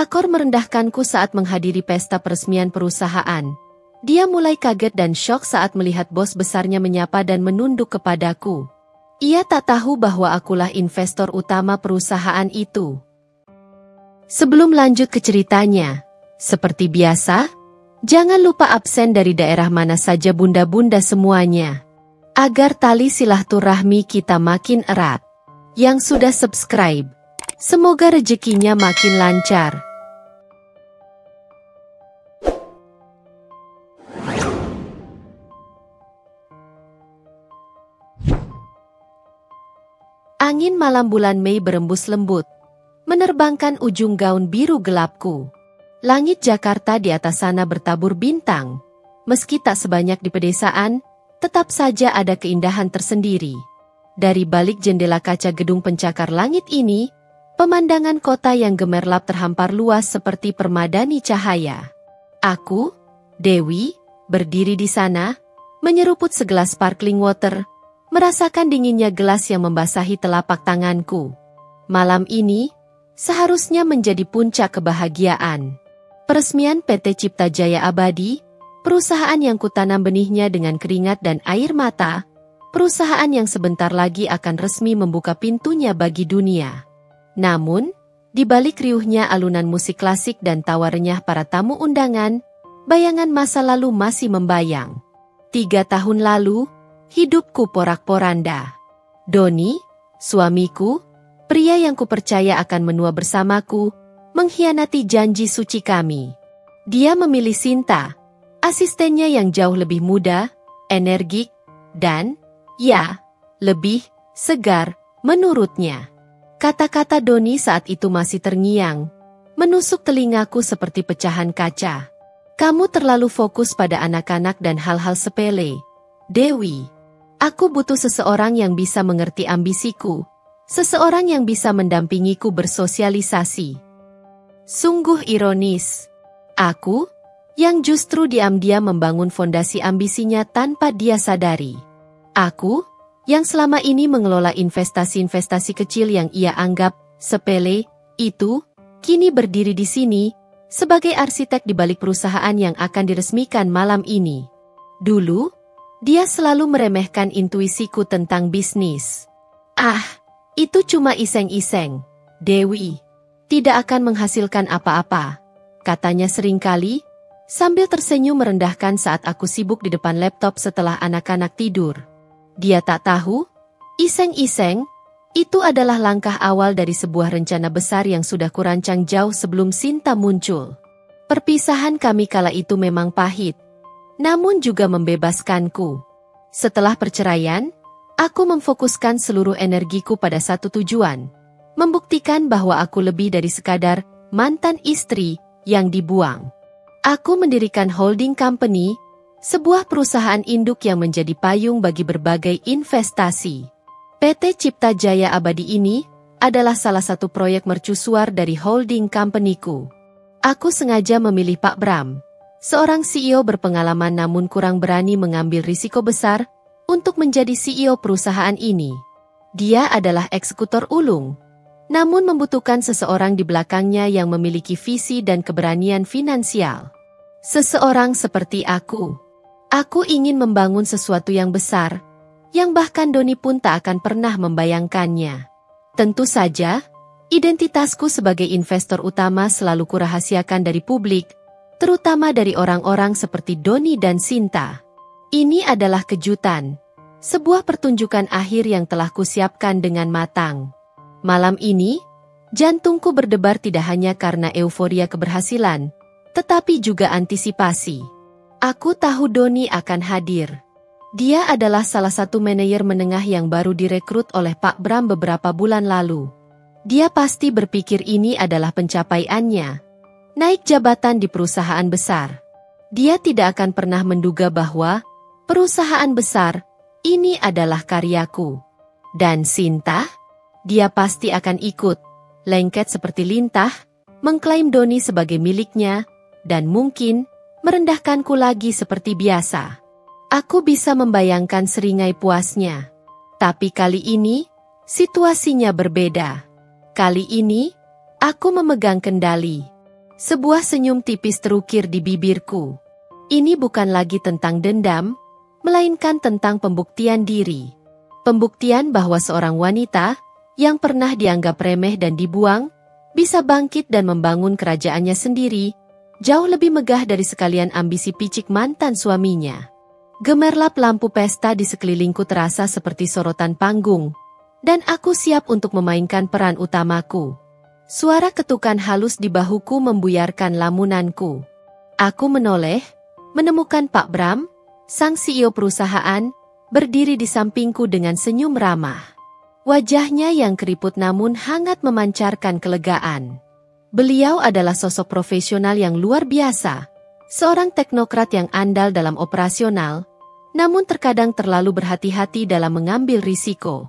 Sakor merendahkanku saat menghadiri pesta peresmian perusahaan. Dia mulai kaget dan syok saat melihat bos besarnya menyapa dan menunduk kepadaku. Ia tak tahu bahwa akulah investor utama perusahaan itu. Sebelum lanjut ke ceritanya, seperti biasa, jangan lupa absen dari daerah mana saja bunda-bunda semuanya. Agar tali silaturahmi kita makin erat. Yang sudah subscribe, semoga rezekinya makin lancar. Angin malam bulan Mei berembus lembut, menerbangkan ujung gaun biru gelapku. Langit Jakarta di atas sana bertabur bintang. Meski tak sebanyak di pedesaan, tetap saja ada keindahan tersendiri. Dari balik jendela kaca gedung pencakar langit ini, pemandangan kota yang gemerlap terhampar luas seperti permadani cahaya. Aku, Dewi, berdiri di sana, menyeruput segelas sparkling water, merasakan dinginnya gelas yang membasahi telapak tanganku. Malam ini, seharusnya menjadi puncak kebahagiaan. Peresmian PT Cipta Jaya Abadi, perusahaan yang kutanam benihnya dengan keringat dan air mata, perusahaan yang sebentar lagi akan resmi membuka pintunya bagi dunia. Namun, di balik riuhnya alunan musik klasik dan tawa renyah para tamu undangan, bayangan masa lalu masih membayang. 3 tahun lalu, hidupku porak-poranda. Doni, suamiku, pria yang kupercaya akan menua bersamaku, mengkhianati janji suci kami. Dia memilih Sinta, asistennya yang jauh lebih muda, energik, dan, ya, lebih segar, menurutnya. Kata-kata Doni saat itu masih terngiang, menusuk telingaku seperti pecahan kaca. Kamu terlalu fokus pada anak-anak dan hal-hal sepele, Dewi. Aku butuh seseorang yang bisa mengerti ambisiku, seseorang yang bisa mendampingiku bersosialisasi. Sungguh ironis. Aku, yang justru diam-diam membangun fondasi ambisinya tanpa dia sadari. Aku, yang selama ini mengelola investasi-investasi kecil yang ia anggap sepele, itu, kini berdiri di sini, sebagai arsitek di balik perusahaan yang akan diresmikan malam ini. Dulu, dia selalu meremehkan intuisiku tentang bisnis. Ah, itu cuma iseng-iseng, Dewi. Tidak akan menghasilkan apa-apa, katanya seringkali, sambil tersenyum merendahkan saat aku sibuk di depan laptop setelah anak-anak tidur. Dia tak tahu, iseng-iseng, itu adalah langkah awal dari sebuah rencana besar yang sudah kurancang jauh sebelum Sinta muncul. Perpisahan kami kala itu memang pahit, namun juga membebaskanku. Setelah perceraian, aku memfokuskan seluruh energiku pada satu tujuan, membuktikan bahwa aku lebih dari sekadar mantan istri yang dibuang. Aku mendirikan holding company, sebuah perusahaan induk yang menjadi payung bagi berbagai investasi. PT Cipta Jaya Abadi ini adalah salah satu proyek mercusuar dari holding company-ku. Aku sengaja memilih Pak Bram, seorang CEO berpengalaman namun kurang berani mengambil risiko besar untuk menjadi CEO perusahaan ini. Dia adalah eksekutor ulung, namun membutuhkan seseorang di belakangnya yang memiliki visi dan keberanian finansial. Seseorang seperti aku. Aku ingin membangun sesuatu yang besar, yang bahkan Doni pun tak akan pernah membayangkannya. Tentu saja, identitasku sebagai investor utama selalu kurahasiakan dari publik, terutama dari orang-orang seperti Doni dan Sinta. Ini adalah kejutan, sebuah pertunjukan akhir yang telah kusiapkan dengan matang. Malam ini, jantungku berdebar tidak hanya karena euforia keberhasilan, tetapi juga antisipasi. Aku tahu Doni akan hadir. Dia adalah salah satu manajer menengah yang baru direkrut oleh Pak Bram beberapa bulan lalu. Dia pasti berpikir ini adalah pencapaiannya. Naik jabatan di perusahaan besar. Dia tidak akan pernah menduga bahwa perusahaan besar ini adalah karyaku. Dan Sinta, dia pasti akan ikut, lengket seperti lintah, mengklaim Doni sebagai miliknya, dan mungkin merendahkanku lagi seperti biasa. Aku bisa membayangkan seringai puasnya. Tapi kali ini, situasinya berbeda. Kali ini, aku memegang kendali. Sebuah senyum tipis terukir di bibirku. Ini bukan lagi tentang dendam, melainkan tentang pembuktian diri. Pembuktian bahwa seorang wanita yang pernah dianggap remeh dan dibuang, bisa bangkit dan membangun kerajaannya sendiri, jauh lebih megah dari sekalian ambisi picik mantan suaminya. Gemerlap lampu pesta di sekelilingku terasa seperti sorotan panggung, dan aku siap untuk memainkan peran utamaku. Suara ketukan halus di bahuku membuyarkan lamunanku. Aku menoleh, menemukan Pak Bram, sang CEO perusahaan, berdiri di sampingku dengan senyum ramah. Wajahnya yang keriput namun hangat memancarkan kelegaan. Beliau adalah sosok profesional yang luar biasa, seorang teknokrat yang andal dalam operasional, namun terkadang terlalu berhati-hati dalam mengambil risiko.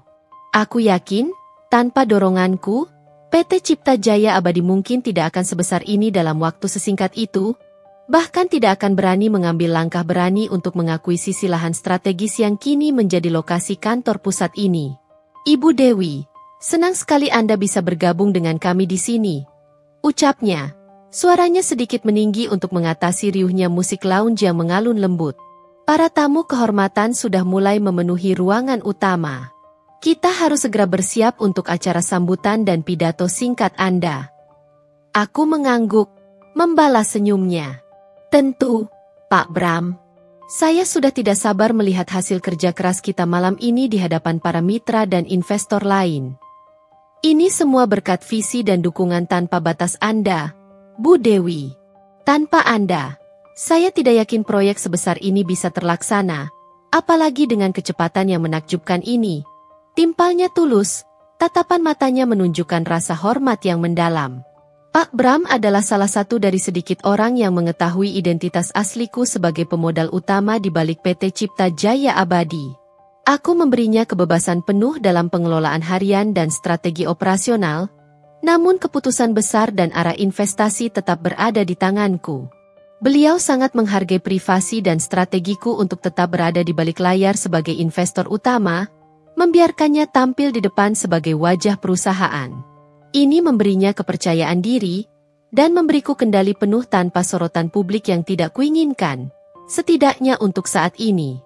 Aku yakin, tanpa doronganku, PT Cipta Jaya Abadi mungkin tidak akan sebesar ini dalam waktu sesingkat itu, bahkan tidak akan berani mengambil langkah berani untuk mengakuisisi lahan strategis yang kini menjadi lokasi kantor pusat ini. Ibu Dewi, senang sekali Anda bisa bergabung dengan kami di sini, ucapnya. Suaranya sedikit meninggi untuk mengatasi riuhnya musik lounge yang mengalun lembut. Para tamu kehormatan sudah mulai memenuhi ruangan utama. Kita harus segera bersiap untuk acara sambutan dan pidato singkat Anda. Aku mengangguk, membalas senyumnya. Tentu, Pak Bram. Saya sudah tidak sabar melihat hasil kerja keras kita malam ini di hadapan para mitra dan investor lain. Ini semua berkat visi dan dukungan tanpa batas Anda, Bu Dewi. Tanpa Anda, saya tidak yakin proyek sebesar ini bisa terlaksana, apalagi dengan kecepatan yang menakjubkan ini. Timpalnya tulus, tatapan matanya menunjukkan rasa hormat yang mendalam. Pak Bram adalah salah satu dari sedikit orang yang mengetahui identitas asliku sebagai pemodal utama di balik PT Cipta Jaya Abadi. Aku memberinya kebebasan penuh dalam pengelolaan harian dan strategi operasional, namun keputusan besar dan arah investasi tetap berada di tanganku. Beliau sangat menghargai privasi dan strategiku untuk tetap berada di balik layar sebagai investor utama, membiarkannya tampil di depan sebagai wajah perusahaan. Ini memberinya kepercayaan diri, dan memberiku kendali penuh tanpa sorotan publik yang tidak kuinginkan, setidaknya untuk saat ini.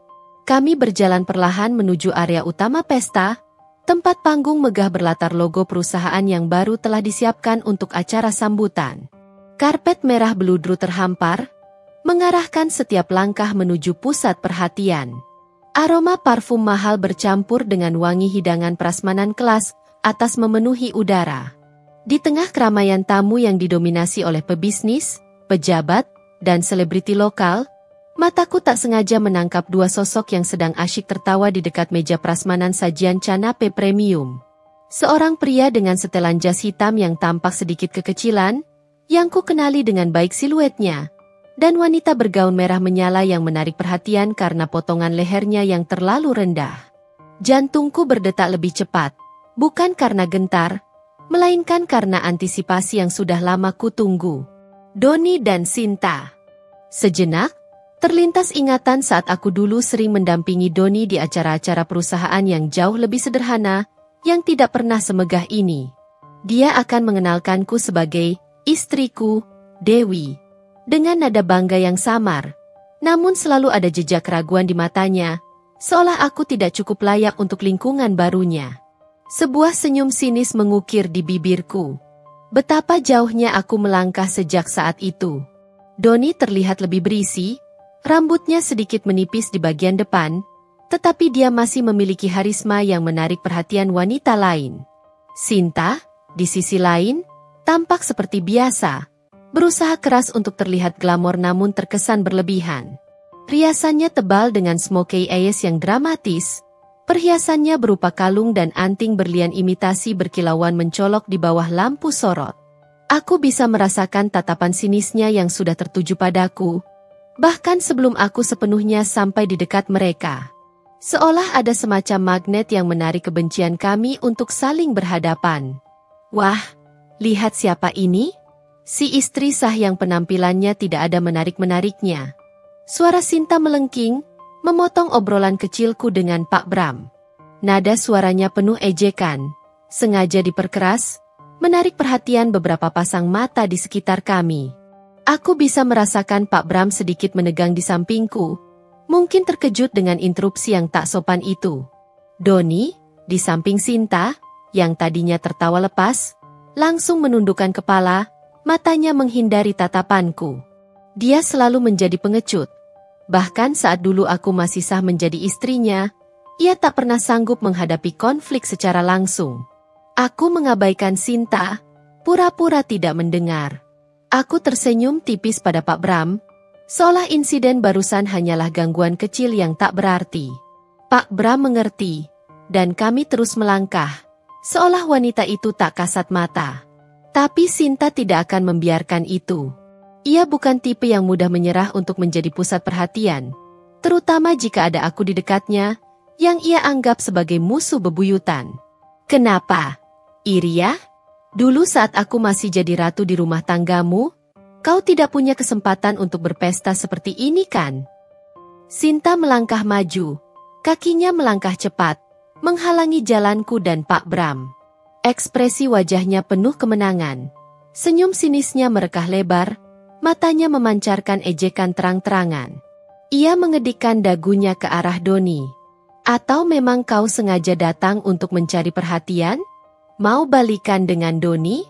Kami berjalan perlahan menuju area utama pesta, tempat panggung megah berlatar logo perusahaan yang baru telah disiapkan untuk acara sambutan. Karpet merah beludru terhampar, mengarahkan setiap langkah menuju pusat perhatian. Aroma parfum mahal bercampur dengan wangi hidangan prasmanan kelas atas memenuhi udara. Di tengah keramaian tamu yang didominasi oleh pebisnis, pejabat, dan selebriti lokal, mataku tak sengaja menangkap dua sosok yang sedang asyik tertawa di dekat meja prasmanan sajian canape premium. Seorang pria dengan setelan jas hitam yang tampak sedikit kekecilan, yang ku kenali dengan baik siluetnya, dan wanita bergaun merah menyala yang menarik perhatian karena potongan lehernya yang terlalu rendah. Jantungku berdetak lebih cepat, bukan karena gentar, melainkan karena antisipasi yang sudah lama kutunggu. Doni dan Sinta. Sejenak, terlintas ingatan saat aku dulu sering mendampingi Doni di acara-acara perusahaan yang jauh lebih sederhana, yang tidak pernah semegah ini. Dia akan mengenalkanku sebagai istriku, Dewi. Dengan nada bangga yang samar, namun selalu ada jejak keraguan di matanya, seolah aku tidak cukup layak untuk lingkungan barunya. Sebuah senyum sinis mengukir di bibirku. Betapa jauhnya aku melangkah sejak saat itu. Doni terlihat lebih berisi, rambutnya sedikit menipis di bagian depan, tetapi dia masih memiliki harisma yang menarik perhatian wanita lain. Sinta, di sisi lain, tampak seperti biasa, berusaha keras untuk terlihat glamor namun terkesan berlebihan. Riasannya tebal dengan smokey eyes yang dramatis, perhiasannya berupa kalung dan anting berlian imitasi berkilauan mencolok di bawah lampu sorot. Aku bisa merasakan tatapan sinisnya yang sudah tertuju padaku, bahkan sebelum aku sepenuhnya sampai di dekat mereka. Seolah ada semacam magnet yang menarik kebencian kami untuk saling berhadapan. Wah, lihat siapa ini? Si istri sah yang penampilannya tidak ada menarik-menariknya. Suara Sinta melengking, memotong obrolan kecilku dengan Pak Bram. Nada suaranya penuh ejekan, sengaja diperkeras, menarik perhatian beberapa pasang mata di sekitar kami. Aku bisa merasakan Pak Bram sedikit menegang di sampingku, mungkin terkejut dengan interupsi yang tak sopan itu. Doni, di samping Sinta, yang tadinya tertawa lepas, langsung menundukkan kepala, matanya menghindari tatapanku. Dia selalu menjadi pengecut. Bahkan saat dulu aku masih sah menjadi istrinya, ia tak pernah sanggup menghadapi konflik secara langsung. Aku mengabaikan Sinta, pura-pura tidak mendengar. Aku tersenyum tipis pada Pak Bram, seolah insiden barusan hanyalah gangguan kecil yang tak berarti. Pak Bram mengerti, dan kami terus melangkah, seolah wanita itu tak kasat mata. Tapi Sinta tidak akan membiarkan itu. Ia bukan tipe yang mudah menyerah untuk menjadi pusat perhatian, terutama jika ada aku di dekatnya, yang ia anggap sebagai musuh bebuyutan. Kenapa? Iri ya? Dulu saat aku masih jadi ratu di rumah tanggamu, kau tidak punya kesempatan untuk berpesta seperti ini kan? Sinta melangkah maju, kakinya melangkah cepat, menghalangi jalanku dan Pak Bram. Ekspresi wajahnya penuh kemenangan. Senyum sinisnya merekah lebar, matanya memancarkan ejekan terang-terangan. Ia mengedikkan dagunya ke arah Doni. Atau memang kau sengaja datang untuk mencari perhatian? Mau balikan dengan Doni?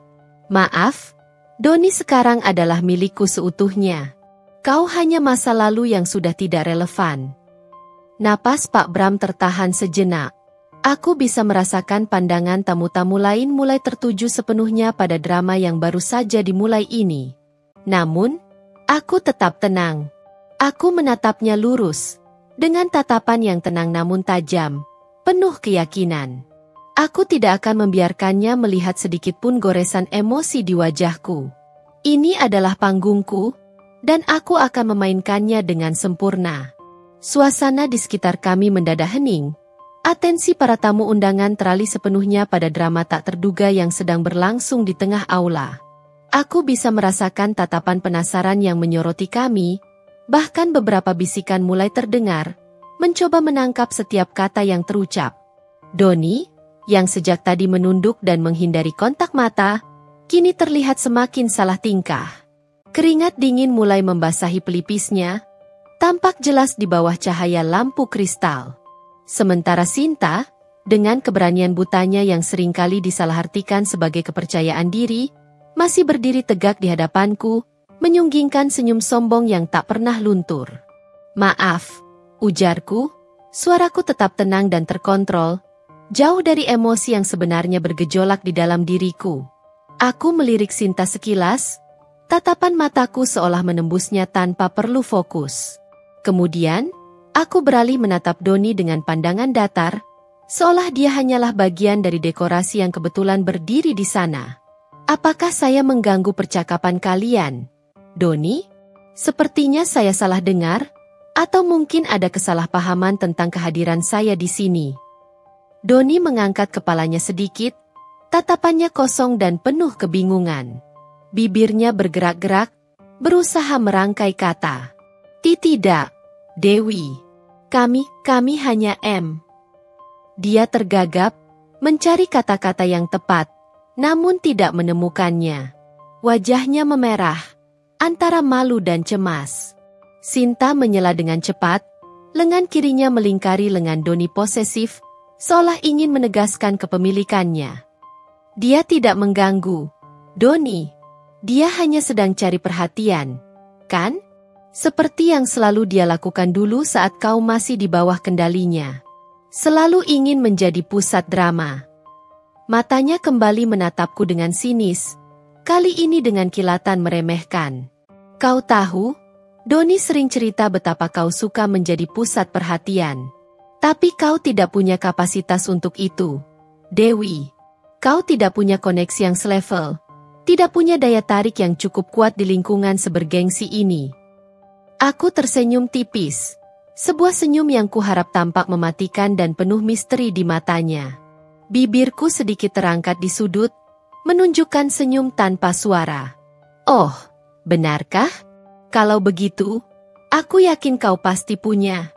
Maaf, Doni sekarang adalah milikku seutuhnya. Kau hanya masa lalu yang sudah tidak relevan. Napas Pak Bram tertahan sejenak. Aku bisa merasakan pandangan tamu-tamu lain mulai tertuju sepenuhnya pada drama yang baru saja dimulai ini. Namun, aku tetap tenang. Aku menatapnya lurus, dengan tatapan yang tenang namun tajam, penuh keyakinan. Aku tidak akan membiarkannya melihat sedikit pun goresan emosi di wajahku. Ini adalah panggungku, dan aku akan memainkannya dengan sempurna. Suasana di sekitar kami mendadak hening. Atensi para tamu undangan teralih sepenuhnya pada drama tak terduga yang sedang berlangsung di tengah aula. Aku bisa merasakan tatapan penasaran yang menyoroti kami, bahkan beberapa bisikan mulai terdengar, mencoba menangkap setiap kata yang terucap. Doni, yang sejak tadi menunduk dan menghindari kontak mata, kini terlihat semakin salah tingkah. Keringat dingin mulai membasahi pelipisnya, tampak jelas di bawah cahaya lampu kristal. Sementara Sinta, dengan keberanian butanya yang seringkali disalahartikan sebagai kepercayaan diri, masih berdiri tegak di hadapanku, menyunggingkan senyum sombong yang tak pernah luntur. Maaf, ujarku, suaraku tetap tenang dan terkontrol, jauh dari emosi yang sebenarnya bergejolak di dalam diriku. Aku melirik Sinta sekilas, tatapan mataku seolah menembusnya tanpa perlu fokus. Kemudian, aku beralih menatap Doni dengan pandangan datar, seolah dia hanyalah bagian dari dekorasi yang kebetulan berdiri di sana. Apakah saya mengganggu percakapan kalian, Doni? Sepertinya saya salah dengar, atau mungkin ada kesalahpahaman tentang kehadiran saya di sini. Doni mengangkat kepalanya sedikit, tatapannya kosong dan penuh kebingungan. Bibirnya bergerak-gerak, berusaha merangkai kata. Tidak, Dewi. Kami hanya Dia tergagap, mencari kata-kata yang tepat, namun tidak menemukannya. Wajahnya memerah, antara malu dan cemas. Sinta menyela dengan cepat, lengan kirinya melingkari lengan Doni posesif, seolah ingin menegaskan kepemilikannya. Dia tidak mengganggu, Doni. Dia hanya sedang cari perhatian, kan? Seperti yang selalu dia lakukan dulu saat kau masih di bawah kendalinya. Selalu ingin menjadi pusat drama. Matanya kembali menatapku dengan sinis, kali ini dengan kilatan meremehkan. Kau tahu, Doni sering cerita betapa kau suka menjadi pusat perhatian. Tapi kau tidak punya kapasitas untuk itu, Dewi. Kau tidak punya koneksi yang selevel, tidak punya daya tarik yang cukup kuat di lingkungan sebergengsi ini. Aku tersenyum tipis, sebuah senyum yang kuharap tampak mematikan dan penuh misteri di matanya. Bibirku sedikit terangkat di sudut, menunjukkan senyum tanpa suara. Oh, benarkah? Kalau begitu, aku yakin kau pasti punya.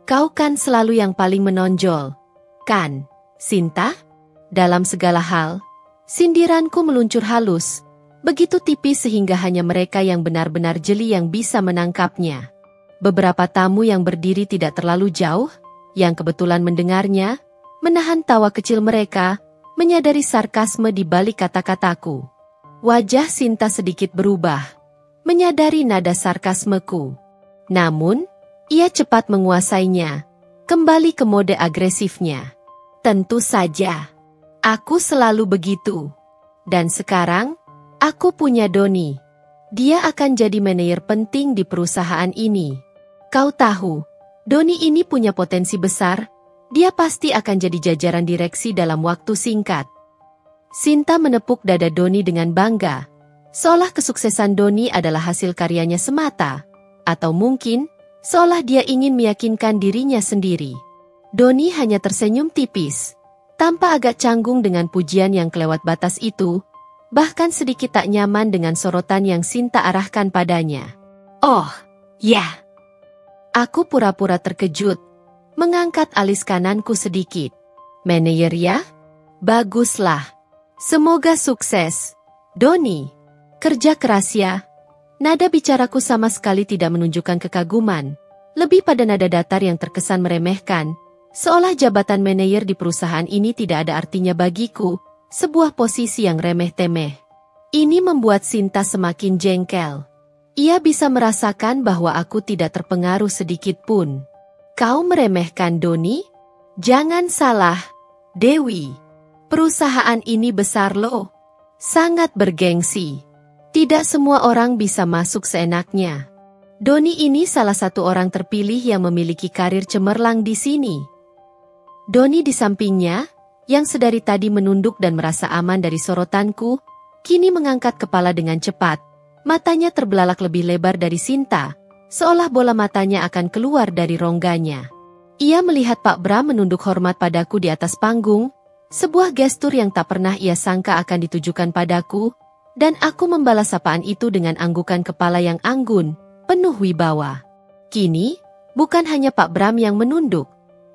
Kau kan selalu yang paling menonjol, kan, Sinta? Dalam segala hal, sindiranku meluncur halus, Begitu tipis sehingga hanya mereka yang benar-benar jeli yang bisa menangkapnya. Beberapa tamu yang berdiri tidak terlalu jauh, yang kebetulan mendengarnya, menahan tawa kecil mereka, menyadari sarkasme di balik kata-kataku. Wajah Sinta sedikit berubah, menyadari nada sarkasmeku. Namun, ia cepat menguasainya, kembali ke mode agresifnya. Tentu saja, aku selalu begitu. Dan sekarang, aku punya Doni. Dia akan jadi manajer penting di perusahaan ini. Kau tahu, Doni ini punya potensi besar, dia pasti akan jadi jajaran direksi dalam waktu singkat. Sinta menepuk dada Doni dengan bangga, seolah kesuksesan Doni adalah hasil karyanya semata, atau mungkin, seolah dia ingin meyakinkan dirinya sendiri. Doni hanya tersenyum tipis, tanpa agak canggung dengan pujian yang kelewat batas itu, bahkan sedikit tak nyaman dengan sorotan yang Sinta arahkan padanya. Oh, ya. Aku pura-pura terkejut, mengangkat alis kananku sedikit. Manajer ya? Baguslah. Semoga sukses. Doni, kerja keras ya. Nada bicaraku sama sekali tidak menunjukkan kekaguman, lebih pada nada datar yang terkesan meremehkan, seolah jabatan manajer di perusahaan ini tidak ada artinya bagiku, sebuah posisi yang remeh-temeh. Ini membuat Sinta semakin jengkel. Ia bisa merasakan bahwa aku tidak terpengaruh sedikit pun. Kau meremehkan Doni? Jangan salah, Dewi. Perusahaan ini besar loh. Sangat bergengsi. Tidak semua orang bisa masuk seenaknya. Doni ini salah satu orang terpilih yang memiliki karir cemerlang di sini. Doni di sampingnya, yang sedari tadi menunduk dan merasa aman dari sorotanku, kini mengangkat kepala dengan cepat. Matanya terbelalak lebih lebar dari Sinta, seolah bola matanya akan keluar dari rongganya. Ia melihat Pak Bram menunduk hormat padaku di atas panggung, sebuah gestur yang tak pernah ia sangka akan ditujukan padaku, dan aku membalas sapaan itu dengan anggukan kepala yang anggun, penuh wibawa. Kini, bukan hanya Pak Bram yang menunduk,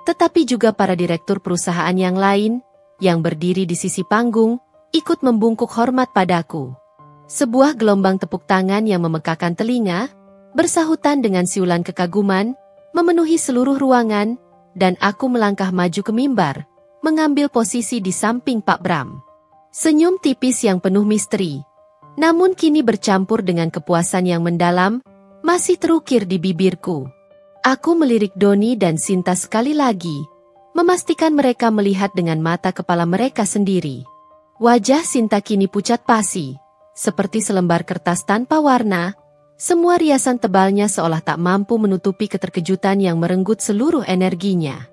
tetapi juga para direktur perusahaan yang lain, yang berdiri di sisi panggung, ikut membungkuk hormat padaku. Sebuah gelombang tepuk tangan yang memekakan telinga, bersahutan dengan siulan kekaguman, memenuhi seluruh ruangan, dan aku melangkah maju ke mimbar, mengambil posisi di samping Pak Bram. Senyum tipis yang penuh misteri, namun kini bercampur dengan kepuasan yang mendalam, masih terukir di bibirku. Aku melirik Doni dan Sinta sekali lagi, memastikan mereka melihat dengan mata kepala mereka sendiri. Wajah Sinta kini pucat pasi, seperti selembar kertas tanpa warna, semua riasan tebalnya seolah tak mampu menutupi keterkejutan yang merenggut seluruh energinya.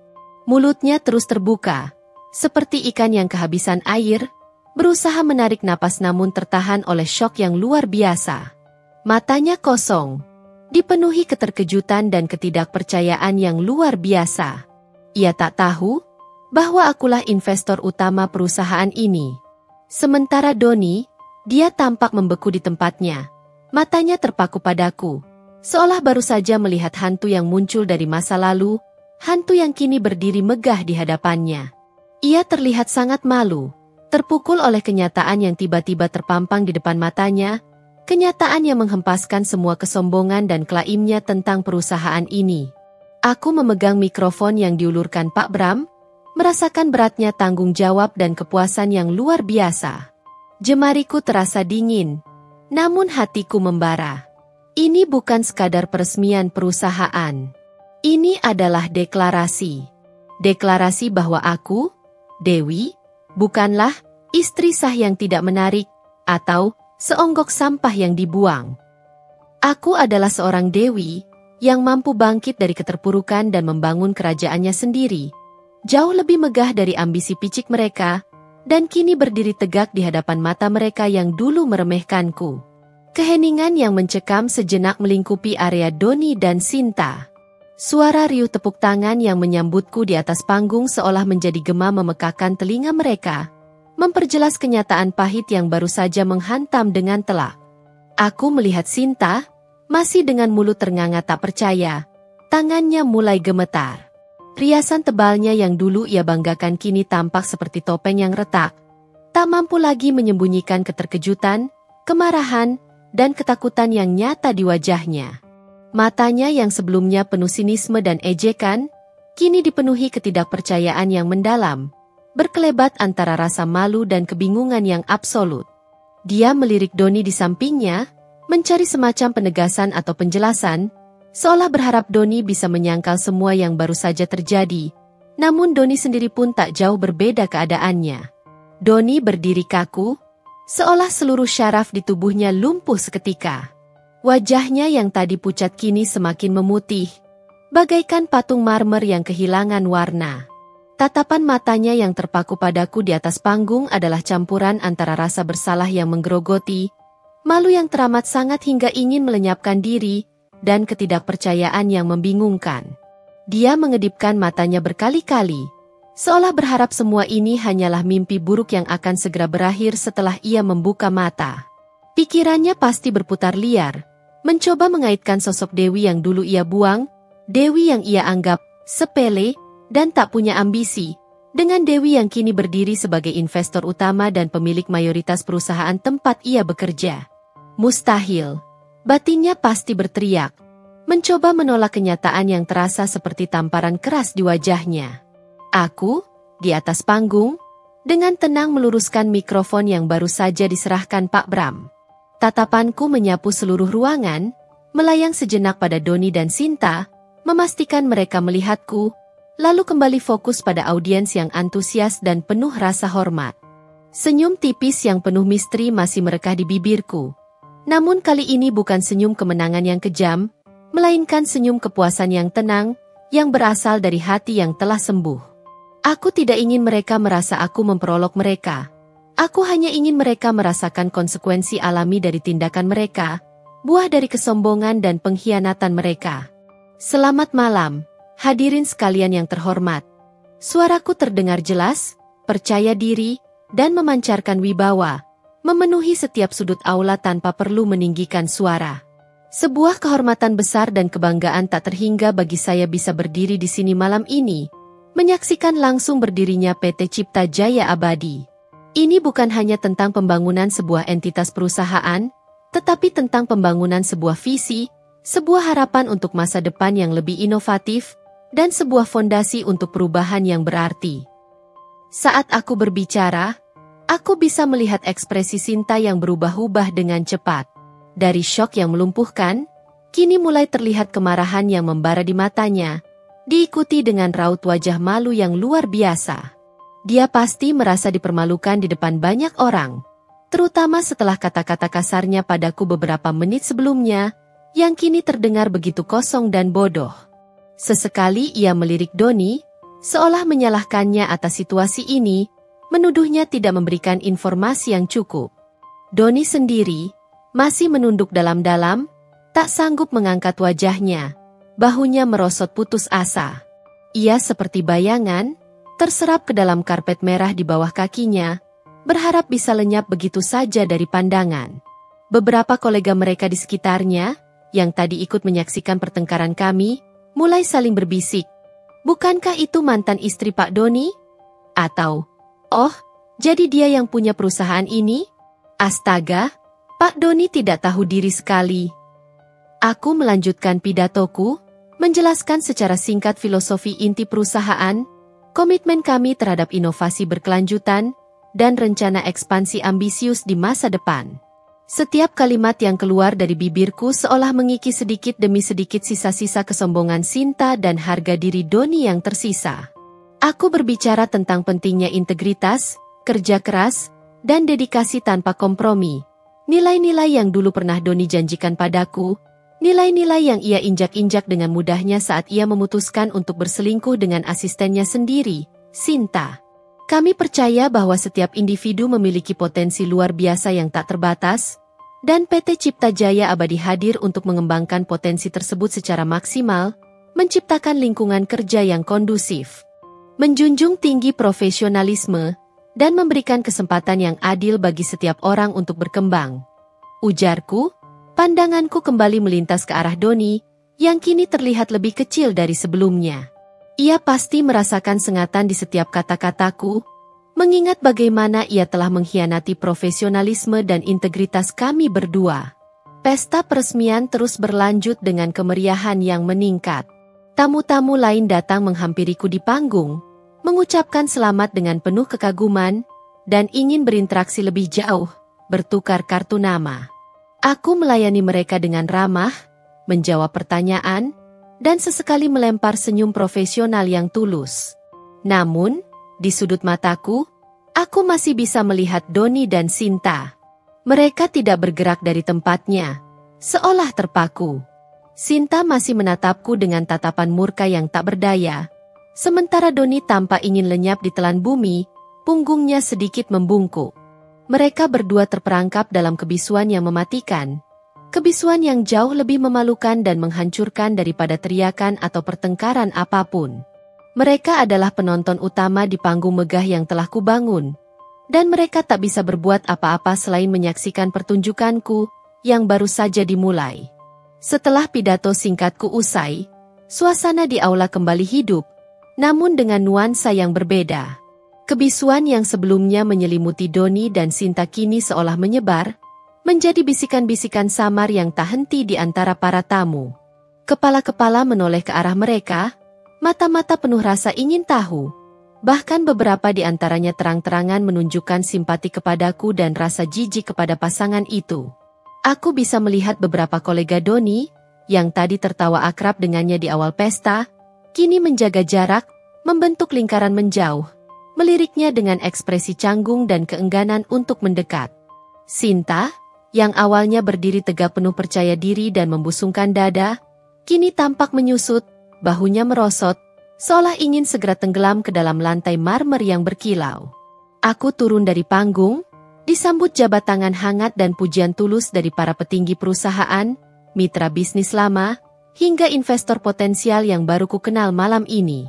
Mulutnya terus terbuka, seperti ikan yang kehabisan air, berusaha menarik napas namun tertahan oleh syok yang luar biasa. Matanya kosong, dipenuhi keterkejutan dan ketidakpercayaan yang luar biasa. Ia tak tahu bahwa akulah investor utama perusahaan ini. Sementara Doni, dia tampak membeku di tempatnya. Matanya terpaku padaku, seolah baru saja melihat hantu yang muncul dari masa lalu, hantu yang kini berdiri megah di hadapannya. Ia terlihat sangat malu, terpukul oleh kenyataan yang tiba-tiba terpampang di depan matanya, kenyataan yang menghempaskan semua kesombongan dan klaimnya tentang perusahaan ini. Aku memegang mikrofon yang diulurkan Pak Bram, merasakan beratnya tanggung jawab dan kepuasan yang luar biasa. Jemariku terasa dingin, namun hatiku membara. Ini bukan sekadar peresmian perusahaan. Ini adalah deklarasi. Deklarasi bahwa aku, Dewi, bukanlah istri sah yang tidak menarik, atau seonggok sampah yang dibuang. Aku adalah seorang Dewi, yang mampu bangkit dari keterpurukan dan membangun kerajaannya sendiri, jauh lebih megah dari ambisi picik mereka, dan kini berdiri tegak di hadapan mata mereka yang dulu meremehkanku. Keheningan yang mencekam sejenak melingkupi area Doni dan Sinta. Suara riuh tepuk tangan yang menyambutku di atas panggung seolah menjadi gema memekakan telinga mereka, memperjelas kenyataan pahit yang baru saja menghantam dengan telak. Aku melihat Sinta, masih dengan mulut ternganga tak percaya, tangannya mulai gemetar. Riasan tebalnya yang dulu ia banggakan kini tampak seperti topeng yang retak, tak mampu lagi menyembunyikan keterkejutan, kemarahan, dan ketakutan yang nyata di wajahnya. Matanya yang sebelumnya penuh sinisme dan ejekan, kini dipenuhi ketidakpercayaan yang mendalam, berkelebat antara rasa malu dan kebingungan yang absolut. Dia melirik Doni di sampingnya, mencari semacam penegasan atau penjelasan, seolah berharap Doni bisa menyangkal semua yang baru saja terjadi. Namun Doni sendiri pun tak jauh berbeda keadaannya. Doni berdiri kaku, seolah seluruh syaraf di tubuhnya lumpuh seketika. Wajahnya yang tadi pucat kini semakin memutih, bagaikan patung marmer yang kehilangan warna. Tatapan matanya yang terpaku padaku di atas panggung adalah campuran antara rasa bersalah yang menggerogoti, malu yang teramat sangat hingga ingin melenyapkan diri, dan ketidakpercayaan yang membingungkan. Dia mengedipkan matanya berkali-kali, seolah berharap semua ini hanyalah mimpi buruk yang akan segera berakhir setelah ia membuka mata. Pikirannya pasti berputar liar, mencoba mengaitkan sosok Dewi yang dulu ia buang, Dewi yang ia anggap sepele dan tak punya ambisi, dengan Dewi yang kini berdiri sebagai investor utama dan pemilik mayoritas perusahaan tempat ia bekerja. Mustahil. Batinnya pasti berteriak, mencoba menolak kenyataan yang terasa seperti tamparan keras di wajahnya. Aku, di atas panggung, dengan tenang meluruskan mikrofon yang baru saja diserahkan Pak Bram. Tatapanku menyapu seluruh ruangan, melayang sejenak pada Doni dan Sinta, memastikan mereka melihatku, lalu kembali fokus pada audiens yang antusias dan penuh rasa hormat. Senyum tipis yang penuh misteri masih merekah di bibirku. Namun kali ini bukan senyum kemenangan yang kejam, melainkan senyum kepuasan yang tenang, yang berasal dari hati yang telah sembuh. Aku tidak ingin mereka merasa aku memperolok mereka. Aku hanya ingin mereka merasakan konsekuensi alami dari tindakan mereka, buah dari kesombongan dan pengkhianatan mereka. Selamat malam, hadirin sekalian yang terhormat. Suaraku terdengar jelas, percaya diri, dan memancarkan wibawa, memenuhi setiap sudut aula tanpa perlu meninggikan suara. Sebuah kehormatan besar dan kebanggaan tak terhingga bagi saya bisa berdiri di sini malam ini, menyaksikan langsung berdirinya PT Cipta Jaya Abadi. Ini bukan hanya tentang pembangunan sebuah entitas perusahaan, tetapi tentang pembangunan sebuah visi, sebuah harapan untuk masa depan yang lebih inovatif, dan sebuah fondasi untuk perubahan yang berarti. Saat aku berbicara, aku bisa melihat ekspresi Sinta yang berubah-ubah dengan cepat. Dari syok yang melumpuhkan, kini mulai terlihat kemarahan yang membara di matanya, diikuti dengan raut wajah malu yang luar biasa. Dia pasti merasa dipermalukan di depan banyak orang, terutama setelah kata-kata kasarnya padaku beberapa menit sebelumnya, yang kini terdengar begitu kosong dan bodoh. Sesekali ia melirik Doni, seolah menyalahkannya atas situasi ini, menuduhnya tidak memberikan informasi yang cukup. Doni sendiri masih menunduk dalam-dalam, tak sanggup mengangkat wajahnya, bahunya merosot putus asa. Ia seperti bayangan, terserap ke dalam karpet merah di bawah kakinya, berharap bisa lenyap begitu saja dari pandangan. Beberapa kolega mereka di sekitarnya, yang tadi ikut menyaksikan pertengkaran kami, mulai saling berbisik. Bukankah itu mantan istri Pak Doni? Atau, oh, jadi dia yang punya perusahaan ini? Astaga, Pak Doni tidak tahu diri sekali. Aku melanjutkan pidatoku, menjelaskan secara singkat filosofi inti perusahaan, komitmen kami terhadap inovasi berkelanjutan, dan rencana ekspansi ambisius di masa depan. Setiap kalimat yang keluar dari bibirku seolah mengikis sedikit demi sedikit sisa-sisa kesombongan Sinta dan harga diri Doni yang tersisa. Aku berbicara tentang pentingnya integritas, kerja keras, dan dedikasi tanpa kompromi. Nilai-nilai yang dulu pernah Doni janjikan padaku, nilai-nilai yang ia injak-injak dengan mudahnya saat ia memutuskan untuk berselingkuh dengan asistennya sendiri, Sinta. Kami percaya bahwa setiap individu memiliki potensi luar biasa yang tak terbatas, dan PT Cipta Jaya Abadi hadir untuk mengembangkan potensi tersebut secara maksimal, menciptakan lingkungan kerja yang kondusif, menjunjung tinggi profesionalisme, dan memberikan kesempatan yang adil bagi setiap orang untuk berkembang. Ujarku, pandanganku kembali melintas ke arah Doni, yang kini terlihat lebih kecil dari sebelumnya. Ia pasti merasakan sengatan di setiap kata-kataku, Mengingat bagaimana ia telah mengkhianati profesionalisme dan integritas kami berdua. Pesta peresmian terus berlanjut dengan kemeriahan yang meningkat. Tamu-tamu lain datang menghampiriku di panggung, mengucapkan selamat dengan penuh kekaguman, dan ingin berinteraksi lebih jauh, bertukar kartu nama. Aku melayani mereka dengan ramah, menjawab pertanyaan, dan sesekali melempar senyum profesional yang tulus. Namun, di sudut mataku, aku masih bisa melihat Doni dan Sinta. Mereka tidak bergerak dari tempatnya, seolah terpaku. Sinta masih menatapku dengan tatapan murka yang tak berdaya, sementara Doni tampak ingin lenyap ditelan bumi, punggungnya sedikit membungkuk. Mereka berdua terperangkap dalam kebisuan yang mematikan, kebisuan yang jauh lebih memalukan dan menghancurkan daripada teriakan atau pertengkaran apapun. Mereka adalah penonton utama di panggung megah yang telah kubangun, dan mereka tak bisa berbuat apa-apa selain menyaksikan pertunjukanku yang baru saja dimulai. Setelah pidato singkatku usai, suasana di aula kembali hidup, namun dengan nuansa yang berbeda. Kebisuan yang sebelumnya menyelimuti Doni dan Sinta kini seolah menyebar, menjadi bisikan-bisikan samar yang tak henti di antara para tamu. Kepala-kepala menoleh ke arah mereka, mata-mata penuh rasa ingin tahu. Bahkan beberapa di antaranya terang-terangan menunjukkan simpati kepadaku dan rasa jijik kepada pasangan itu. Aku bisa melihat beberapa kolega Doni, yang tadi tertawa akrab dengannya di awal pesta, kini menjaga jarak, membentuk lingkaran menjauh, meliriknya dengan ekspresi canggung dan keengganan untuk mendekat. Sinta, yang awalnya berdiri tegak penuh percaya diri dan membusungkan dada, kini tampak menyusut, bahunya merosot, seolah ingin segera tenggelam ke dalam lantai marmer yang berkilau. Aku turun dari panggung, disambut jabat tangan hangat dan pujian tulus dari para petinggi perusahaan, mitra bisnis lama, hingga investor potensial yang baru ku kenal malam ini.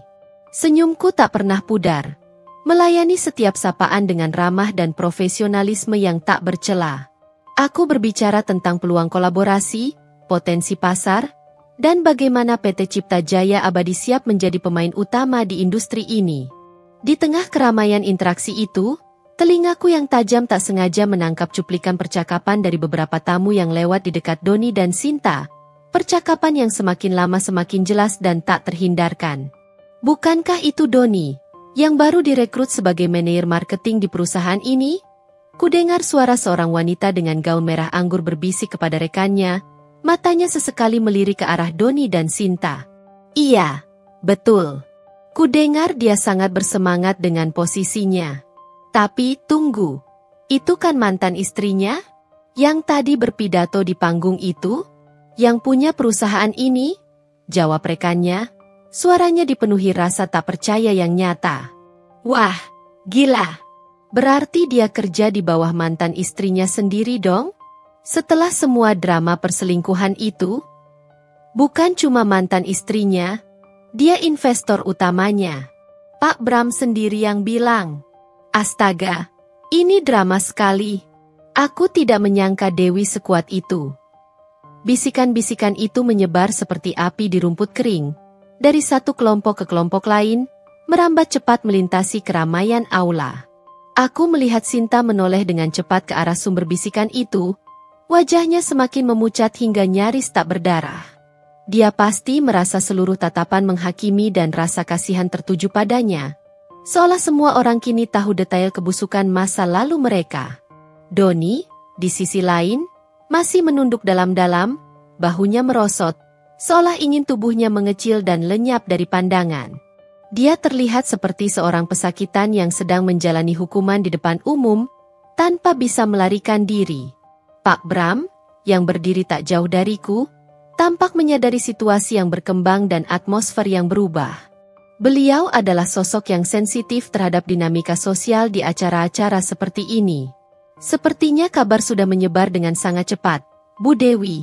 Senyumku tak pernah pudar, melayani setiap sapaan dengan ramah dan profesionalisme yang tak bercela. Aku berbicara tentang peluang kolaborasi, potensi pasar, dan bagaimana PT Cipta Jaya Abadi siap menjadi pemain utama di industri ini. Di tengah keramaian interaksi itu, telingaku yang tajam tak sengaja menangkap cuplikan percakapan dari beberapa tamu yang lewat di dekat Doni dan Sinta. Percakapan yang semakin lama semakin jelas dan tak terhindarkan. Bukankah itu Doni, yang baru direkrut sebagai manajer marketing di perusahaan ini? Kudengar suara seorang wanita dengan gaun merah anggur berbisik kepada rekannya, matanya sesekali melirik ke arah Doni dan Sinta. Iya, betul. Kudengar dia sangat bersemangat dengan posisinya. Tapi tunggu, itu kan mantan istrinya? Yang tadi berpidato di panggung itu? Yang punya perusahaan ini? Jawab rekannya, suaranya dipenuhi rasa tak percaya yang nyata. Wah, gila. Berarti dia kerja di bawah mantan istrinya sendiri dong? Setelah semua drama perselingkuhan itu, bukan cuma mantan istrinya, dia investor utamanya. Pak Bram sendiri yang bilang, astaga, ini drama sekali. Aku tidak menyangka Dewi sekuat itu. Bisikan-bisikan itu menyebar seperti api di rumput kering, dari satu kelompok ke kelompok lain, merambat cepat melintasi keramaian aula. Aku melihat Sinta menoleh dengan cepat ke arah sumber bisikan itu. Wajahnya semakin memucat hingga nyaris tak berdarah. Dia pasti merasa seluruh tatapan menghakimi dan rasa kasihan tertuju padanya. Seolah semua orang kini tahu detail kebusukan masa lalu mereka. Doni, di sisi lain, masih menunduk dalam-dalam, bahunya merosot, seolah ingin tubuhnya mengecil dan lenyap dari pandangan. Dia terlihat seperti seorang pesakitan yang sedang menjalani hukuman di depan umum, tanpa bisa melarikan diri. Pak Bram, yang berdiri tak jauh dariku, tampak menyadari situasi yang berkembang dan atmosfer yang berubah. Beliau adalah sosok yang sensitif terhadap dinamika sosial di acara-acara seperti ini. Sepertinya kabar sudah menyebar dengan sangat cepat. Bu Dewi,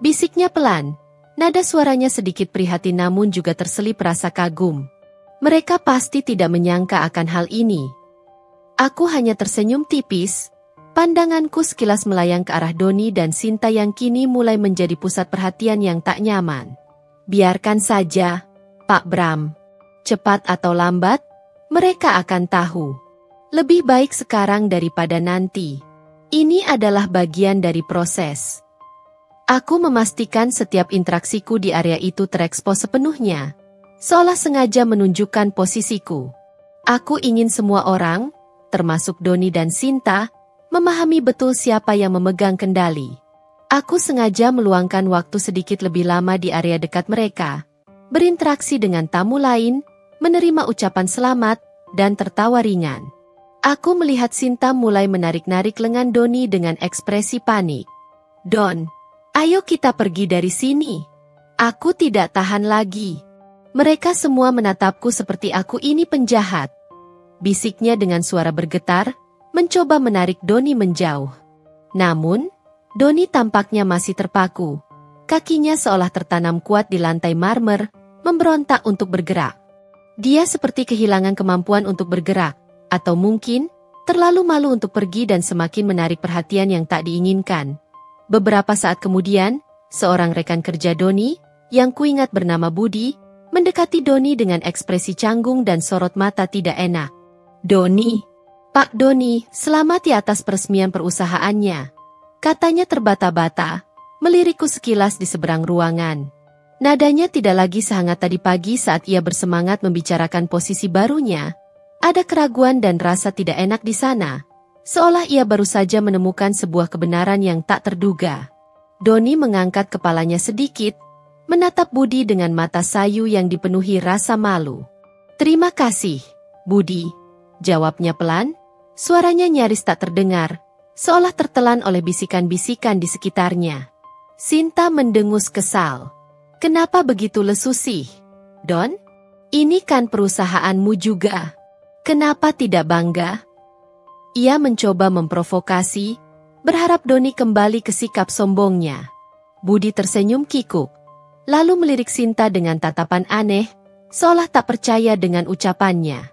bisiknya pelan, nada suaranya sedikit prihatin namun juga terselip rasa kagum. Mereka pasti tidak menyangka akan hal ini. Aku hanya tersenyum tipis. Pandanganku sekilas melayang ke arah Doni dan Sinta yang kini mulai menjadi pusat perhatian yang tak nyaman. Biarkan saja, Pak Bram. Cepat atau lambat, mereka akan tahu. Lebih baik sekarang daripada nanti. Ini adalah bagian dari proses. Aku memastikan setiap interaksiku di area itu terekspos sepenuhnya, seolah sengaja menunjukkan posisiku. Aku ingin semua orang, termasuk Doni dan Sinta, memahami betul siapa yang memegang kendali. Aku sengaja meluangkan waktu sedikit lebih lama di area dekat mereka, berinteraksi dengan tamu lain, menerima ucapan selamat, dan tertawa ringan. Aku melihat Sinta mulai menarik-narik lengan Doni dengan ekspresi panik. "Don, ayo kita pergi dari sini. Aku tidak tahan lagi." Mereka semua menatapku seperti aku ini penjahat. Bisiknya dengan suara bergetar, mencoba menarik Doni menjauh. Namun, Doni tampaknya masih terpaku. Kakinya seolah tertanam kuat di lantai marmer, memberontak untuk bergerak. Dia seperti kehilangan kemampuan untuk bergerak, atau mungkin terlalu malu untuk pergi dan semakin menarik perhatian yang tak diinginkan. Beberapa saat kemudian, seorang rekan kerja Doni, yang kuingat bernama Budi, mendekati Doni dengan ekspresi canggung dan sorot mata tidak enak. "Doni, Pak Doni, selamat ya atas peresmian perusahaannya," katanya terbata-bata, melirikku sekilas di seberang ruangan. Nadanya tidak lagi sehangat tadi pagi saat ia bersemangat membicarakan posisi barunya. Ada keraguan dan rasa tidak enak di sana, seolah ia baru saja menemukan sebuah kebenaran yang tak terduga. Doni mengangkat kepalanya sedikit, menatap Budi dengan mata sayu yang dipenuhi rasa malu. "Terima kasih, Budi," jawabnya pelan, suaranya nyaris tak terdengar, seolah tertelan oleh bisikan-bisikan di sekitarnya. Sinta mendengus kesal. "Kenapa begitu lesu sih, Don? Ini kan perusahaanmu juga. Kenapa tidak bangga?" Ia mencoba memprovokasi, berharap Doni kembali ke sikap sombongnya. Budi tersenyum kikuk, lalu melirik Sinta dengan tatapan aneh, seolah tak percaya dengan ucapannya.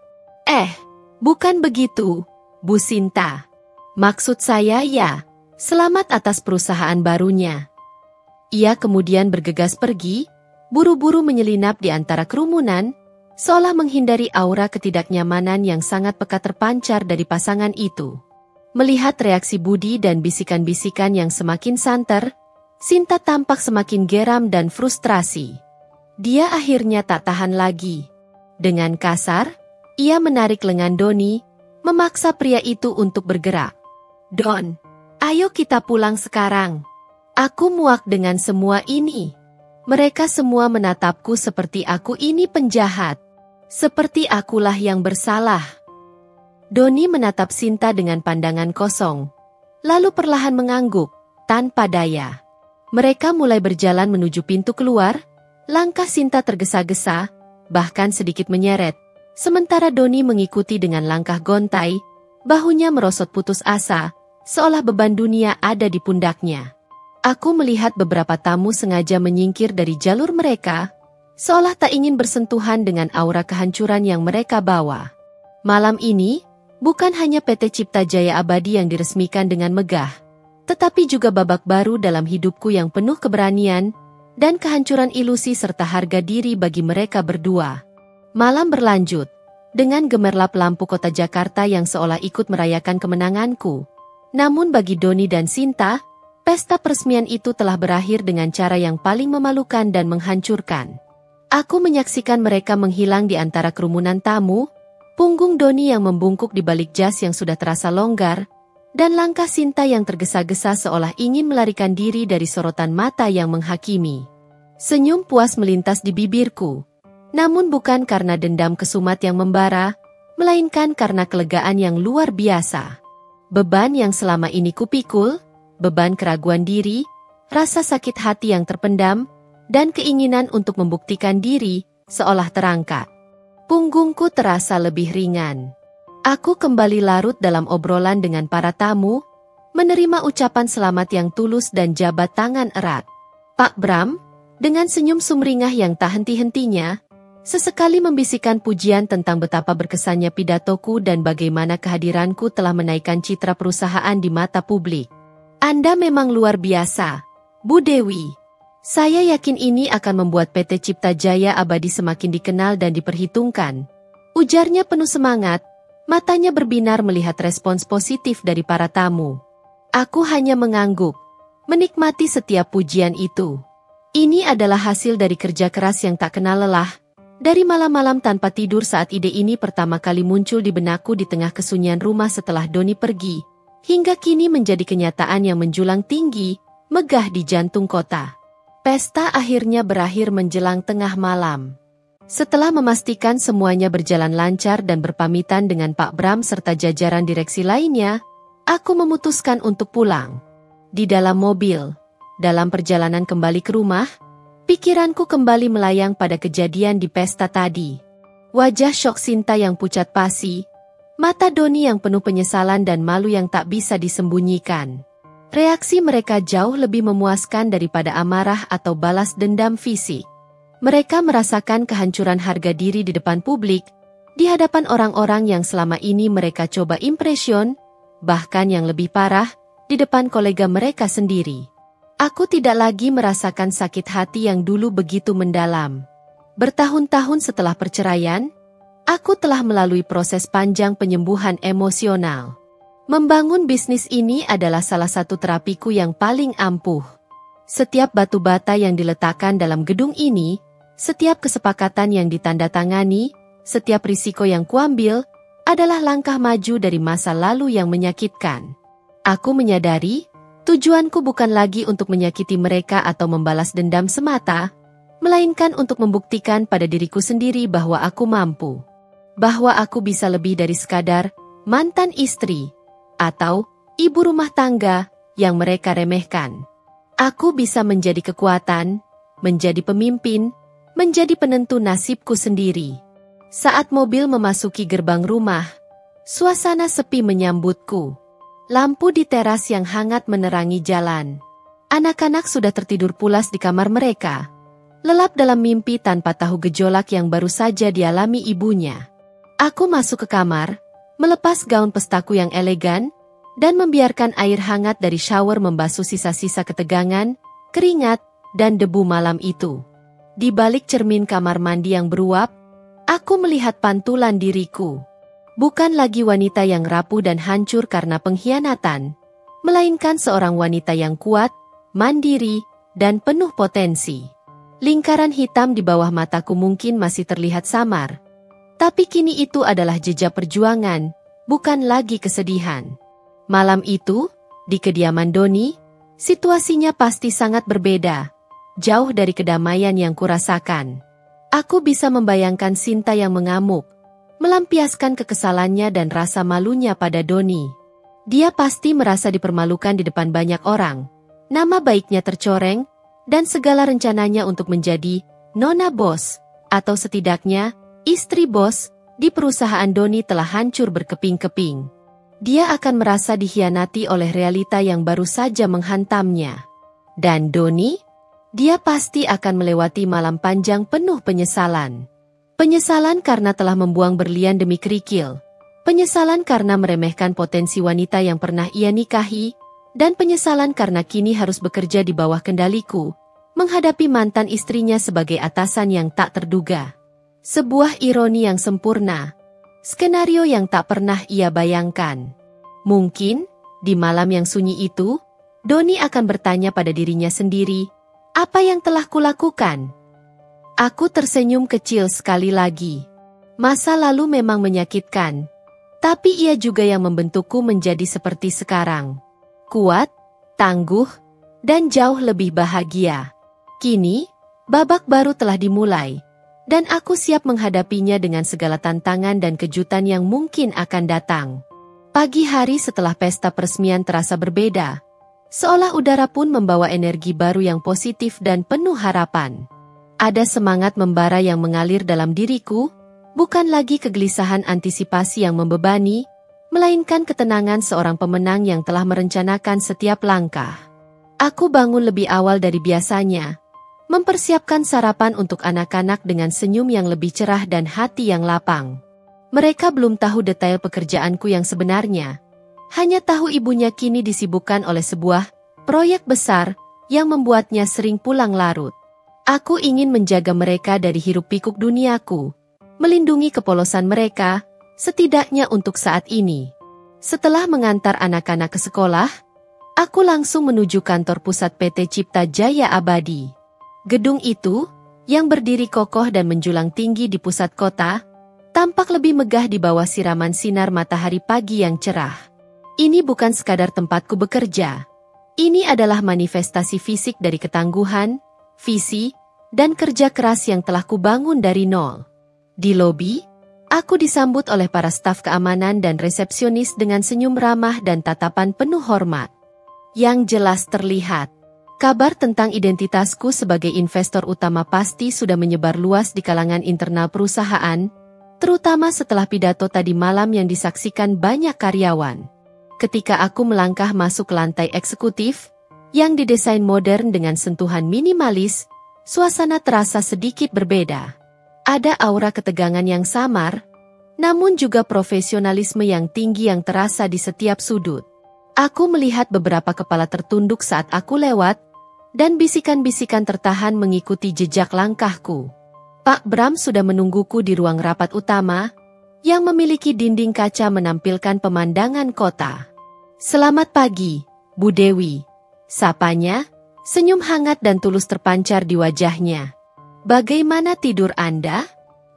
Bukan begitu, Bu Sinta. Maksud saya ya, selamat atas perusahaan barunya." Ia kemudian bergegas pergi, buru-buru menyelinap di antara kerumunan, seolah menghindari aura ketidaknyamanan yang sangat pekat terpancar dari pasangan itu. Melihat reaksi Budi dan bisikan-bisikan yang semakin santer, Sinta tampak semakin geram dan frustrasi. Dia akhirnya tak tahan lagi. Dengan kasar, ia menarik lengan Doni, memaksa pria itu untuk bergerak. "Don, ayo kita pulang sekarang. Aku muak dengan semua ini." Mereka semua menatapku seperti aku ini penjahat. Seperti akulah yang bersalah. Doni menatap Sinta dengan pandangan kosong, lalu perlahan mengangguk, tanpa daya. Mereka mulai berjalan menuju pintu keluar, langkah Sinta tergesa-gesa, bahkan sedikit menyeret, sementara Doni mengikuti dengan langkah gontai, bahunya merosot putus asa, seolah beban dunia ada di pundaknya. Aku melihat beberapa tamu sengaja menyingkir dari jalur mereka, seolah tak ingin bersentuhan dengan aura kehancuran yang mereka bawa. Malam ini, bukan hanya PT Cipta Jaya Abadi yang diresmikan dengan megah, tetapi juga babak baru dalam hidupku yang penuh keberanian, dan kehancuran ilusi serta harga diri bagi mereka berdua. Malam berlanjut, dengan gemerlap lampu kota Jakarta yang seolah ikut merayakan kemenanganku. Namun bagi Doni dan Sinta, pesta peresmian itu telah berakhir dengan cara yang paling memalukan dan menghancurkan. Aku menyaksikan mereka menghilang di antara kerumunan tamu, punggung Doni yang membungkuk di balik jas yang sudah terasa longgar, dan langkah Sinta yang tergesa-gesa seolah ingin melarikan diri dari sorotan mata yang menghakimi. Senyum puas melintas di bibirku, namun bukan karena dendam kesumat yang membara, melainkan karena kelegaan yang luar biasa. Beban yang selama ini kupikul, beban keraguan diri, rasa sakit hati yang terpendam, dan keinginan untuk membuktikan diri, seolah terangkat. Punggungku terasa lebih ringan. Aku kembali larut dalam obrolan dengan para tamu, menerima ucapan selamat yang tulus dan jabat tangan erat. "Pak Bram," dengan senyum sumringah yang tak henti-hentinya, sesekali membisikkan pujian tentang betapa berkesannya pidatoku dan bagaimana kehadiranku telah menaikkan citra perusahaan di mata publik. "Anda memang luar biasa, Bu Dewi. Saya yakin ini akan membuat PT Cipta Jaya Abadi semakin dikenal dan diperhitungkan," ujarnya penuh semangat, Matanya berbinar melihat respons positif dari para tamu. Aku hanya mengangguk, menikmati setiap pujian itu. Ini adalah hasil dari kerja keras yang tak kenal lelah, dari malam-malam tanpa tidur saat ide ini pertama kali muncul di benakku di tengah kesunyian rumah setelah Doni pergi, hingga kini menjadi kenyataan yang menjulang tinggi, megah di jantung kota. Pesta akhirnya berakhir menjelang tengah malam. Setelah memastikan semuanya berjalan lancar dan berpamitan dengan Pak Bram serta jajaran direksi lainnya, aku memutuskan untuk pulang. Di dalam mobil, dalam perjalanan kembali ke rumah, pikiranku kembali melayang pada kejadian di pesta tadi. Wajah Syok Sinta yang pucat pasi, mata Doni yang penuh penyesalan dan malu yang tak bisa disembunyikan. Reaksi mereka jauh lebih memuaskan daripada amarah atau balas dendam fisik. Mereka merasakan kehancuran harga diri di depan publik, di hadapan orang-orang yang selama ini mereka coba impresion, bahkan yang lebih parah, di depan kolega mereka sendiri. Aku tidak lagi merasakan sakit hati yang dulu begitu mendalam. Bertahun-tahun setelah perceraian, aku telah melalui proses panjang penyembuhan emosional. Membangun bisnis ini adalah salah satu terapiku yang paling ampuh. Setiap batu bata yang diletakkan dalam gedung ini, setiap kesepakatan yang ditandatangani, setiap risiko yang kuambil, adalah langkah maju dari masa lalu yang menyakitkan. Aku menyadari, tujuanku bukan lagi untuk menyakiti mereka atau membalas dendam semata, melainkan untuk membuktikan pada diriku sendiri bahwa aku mampu. Bahwa aku bisa lebih dari sekadar mantan istri atau ibu rumah tangga yang mereka remehkan. Aku bisa menjadi kekuatan, menjadi pemimpin, menjadi penentu nasibku sendiri. Saat mobil memasuki gerbang rumah, suasana sepi menyambutku. Lampu di teras yang hangat menerangi jalan. Anak-anak sudah tertidur pulas di kamar mereka, lelap dalam mimpi tanpa tahu gejolak yang baru saja dialami ibunya. Aku masuk ke kamar, melepas gaun pestaku yang elegan, dan membiarkan air hangat dari shower membasuh sisa-sisa ketegangan, keringat, dan debu malam itu. Di balik cermin kamar mandi yang beruap, aku melihat pantulan diriku. Bukan lagi wanita yang rapuh dan hancur karena pengkhianatan, melainkan seorang wanita yang kuat, mandiri, dan penuh potensi. Lingkaran hitam di bawah mataku mungkin masih terlihat samar, tapi kini itu adalah jejak perjuangan, bukan lagi kesedihan. Malam itu, di kediaman Doni, situasinya pasti sangat berbeda, jauh dari kedamaian yang kurasakan. Aku bisa membayangkan Sinta yang mengamuk, melampiaskan kekesalannya dan rasa malunya pada Doni. Dia pasti merasa dipermalukan di depan banyak orang, nama baiknya tercoreng, dan segala rencananya untuk menjadi nona bos, atau setidaknya istri bos, di perusahaan Doni telah hancur berkeping-keping. Dia akan merasa dikhianati oleh realita yang baru saja menghantamnya. Dan Doni? Dia pasti akan melewati malam panjang penuh penyesalan. Penyesalan karena telah membuang berlian demi kerikil. Penyesalan karena meremehkan potensi wanita yang pernah ia nikahi. Dan penyesalan karena kini harus bekerja di bawah kendaliku, menghadapi mantan istrinya sebagai atasan yang tak terduga. Sebuah ironi yang sempurna. Skenario yang tak pernah ia bayangkan. Mungkin, di malam yang sunyi itu, Doni akan bertanya pada dirinya sendiri, apa yang telah kulakukan? Aku tersenyum kecil sekali lagi. Masa lalu memang menyakitkan, tapi ia juga yang membentukku menjadi seperti sekarang. Kuat, tangguh, dan jauh lebih bahagia. Kini, babak baru telah dimulai. Dan aku siap menghadapinya dengan segala tantangan dan kejutan yang mungkin akan datang. Pagi hari setelah pesta peresmian terasa berbeda. Seolah udara pun membawa energi baru yang positif dan penuh harapan. Ada semangat membara yang mengalir dalam diriku, bukan lagi kegelisahan antisipasi yang membebani, melainkan ketenangan seorang pemenang yang telah merencanakan setiap langkah. Aku bangun lebih awal dari biasanya, mempersiapkan sarapan untuk anak-anak dengan senyum yang lebih cerah dan hati yang lapang. Mereka belum tahu detail pekerjaanku yang sebenarnya. Hanya tahu ibunya kini disibukkan oleh sebuah proyek besar yang membuatnya sering pulang larut. Aku ingin menjaga mereka dari hiruk-pikuk duniaku, melindungi kepolosan mereka, setidaknya untuk saat ini. Setelah mengantar anak-anak ke sekolah, aku langsung menuju kantor pusat PT Cipta Jaya Abadi. Gedung itu, yang berdiri kokoh dan menjulang tinggi di pusat kota, tampak lebih megah di bawah siraman sinar matahari pagi yang cerah. Ini bukan sekadar tempatku bekerja. Ini adalah manifestasi fisik dari ketangguhan, visi, dan kerja keras yang telah kubangun dari nol. Di lobi, aku disambut oleh para staf keamanan dan resepsionis dengan senyum ramah dan tatapan penuh hormat. Yang jelas terlihat, kabar tentang identitasku sebagai investor utama pasti sudah menyebar luas di kalangan internal perusahaan, terutama setelah pidato tadi malam yang disaksikan banyak karyawan. Ketika aku melangkah masuk ke lantai eksekutif, yang didesain modern dengan sentuhan minimalis, suasana terasa sedikit berbeda. Ada aura ketegangan yang samar, namun juga profesionalisme yang tinggi yang terasa di setiap sudut. Aku melihat beberapa kepala tertunduk saat aku lewat, dan bisikan-bisikan tertahan mengikuti jejak langkahku. Pak Bram sudah menungguku di ruang rapat utama, yang memiliki dinding kaca menampilkan pemandangan kota. "Selamat pagi, Bu Dewi," sapanya, senyum hangat dan tulus terpancar di wajahnya. "Bagaimana tidur Anda?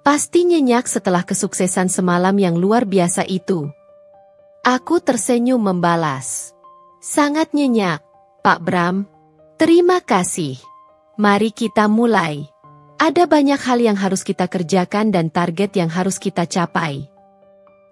Pasti nyenyak setelah kesuksesan semalam yang luar biasa itu." Aku tersenyum membalas. "Sangat nyenyak, Pak Bram. Terima kasih. Mari kita mulai. Ada banyak hal yang harus kita kerjakan dan target yang harus kita capai."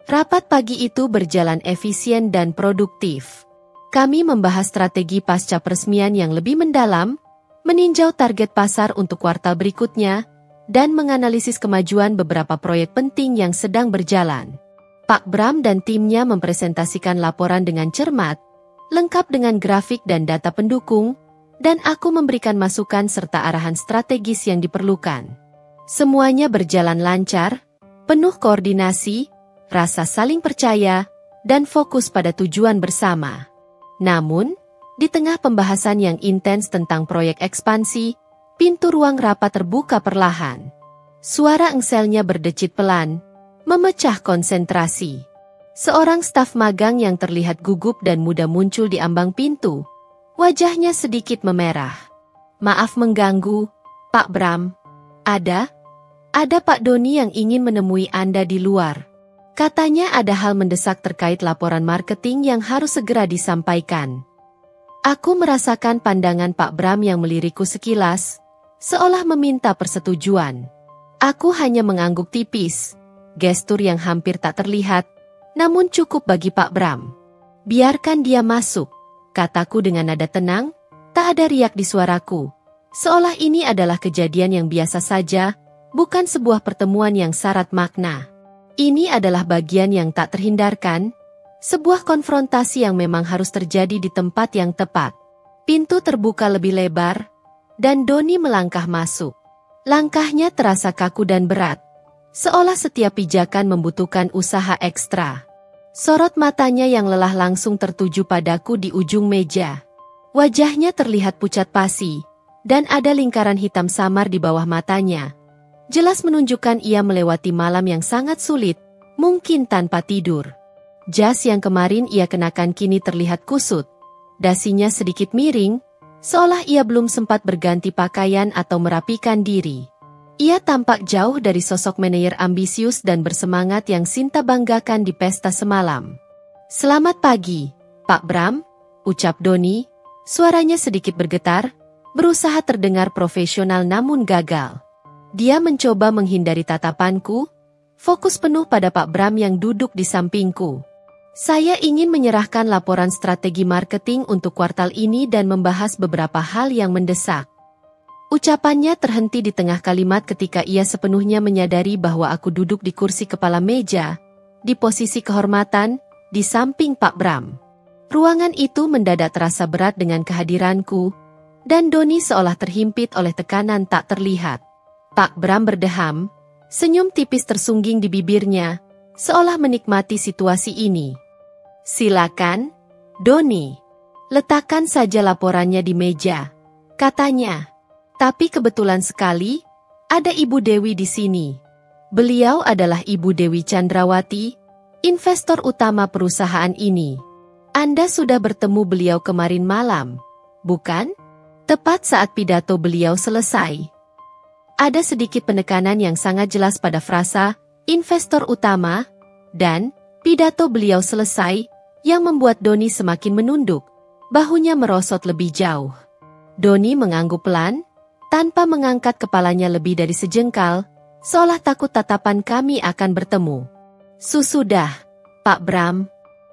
Rapat pagi itu berjalan efisien dan produktif. Kami membahas strategi pasca peresmian yang lebih mendalam, meninjau target pasar untuk kuartal berikutnya, dan menganalisis kemajuan beberapa proyek penting yang sedang berjalan. Pak Bram dan timnya mempresentasikan laporan dengan cermat, lengkap dengan grafik dan data pendukung, dan aku memberikan masukan serta arahan strategis yang diperlukan. Semuanya berjalan lancar, penuh koordinasi, rasa saling percaya, dan fokus pada tujuan bersama. Namun, di tengah pembahasan yang intens tentang proyek ekspansi, pintu ruang rapat terbuka perlahan. Suara engselnya berdecit pelan, memecah konsentrasi. Seorang staf magang yang terlihat gugup dan muda muncul di ambang pintu. Wajahnya sedikit memerah. "Maaf mengganggu, Pak Bram. Ada Pak Doni yang ingin menemui Anda di luar. Katanya ada hal mendesak terkait laporan marketing yang harus segera disampaikan." Aku merasakan pandangan Pak Bram yang melirikku sekilas, seolah meminta persetujuan. Aku hanya mengangguk tipis, gestur yang hampir tak terlihat, namun cukup bagi Pak Bram. "Biarkan dia masuk," kataku dengan nada tenang, tak ada riak di suaraku. Seolah ini adalah kejadian yang biasa saja, bukan sebuah pertemuan yang syarat makna. Ini adalah bagian yang tak terhindarkan, sebuah konfrontasi yang memang harus terjadi di tempat yang tepat. Pintu terbuka lebih lebar, dan Doni melangkah masuk. Langkahnya terasa kaku dan berat, seolah setiap pijakan membutuhkan usaha ekstra. Sorot matanya yang lelah langsung tertuju padaku di ujung meja. Wajahnya terlihat pucat pasi, dan ada lingkaran hitam samar di bawah matanya. Jelas menunjukkan ia melewati malam yang sangat sulit, mungkin tanpa tidur. Jas yang kemarin ia kenakan kini terlihat kusut. Dasinya sedikit miring, seolah ia belum sempat berganti pakaian atau merapikan diri. Ia tampak jauh dari sosok manajer ambisius dan bersemangat yang Sinta banggakan di pesta semalam. "Selamat pagi, Pak Bram," ucap Doni, suaranya sedikit bergetar, berusaha terdengar profesional namun gagal. Dia mencoba menghindari tatapanku, fokus penuh pada Pak Bram yang duduk di sampingku. "Saya ingin menyerahkan laporan strategi marketing untuk kuartal ini dan membahas beberapa hal yang mendesak." Ucapannya terhenti di tengah kalimat ketika ia sepenuhnya menyadari bahwa aku duduk di kursi kepala meja, di posisi kehormatan, di samping Pak Bram. Ruangan itu mendadak terasa berat dengan kehadiranku, dan Doni seolah terhimpit oleh tekanan tak terlihat. Pak Bram berdeham, senyum tipis tersungging di bibirnya, seolah menikmati situasi ini. "Silakan, Doni. Letakkan saja laporannya di meja," katanya. "Tapi kebetulan sekali, ada Ibu Dewi di sini. Beliau adalah Ibu Dewi Chandrawati, investor utama perusahaan ini. Anda sudah bertemu beliau kemarin malam, bukan? Tepat saat pidato beliau selesai. Ada sedikit penekanan yang sangat jelas pada frasa investor utama dan pidato beliau selesai yang membuat Doni semakin menunduk, bahunya merosot lebih jauh. Doni mengangguk pelan, tanpa mengangkat kepalanya lebih dari sejengkal, seolah takut tatapan kami akan bertemu. Sudah, Pak Bram.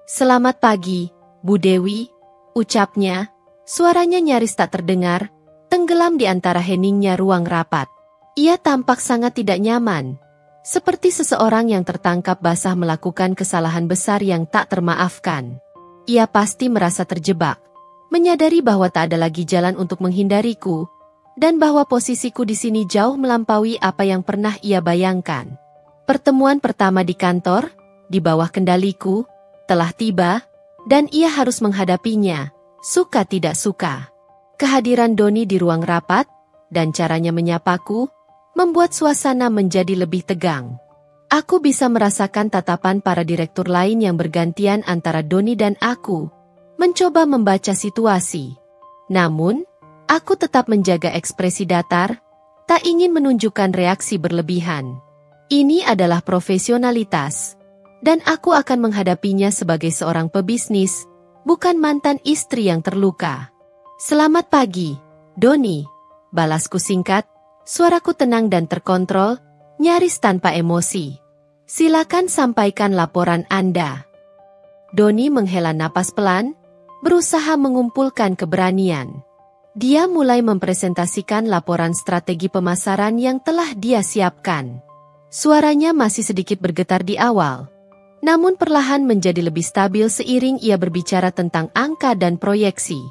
Selamat pagi, Bu Dewi, ucapnya. Suaranya nyaris tak terdengar, tenggelam di antara heningnya ruang rapat. Ia tampak sangat tidak nyaman, seperti seseorang yang tertangkap basah melakukan kesalahan besar yang tak termaafkan. Ia pasti merasa terjebak, menyadari bahwa tak ada lagi jalan untuk menghindariku, dan bahwa posisiku di sini jauh melampaui apa yang pernah ia bayangkan. Pertemuan pertama di kantor, di bawah kendaliku, telah tiba, dan ia harus menghadapinya, suka tidak suka. Kehadiran Doni di ruang rapat, dan caranya menyapaku, membuat suasana menjadi lebih tegang. Aku bisa merasakan tatapan para direktur lain yang bergantian antara Doni dan aku, mencoba membaca situasi. Namun, aku tetap menjaga ekspresi datar, tak ingin menunjukkan reaksi berlebihan. Ini adalah profesionalitas, dan aku akan menghadapinya sebagai seorang pebisnis, bukan mantan istri yang terluka. Selamat pagi, Doni. Balasku singkat, suaraku tenang dan terkontrol, nyaris tanpa emosi. Silakan sampaikan laporan Anda. Doni menghela napas pelan, berusaha mengumpulkan keberanian. Dia mulai mempresentasikan laporan strategi pemasaran yang telah dia siapkan. Suaranya masih sedikit bergetar di awal, namun perlahan menjadi lebih stabil seiring ia berbicara tentang angka dan proyeksi.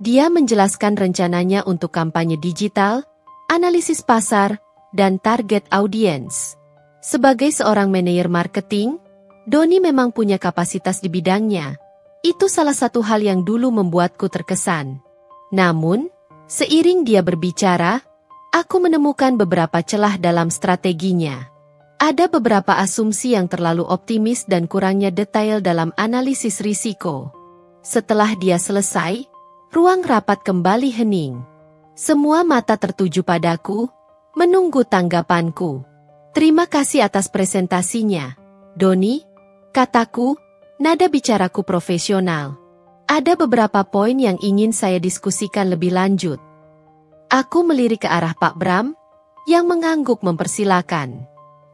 Dia menjelaskan rencananya untuk kampanye digital, analisis pasar, dan target audiens. Sebagai seorang manajer marketing, Doni memang punya kapasitas di bidangnya. Itu salah satu hal yang dulu membuatku terkesan. Namun, seiring dia berbicara, aku menemukan beberapa celah dalam strateginya. Ada beberapa asumsi yang terlalu optimis dan kurangnya detail dalam analisis risiko. Setelah dia selesai, ruang rapat kembali hening. Semua mata tertuju padaku, menunggu tanggapanku. Terima kasih atas presentasinya, Doni, kataku, nada bicaraku profesional. Ada beberapa poin yang ingin saya diskusikan lebih lanjut. Aku melirik ke arah Pak Bram, yang mengangguk mempersilakan.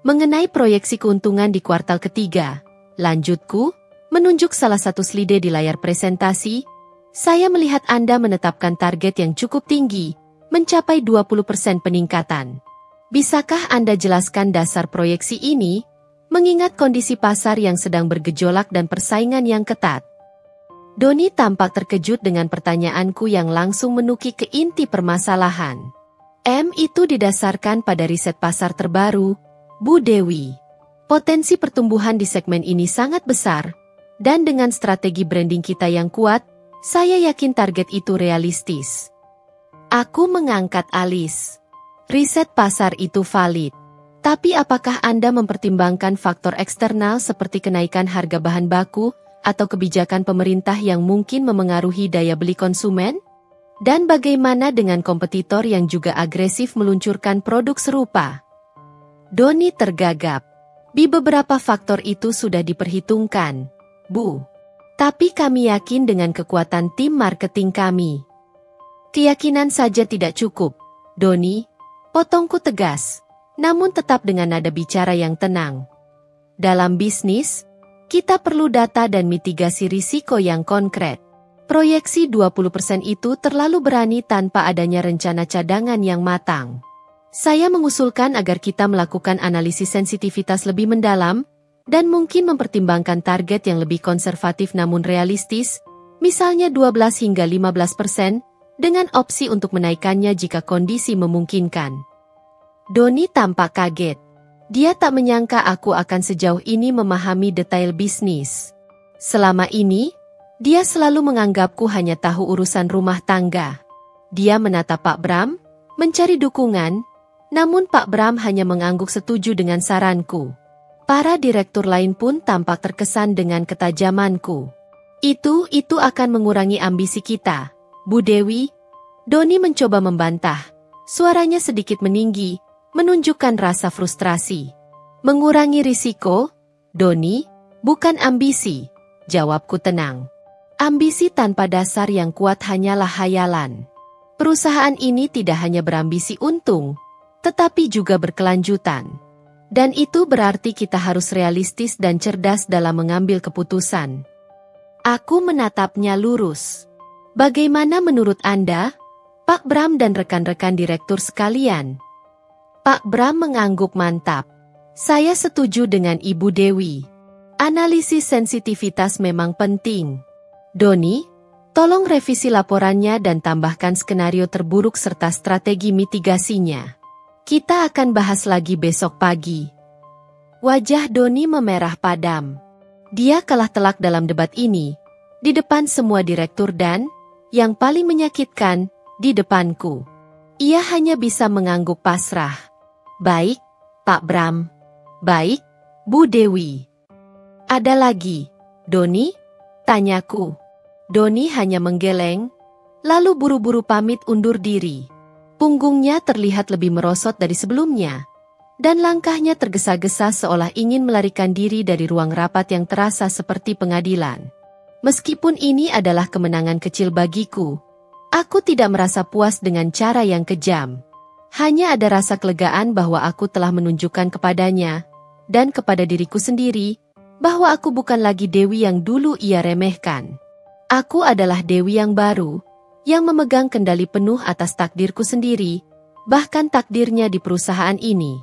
Mengenai proyeksi keuntungan di kuartal ketiga, lanjutku, menunjuk salah satu slide di layar presentasi, saya melihat Anda menetapkan target yang cukup tinggi, mencapai 20% peningkatan. Bisakah Anda jelaskan dasar proyeksi ini, mengingat kondisi pasar yang sedang bergejolak dan persaingan yang ketat? Doni tampak terkejut dengan pertanyaanku yang langsung menukik ke inti permasalahan. Itu didasarkan pada riset pasar terbaru, Bu Dewi. Potensi pertumbuhan di segmen ini sangat besar, dan dengan strategi branding kita yang kuat, saya yakin target itu realistis. Aku mengangkat alis. Riset pasar itu valid. Tapi apakah Anda mempertimbangkan faktor eksternal seperti kenaikan harga bahan baku atau kebijakan pemerintah yang mungkin memengaruhi daya beli konsumen? Dan bagaimana dengan kompetitor yang juga agresif meluncurkan produk serupa? Doni tergagap. Beberapa faktor itu sudah diperhitungkan, Bu. Tapi kami yakin dengan kekuatan tim marketing kami. Keyakinan saja tidak cukup, Doni, potongku tegas, namun tetap dengan nada bicara yang tenang. Dalam bisnis, kita perlu data dan mitigasi risiko yang konkret. Proyeksi 20% itu terlalu berani tanpa adanya rencana cadangan yang matang. Saya mengusulkan agar kita melakukan analisis sensitivitas lebih mendalam, dan mungkin mempertimbangkan target yang lebih konservatif namun realistis, misalnya 12 hingga 15%, dengan opsi untuk menaikkannya jika kondisi memungkinkan. Doni tampak kaget. Dia tak menyangka aku akan sejauh ini memahami detail bisnis. Selama ini, dia selalu menganggapku hanya tahu urusan rumah tangga. Dia menatap Pak Bram, mencari dukungan, Namun Pak Bram hanya mengangguk setuju dengan saranku. Para direktur lain pun tampak terkesan dengan ketajamanku. Itu akan mengurangi ambisi kita, Bu Dewi. Doni mencoba membantah. Suaranya sedikit meninggi, menunjukkan rasa frustrasi. Mengurangi risiko, Doni, bukan ambisi, jawabku tenang. Ambisi tanpa dasar yang kuat hanyalah hayalan. Perusahaan ini tidak hanya berambisi untung, tetapi juga berkelanjutan. Dan itu berarti kita harus realistis dan cerdas dalam mengambil keputusan. Aku menatapnya lurus. Bagaimana menurut Anda, Pak Bram dan rekan-rekan direktur sekalian? Pak Bram mengangguk mantap. Saya setuju dengan Ibu Dewi. Analisis sensitivitas memang penting. Doni, tolong revisi laporannya dan tambahkan skenario terburuk serta strategi mitigasinya. Kita akan bahas lagi besok pagi. Wajah Doni memerah padam. Dia kalah telak dalam debat ini, di depan semua direktur dan, yang paling menyakitkan, di depanku. Ia hanya bisa mengangguk pasrah. Baik, Pak Bram. Baik, Bu Dewi. Ada lagi, Doni? Tanyaku. Doni hanya menggeleng, lalu buru-buru pamit undur diri. Punggungnya terlihat lebih merosot dari sebelumnya, dan langkahnya tergesa-gesa seolah ingin melarikan diri dari ruang rapat yang terasa seperti pengadilan. Meskipun ini adalah kemenangan kecil bagiku, aku tidak merasa puas dengan cara yang kejam. Hanya ada rasa kelegaan bahwa aku telah menunjukkan kepadanya, dan kepada diriku sendiri, bahwa aku bukan lagi Dewi yang dulu ia remehkan. Aku adalah Dewi yang baru, yang memegang kendali penuh atas takdirku sendiri, bahkan takdirnya di perusahaan ini.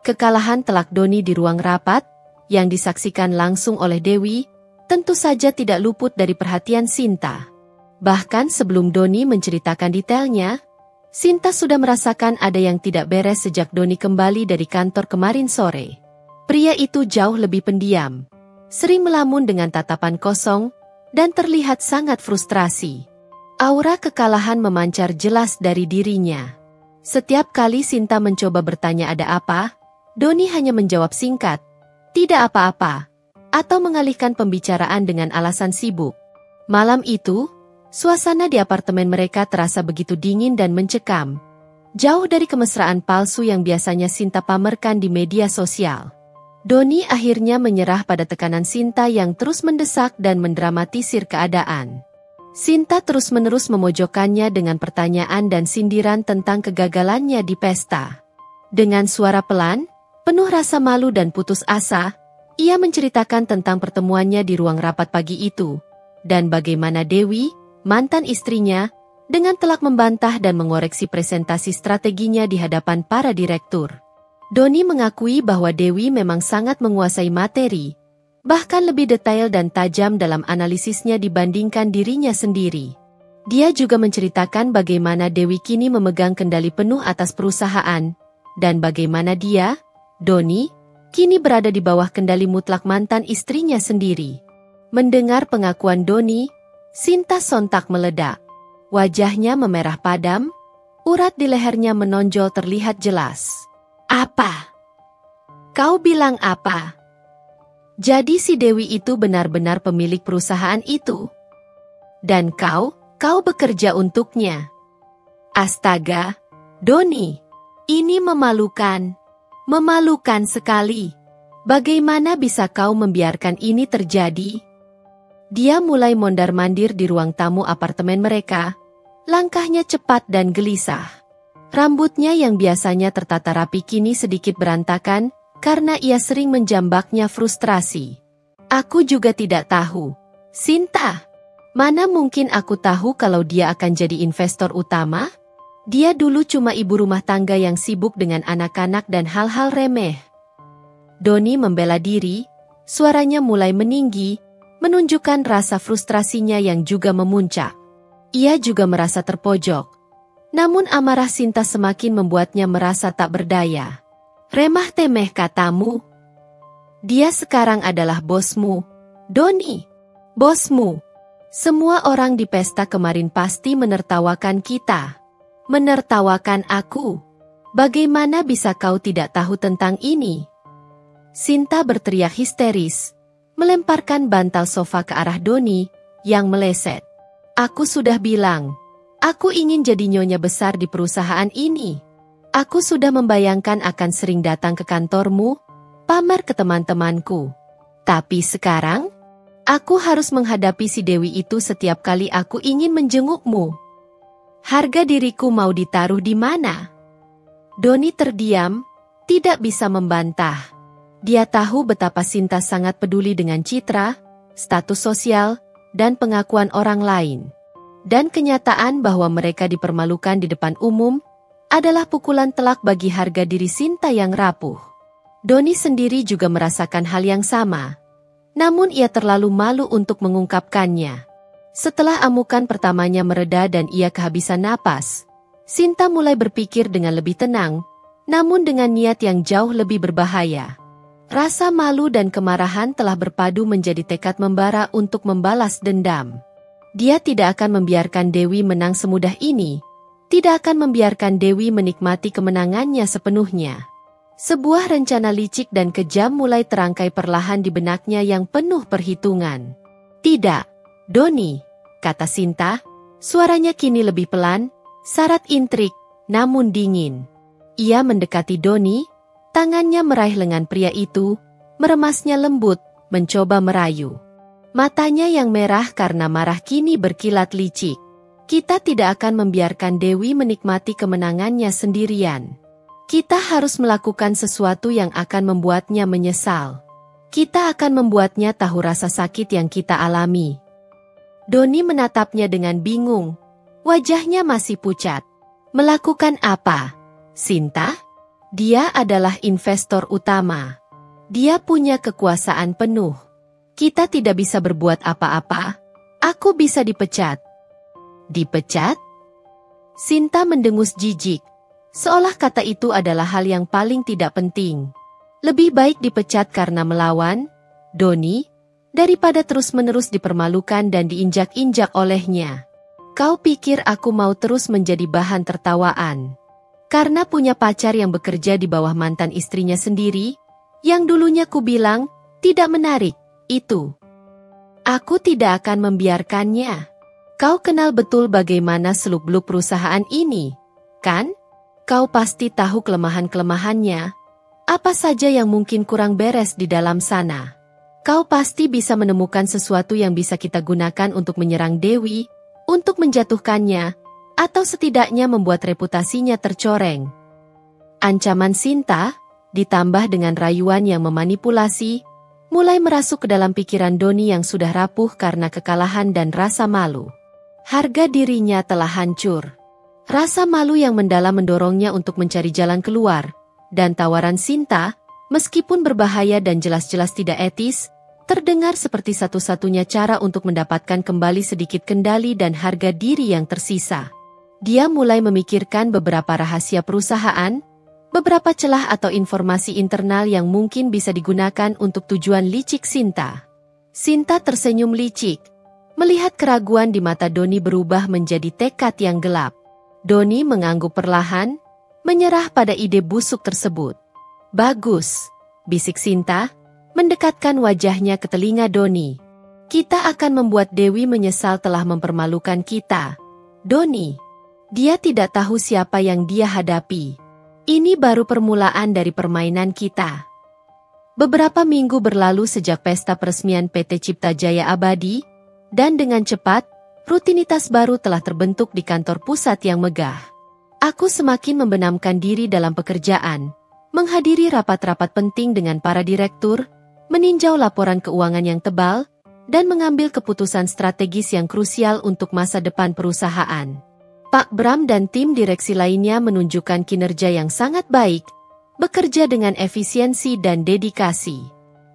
Kekalahan telak Doni di ruang rapat, yang disaksikan langsung oleh Dewi, tentu saja tidak luput dari perhatian Sinta. Bahkan sebelum Doni menceritakan detailnya, Sinta sudah merasakan ada yang tidak beres sejak Doni kembali dari kantor kemarin sore. Pria itu jauh lebih pendiam, sering melamun dengan tatapan kosong, dan terlihat sangat frustrasi. Aura kekalahan memancar jelas dari dirinya. Setiap kali Sinta mencoba bertanya ada apa, Doni hanya menjawab singkat, tidak apa-apa, atau mengalihkan pembicaraan dengan alasan sibuk. Malam itu, suasana di apartemen mereka terasa begitu dingin dan mencekam, jauh dari kemesraan palsu yang biasanya Sinta pamerkan di media sosial. Doni akhirnya menyerah pada tekanan Sinta yang terus mendesak dan mendramatisir keadaan. Sinta terus-menerus memojokkannya dengan pertanyaan dan sindiran tentang kegagalannya di pesta. Dengan suara pelan, penuh rasa malu dan putus asa, ia menceritakan tentang pertemuannya di ruang rapat pagi itu, dan bagaimana Dewi, mantan istrinya, dengan telak membantah dan mengoreksi presentasi strateginya di hadapan para direktur. Doni mengakui bahwa Dewi memang sangat menguasai materi, bahkan lebih detail dan tajam dalam analisisnya dibandingkan dirinya sendiri. Dia juga menceritakan bagaimana Dewi kini memegang kendali penuh atas perusahaan, dan bagaimana dia, Doni, kini berada di bawah kendali mutlak mantan istrinya sendiri. Mendengar pengakuan Doni, Sinta sontak meledak. Wajahnya memerah padam, urat di lehernya menonjol terlihat jelas. Apa? Kau bilang apa? Jadi si Dewi itu benar-benar pemilik perusahaan itu? Dan kau bekerja untuknya? Astaga, Doni, ini memalukan. Memalukan sekali. Bagaimana bisa kau membiarkan ini terjadi? Dia mulai mondar-mandir di ruang tamu apartemen mereka. Langkahnya cepat dan gelisah. Rambutnya yang biasanya tertata rapi kini sedikit berantakan, karena ia sering menjambaknya frustrasi. Aku juga tidak tahu. Sinta, mana mungkin aku tahu kalau dia akan jadi investor utama? Dia dulu cuma ibu rumah tangga yang sibuk dengan anak-anak dan hal-hal remeh. Doni membela diri, suaranya mulai meninggi, menunjukkan rasa frustrasinya yang juga memuncak. Ia juga merasa terpojok. Namun amarah Sinta semakin membuatnya merasa tak berdaya. Remah temeh katamu. Dia sekarang adalah bosmu, Doni. Bosmu. Semua orang di pesta kemarin pasti menertawakan kita. Menertawakan aku. Bagaimana bisa kau tidak tahu tentang ini? Sinta berteriak histeris, melemparkan bantal sofa ke arah Doni yang meleset. Aku sudah bilang, aku ingin jadi nyonya besar di perusahaan ini. Aku sudah membayangkan akan sering datang ke kantormu, pamer ke teman-temanku. Tapi sekarang, aku harus menghadapi si Dewi itu setiap kali aku ingin menjengukmu. Harga diriku mau ditaruh di mana? Doni terdiam, tidak bisa membantah. Dia tahu betapa Sinta sangat peduli dengan citra, status sosial, dan pengakuan orang lain. Dan kenyataan bahwa mereka dipermalukan di depan umum adalah pukulan telak bagi harga diri Sinta yang rapuh. Doni sendiri juga merasakan hal yang sama. Namun ia terlalu malu untuk mengungkapkannya. Setelah amukan pertamanya mereda dan ia kehabisan napas, Sinta mulai berpikir dengan lebih tenang, namun dengan niat yang jauh lebih berbahaya. Rasa malu dan kemarahan telah berpadu menjadi tekad membara untuk membalas dendam. Dia tidak akan membiarkan Dewi menang semudah ini, tidak akan membiarkan Dewi menikmati kemenangannya sepenuhnya. Sebuah rencana licik dan kejam mulai terangkai perlahan di benaknya yang penuh perhitungan. Tidak, Doni, kata Sinta, suaranya kini lebih pelan, syarat intrik, namun dingin. Ia mendekati Doni, tangannya meraih lengan pria itu, meremasnya lembut, mencoba merayu. Matanya yang merah karena marah kini berkilat licik. Kita tidak akan membiarkan Dewi menikmati kemenangannya sendirian. Kita harus melakukan sesuatu yang akan membuatnya menyesal. Kita akan membuatnya tahu rasa sakit yang kita alami. Doni menatapnya dengan bingung. Wajahnya masih pucat. Melakukan apa? Sinta? Dia adalah investor utama. Dia punya kekuasaan penuh. Kita tidak bisa berbuat apa-apa. Aku bisa dipecat. Dipecat? Sinta mendengus jijik. Seolah kata itu adalah hal yang paling tidak penting. Lebih baik dipecat karena melawan, Doni, daripada terus-menerus dipermalukan dan diinjak-injak olehnya. Kau pikir aku mau terus menjadi bahan tertawaan? Karena punya pacar yang bekerja di bawah mantan istrinya sendiri, yang dulunya ku bilang, tidak menarik, itu. Aku tidak akan membiarkannya. Kau kenal betul bagaimana seluk-beluk perusahaan ini, kan? Kau pasti tahu kelemahan-kelemahannya. Apa saja yang mungkin kurang beres di dalam sana. Kau pasti bisa menemukan sesuatu yang bisa kita gunakan untuk menyerang Dewi, untuk menjatuhkannya, atau setidaknya membuat reputasinya tercoreng. Ancaman Sinta, ditambah dengan rayuan yang memanipulasi, mulai merasuk ke dalam pikiran Doni yang sudah rapuh karena kekalahan dan rasa malu. Harga dirinya telah hancur. Rasa malu yang mendalam mendorongnya untuk mencari jalan keluar, dan tawaran Sinta, meskipun berbahaya dan jelas-jelas tidak etis, terdengar seperti satu-satunya cara untuk mendapatkan kembali sedikit kendali dan harga diri yang tersisa. Dia mulai memikirkan beberapa rahasia perusahaan, beberapa celah atau informasi internal yang mungkin bisa digunakan untuk tujuan licik Sinta. Sinta tersenyum licik, melihat keraguan di mata Doni berubah menjadi tekad yang gelap. Doni mengangguk perlahan, menyerah pada ide busuk tersebut. Bagus, bisik Sinta, mendekatkan wajahnya ke telinga Doni. Kita akan membuat Dewi menyesal telah mempermalukan kita. Doni, dia tidak tahu siapa yang dia hadapi. Ini baru permulaan dari permainan kita. Beberapa minggu berlalu sejak pesta peresmian PT Cipta Jaya Abadi, dan dengan cepat, rutinitas baru telah terbentuk di kantor pusat yang megah. Aku semakin membenamkan diri dalam pekerjaan, menghadiri rapat-rapat penting dengan para direktur, meninjau laporan keuangan yang tebal, dan mengambil keputusan strategis yang krusial untuk masa depan perusahaan. Pak Bram dan tim direksi lainnya menunjukkan kinerja yang sangat baik, bekerja dengan efisiensi dan dedikasi.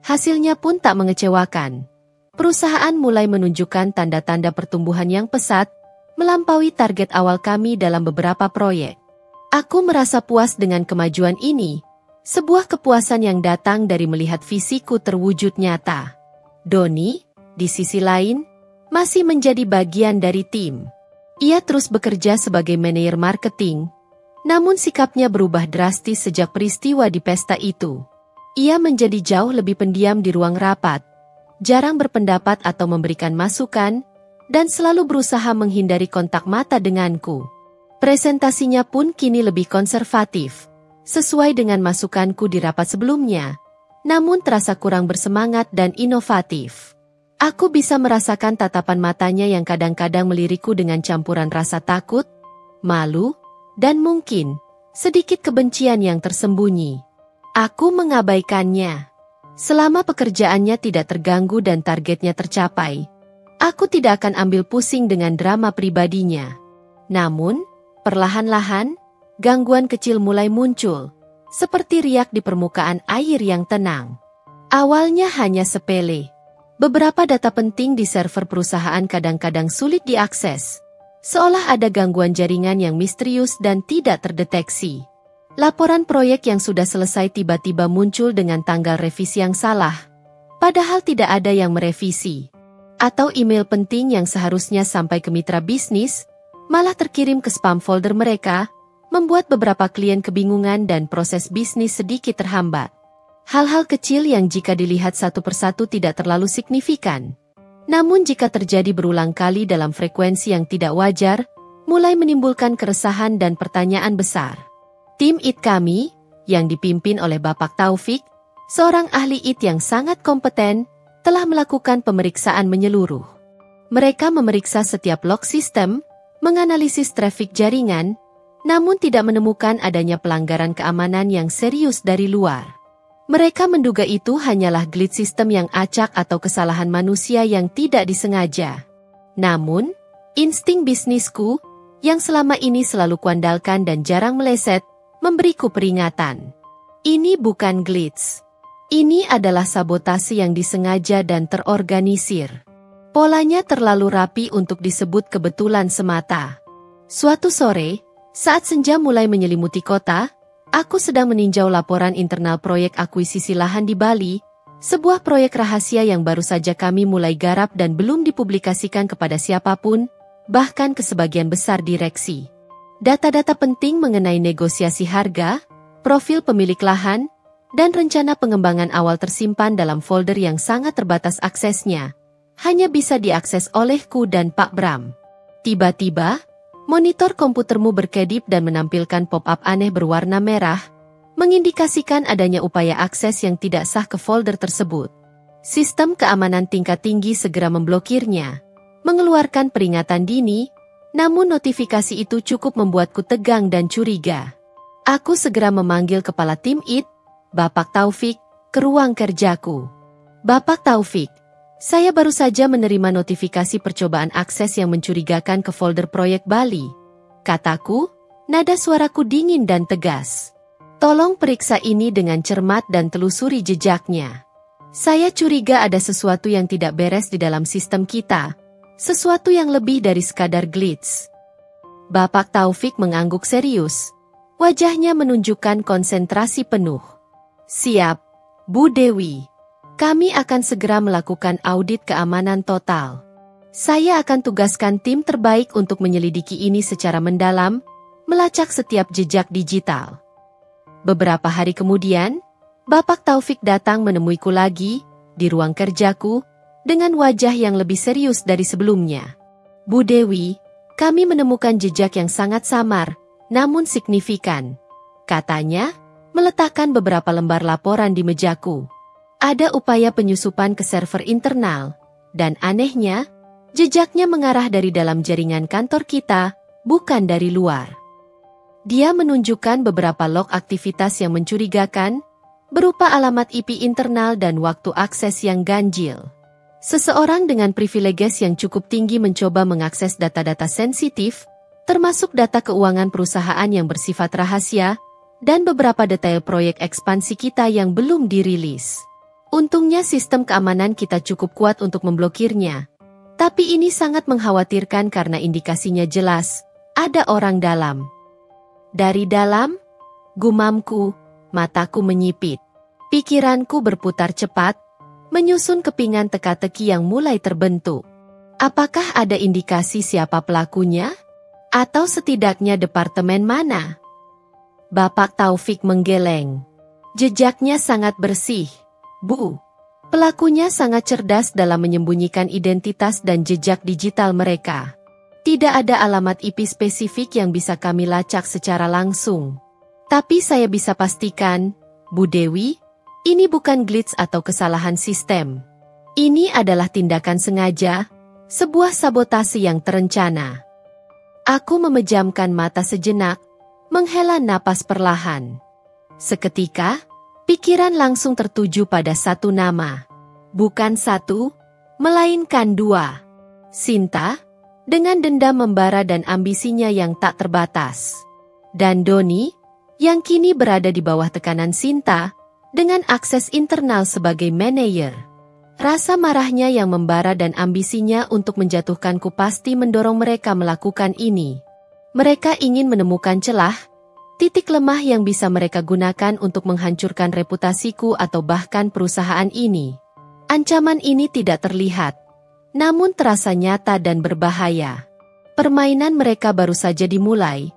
Hasilnya pun tak mengecewakan. Perusahaan mulai menunjukkan tanda-tanda pertumbuhan yang pesat, melampaui target awal kami dalam beberapa proyek. Aku merasa puas dengan kemajuan ini, sebuah kepuasan yang datang dari melihat visiku terwujud nyata. Doni, di sisi lain, masih menjadi bagian dari tim. Ia terus bekerja sebagai manajer marketing, Namun sikapnya berubah drastis sejak peristiwa di pesta itu. Ia menjadi jauh lebih pendiam di ruang rapat, jarang berpendapat atau memberikan masukan, dan selalu berusaha menghindari kontak mata denganku. Presentasinya pun kini lebih konservatif, sesuai dengan masukanku di rapat sebelumnya, namun terasa kurang bersemangat dan inovatif. Aku bisa merasakan tatapan matanya yang kadang-kadang melirikku dengan campuran rasa takut, malu, dan mungkin sedikit kebencian yang tersembunyi. Aku mengabaikannya. Selama pekerjaannya tidak terganggu dan targetnya tercapai, aku tidak akan ambil pusing dengan drama pribadinya. Namun, perlahan-lahan, gangguan kecil mulai muncul, seperti riak di permukaan air yang tenang. Awalnya hanya sepele. Beberapa data penting di server perusahaan kadang-kadang sulit diakses, seolah ada gangguan jaringan yang misterius dan tidak terdeteksi. Laporan proyek yang sudah selesai tiba-tiba muncul dengan tanggal revisi yang salah, padahal tidak ada yang merevisi. Atau email penting yang seharusnya sampai ke mitra bisnis, malah terkirim ke spam folder mereka, membuat beberapa klien kebingungan dan proses bisnis sedikit terhambat. Hal-hal kecil yang jika dilihat satu persatu tidak terlalu signifikan. Namun jika terjadi berulang kali dalam frekuensi yang tidak wajar, mulai menimbulkan keresahan dan pertanyaan besar. Tim IT kami, yang dipimpin oleh Bapak Taufik, seorang ahli IT yang sangat kompeten, telah melakukan pemeriksaan menyeluruh. Mereka memeriksa setiap log sistem, menganalisis trafik jaringan, namun tidak menemukan adanya pelanggaran keamanan yang serius dari luar. Mereka menduga itu hanyalah glitch sistem yang acak atau kesalahan manusia yang tidak disengaja. Namun, insting bisnisku, yang selama ini selalu kuandalkan dan jarang meleset, memberiku peringatan. Ini bukan glitch. Ini adalah sabotase yang disengaja dan terorganisir. Polanya terlalu rapi untuk disebut kebetulan semata. Suatu sore, saat senja mulai menyelimuti kota, aku sedang meninjau laporan internal proyek akuisisi lahan di Bali, sebuah proyek rahasia yang baru saja kami mulai garap dan belum dipublikasikan kepada siapapun, bahkan ke sebagian besar direksi. Data-data penting mengenai negosiasi harga, profil pemilik lahan, dan rencana pengembangan awal tersimpan dalam folder yang sangat terbatas aksesnya. Hanya bisa diakses olehku dan Pak Bram. Tiba-tiba, monitor komputermu berkedip dan menampilkan pop-up aneh berwarna merah, mengindikasikan adanya upaya akses yang tidak sah ke folder tersebut. Sistem keamanan tingkat tinggi segera memblokirnya, mengeluarkan peringatan dini, namun notifikasi itu cukup membuatku tegang dan curiga. Aku segera memanggil kepala tim IT, Bapak Taufik, ke ruang kerjaku. Bapak Taufik, saya baru saja menerima notifikasi percobaan akses yang mencurigakan ke folder proyek Bali. Kataku, nada suaraku dingin dan tegas. Tolong periksa ini dengan cermat dan telusuri jejaknya. Saya curiga ada sesuatu yang tidak beres di dalam sistem kita. Sesuatu yang lebih dari sekadar glitch. Bapak Taufik mengangguk serius. Wajahnya menunjukkan konsentrasi penuh. Siap, Bu Dewi. Kami akan segera melakukan audit keamanan total. Saya akan tugaskan tim terbaik untuk menyelidiki ini secara mendalam, melacak setiap jejak digital. Beberapa hari kemudian, Bapak Taufik datang menemuiku lagi, di ruang kerjaku, dengan wajah yang lebih serius dari sebelumnya. Bu Dewi, kami menemukan jejak yang sangat samar, namun signifikan. Katanya, meletakkan beberapa lembar laporan di mejaku. Ada upaya penyusupan ke server internal, dan anehnya, jejaknya mengarah dari dalam jaringan kantor kita, bukan dari luar. Dia menunjukkan beberapa log aktivitas yang mencurigakan, berupa alamat IP internal dan waktu akses yang ganjil. Seseorang dengan privileges yang cukup tinggi mencoba mengakses data-data sensitif, termasuk data keuangan perusahaan yang bersifat rahasia, dan beberapa detail proyek ekspansi kita yang belum dirilis. Untungnya sistem keamanan kita cukup kuat untuk memblokirnya. Tapi ini sangat mengkhawatirkan karena indikasinya jelas, ada orang dalam. Dari dalam, gumamku, mataku menyipit. Pikiranku berputar cepat, menyusun kepingan teka-teki yang mulai terbentuk. Apakah ada indikasi siapa pelakunya? Atau setidaknya departemen mana? Bapak Taufik menggeleng. Jejaknya sangat bersih, Bu. Pelakunya sangat cerdas dalam menyembunyikan identitas dan jejak digital mereka. Tidak ada alamat IP spesifik yang bisa kami lacak secara langsung. Tapi saya bisa pastikan, Bu Dewi, ini bukan glitch atau kesalahan sistem. Ini adalah tindakan sengaja, sebuah sabotase yang terencana. Aku memejamkan mata sejenak, menghela napas perlahan. Seketika, pikiran langsung tertuju pada satu nama. Bukan satu, melainkan dua. Sinta, dengan dendam membara dan ambisinya yang tak terbatas. Dan Doni, yang kini berada di bawah tekanan Sinta, dengan akses internal sebagai manajer. Rasa marahnya yang membara dan ambisinya untuk menjatuhkanku pasti mendorong mereka melakukan ini. Mereka ingin menemukan celah, titik lemah yang bisa mereka gunakan untuk menghancurkan reputasiku atau bahkan perusahaan ini. Ancaman ini tidak terlihat, namun terasa nyata dan berbahaya. Permainan mereka baru saja dimulai,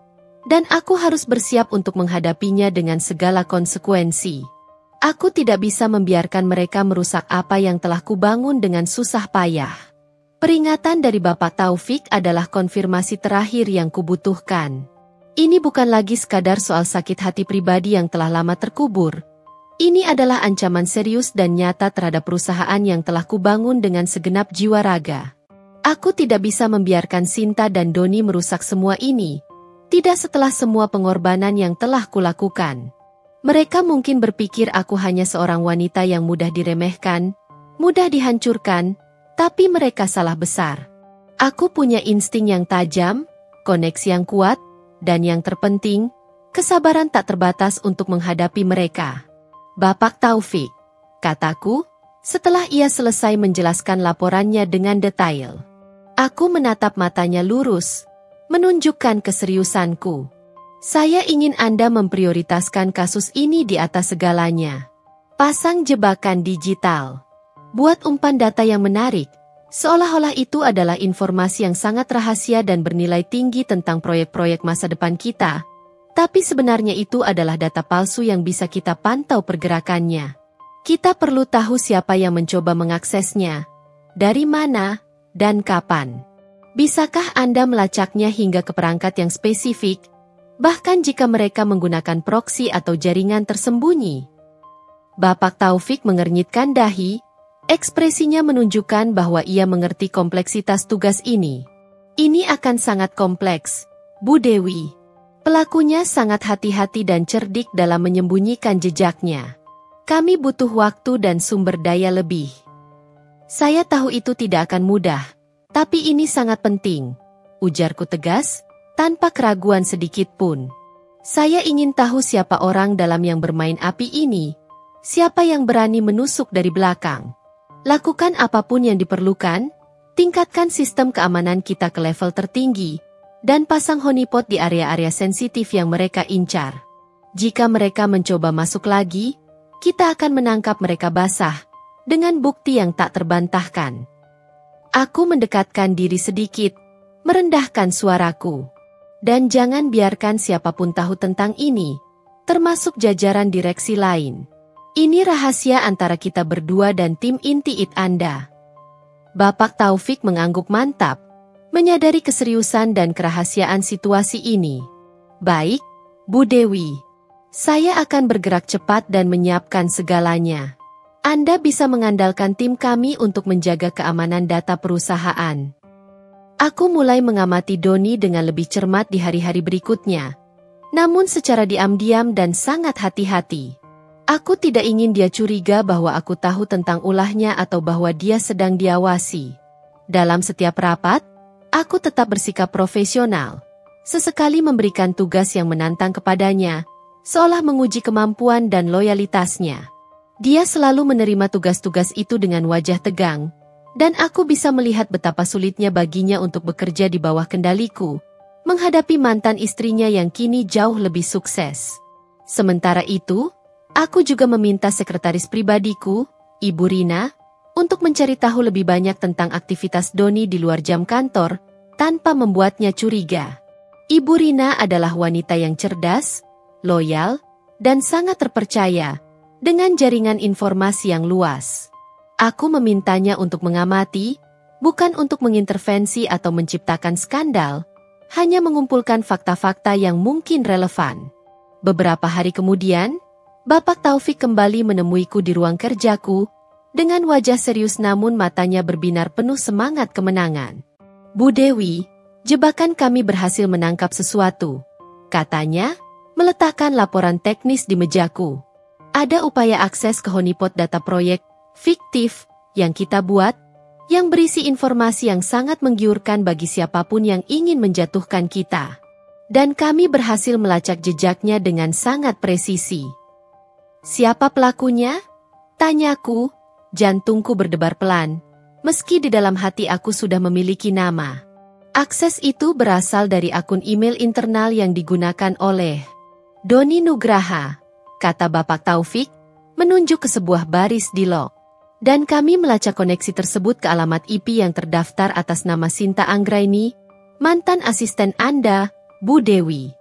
dan aku harus bersiap untuk menghadapinya dengan segala konsekuensi. Aku tidak bisa membiarkan mereka merusak apa yang telah kubangun dengan susah payah. Peringatan dari Bapak Taufik adalah konfirmasi terakhir yang kubutuhkan. Ini bukan lagi sekadar soal sakit hati pribadi yang telah lama terkubur. Ini adalah ancaman serius dan nyata terhadap perusahaan yang telah kubangun dengan segenap jiwa raga. Aku tidak bisa membiarkan Sinta dan Doni merusak semua ini, tidak setelah semua pengorbanan yang telah kulakukan. Mereka mungkin berpikir aku hanya seorang wanita yang mudah diremehkan, mudah dihancurkan, tapi mereka salah besar. Aku punya insting yang tajam, koneksi yang kuat, dan yang terpenting, kesabaran tak terbatas untuk menghadapi mereka. Bapak Taufik, kataku, setelah ia selesai menjelaskan laporannya dengan detail. Aku menatap matanya lurus, menunjukkan keseriusanku. Saya ingin Anda memprioritaskan kasus ini di atas segalanya. Pasang jebakan digital. Buat umpan data yang menarik, seolah-olah itu adalah informasi yang sangat rahasia dan bernilai tinggi tentang proyek-proyek masa depan kita. Tapi sebenarnya itu adalah data palsu yang bisa kita pantau pergerakannya. Kita perlu tahu siapa yang mencoba mengaksesnya, dari mana, dan kapan. Bisakah Anda melacaknya hingga ke perangkat yang spesifik, bahkan jika mereka menggunakan proksi atau jaringan tersembunyi? Bapak Taufik mengernyitkan dahi, ekspresinya menunjukkan bahwa ia mengerti kompleksitas tugas ini. Ini akan sangat kompleks, Bu Dewi. Pelakunya sangat hati-hati dan cerdik dalam menyembunyikan jejaknya. Kami butuh waktu dan sumber daya lebih. Saya tahu itu tidak akan mudah, tapi ini sangat penting, ujarku tegas, tanpa keraguan sedikit pun. Saya ingin tahu siapa orang dalam yang bermain api ini, siapa yang berani menusuk dari belakang. Lakukan apapun yang diperlukan, tingkatkan sistem keamanan kita ke level tertinggi, dan pasang honeypot di area-area sensitif yang mereka incar. Jika mereka mencoba masuk lagi, kita akan menangkap mereka basah, dengan bukti yang tak terbantahkan. Aku mendekatkan diri sedikit, merendahkan suaraku. Dan jangan biarkan siapapun tahu tentang ini, termasuk jajaran direksi lain. Ini rahasia antara kita berdua dan tim inti IT Anda. Bapak Taufik mengangguk mantap, menyadari keseriusan dan kerahasiaan situasi ini. Baik, Bu Dewi. Saya akan bergerak cepat dan menyiapkan segalanya. Anda bisa mengandalkan tim kami untuk menjaga keamanan data perusahaan. Aku mulai mengamati Doni dengan lebih cermat di hari-hari berikutnya. Namun secara diam-diam dan sangat hati-hati. Aku tidak ingin dia curiga bahwa aku tahu tentang ulahnya atau bahwa dia sedang diawasi. Dalam setiap rapat, aku tetap bersikap profesional. Sesekali memberikan tugas yang menantang kepadanya, seolah menguji kemampuan dan loyalitasnya. Dia selalu menerima tugas-tugas itu dengan wajah tegang, dan aku bisa melihat betapa sulitnya baginya untuk bekerja di bawah kendaliku, menghadapi mantan istrinya yang kini jauh lebih sukses. Sementara itu, aku juga meminta sekretaris pribadiku, Ibu Rina, untuk mencari tahu lebih banyak tentang aktivitas Doni di luar jam kantor, tanpa membuatnya curiga. Ibu Rina adalah wanita yang cerdas, loyal, dan sangat terpercaya, dengan jaringan informasi yang luas. Aku memintanya untuk mengamati, bukan untuk mengintervensi atau menciptakan skandal, hanya mengumpulkan fakta-fakta yang mungkin relevan. Beberapa hari kemudian, Bapak Taufik kembali menemuiku di ruang kerjaku, dengan wajah serius namun matanya berbinar penuh semangat kemenangan. "Bu Dewi, jebakan kami berhasil menangkap sesuatu," katanya, meletakkan laporan teknis di mejaku. "Ada upaya akses ke honeypot data proyek fiktif yang kita buat, yang berisi informasi yang sangat menggiurkan bagi siapapun yang ingin menjatuhkan kita. Dan kami berhasil melacak jejaknya dengan sangat presisi." "Siapa pelakunya?" tanyaku, jantungku berdebar pelan, meski di dalam hati aku sudah memiliki nama. "Akses itu berasal dari akun email internal yang digunakan oleh Doni Nugraha," kata Bapak Taufik, menunjuk ke sebuah baris di log. "Dan kami melacak koneksi tersebut ke alamat IP yang terdaftar atas nama Sinta Anggraini, mantan asisten Anda, Bu Dewi."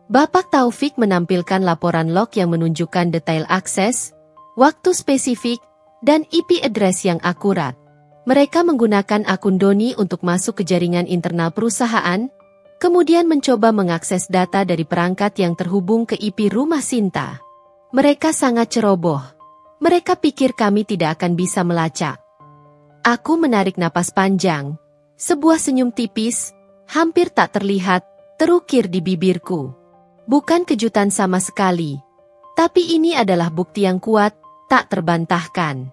Bapak Taufik menampilkan laporan log yang menunjukkan detail akses, waktu spesifik, dan IP address yang akurat. Mereka menggunakan akun Doni untuk masuk ke jaringan internal perusahaan, kemudian mencoba mengakses data dari perangkat yang terhubung ke IP rumah Sinta. Mereka sangat ceroboh. Mereka pikir kami tidak akan bisa melacak. Aku menarik napas panjang. Sebuah senyum tipis, hampir tak terlihat, terukir di bibirku. Bukan kejutan sama sekali. Tapi ini adalah bukti yang kuat, tak terbantahkan.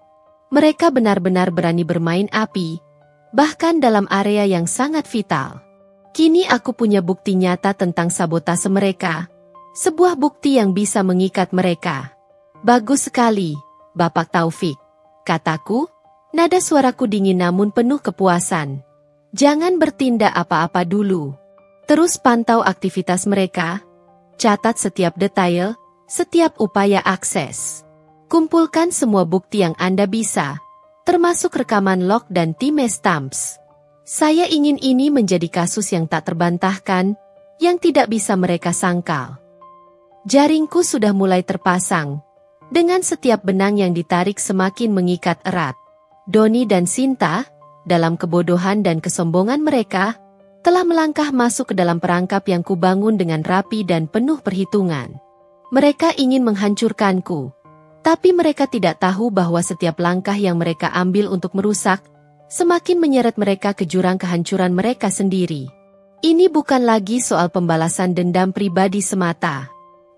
Mereka benar-benar berani bermain api, bahkan dalam area yang sangat vital. Kini aku punya bukti nyata tentang sabotase mereka, sebuah bukti yang bisa mengikat mereka. "Bagus sekali, Bapak Taufik," kataku, nada suaraku dingin namun penuh kepuasan. "Jangan bertindak apa-apa dulu. Terus pantau aktivitas mereka, catat setiap detail, setiap upaya akses. Kumpulkan semua bukti yang Anda bisa, termasuk rekaman log dan timestamps. Saya ingin ini menjadi kasus yang tak terbantahkan, yang tidak bisa mereka sangkal." Jaringku sudah mulai terpasang. Dengan setiap benang yang ditarik semakin mengikat erat. Doni dan Sinta, dalam kebodohan dan kesombongan mereka, telah melangkah masuk ke dalam perangkap yang kubangun dengan rapi dan penuh perhitungan. Mereka ingin menghancurkanku. Tapi mereka tidak tahu bahwa setiap langkah yang mereka ambil untuk merusak, semakin menyeret mereka ke jurang kehancuran mereka sendiri. Ini bukan lagi soal pembalasan dendam pribadi semata.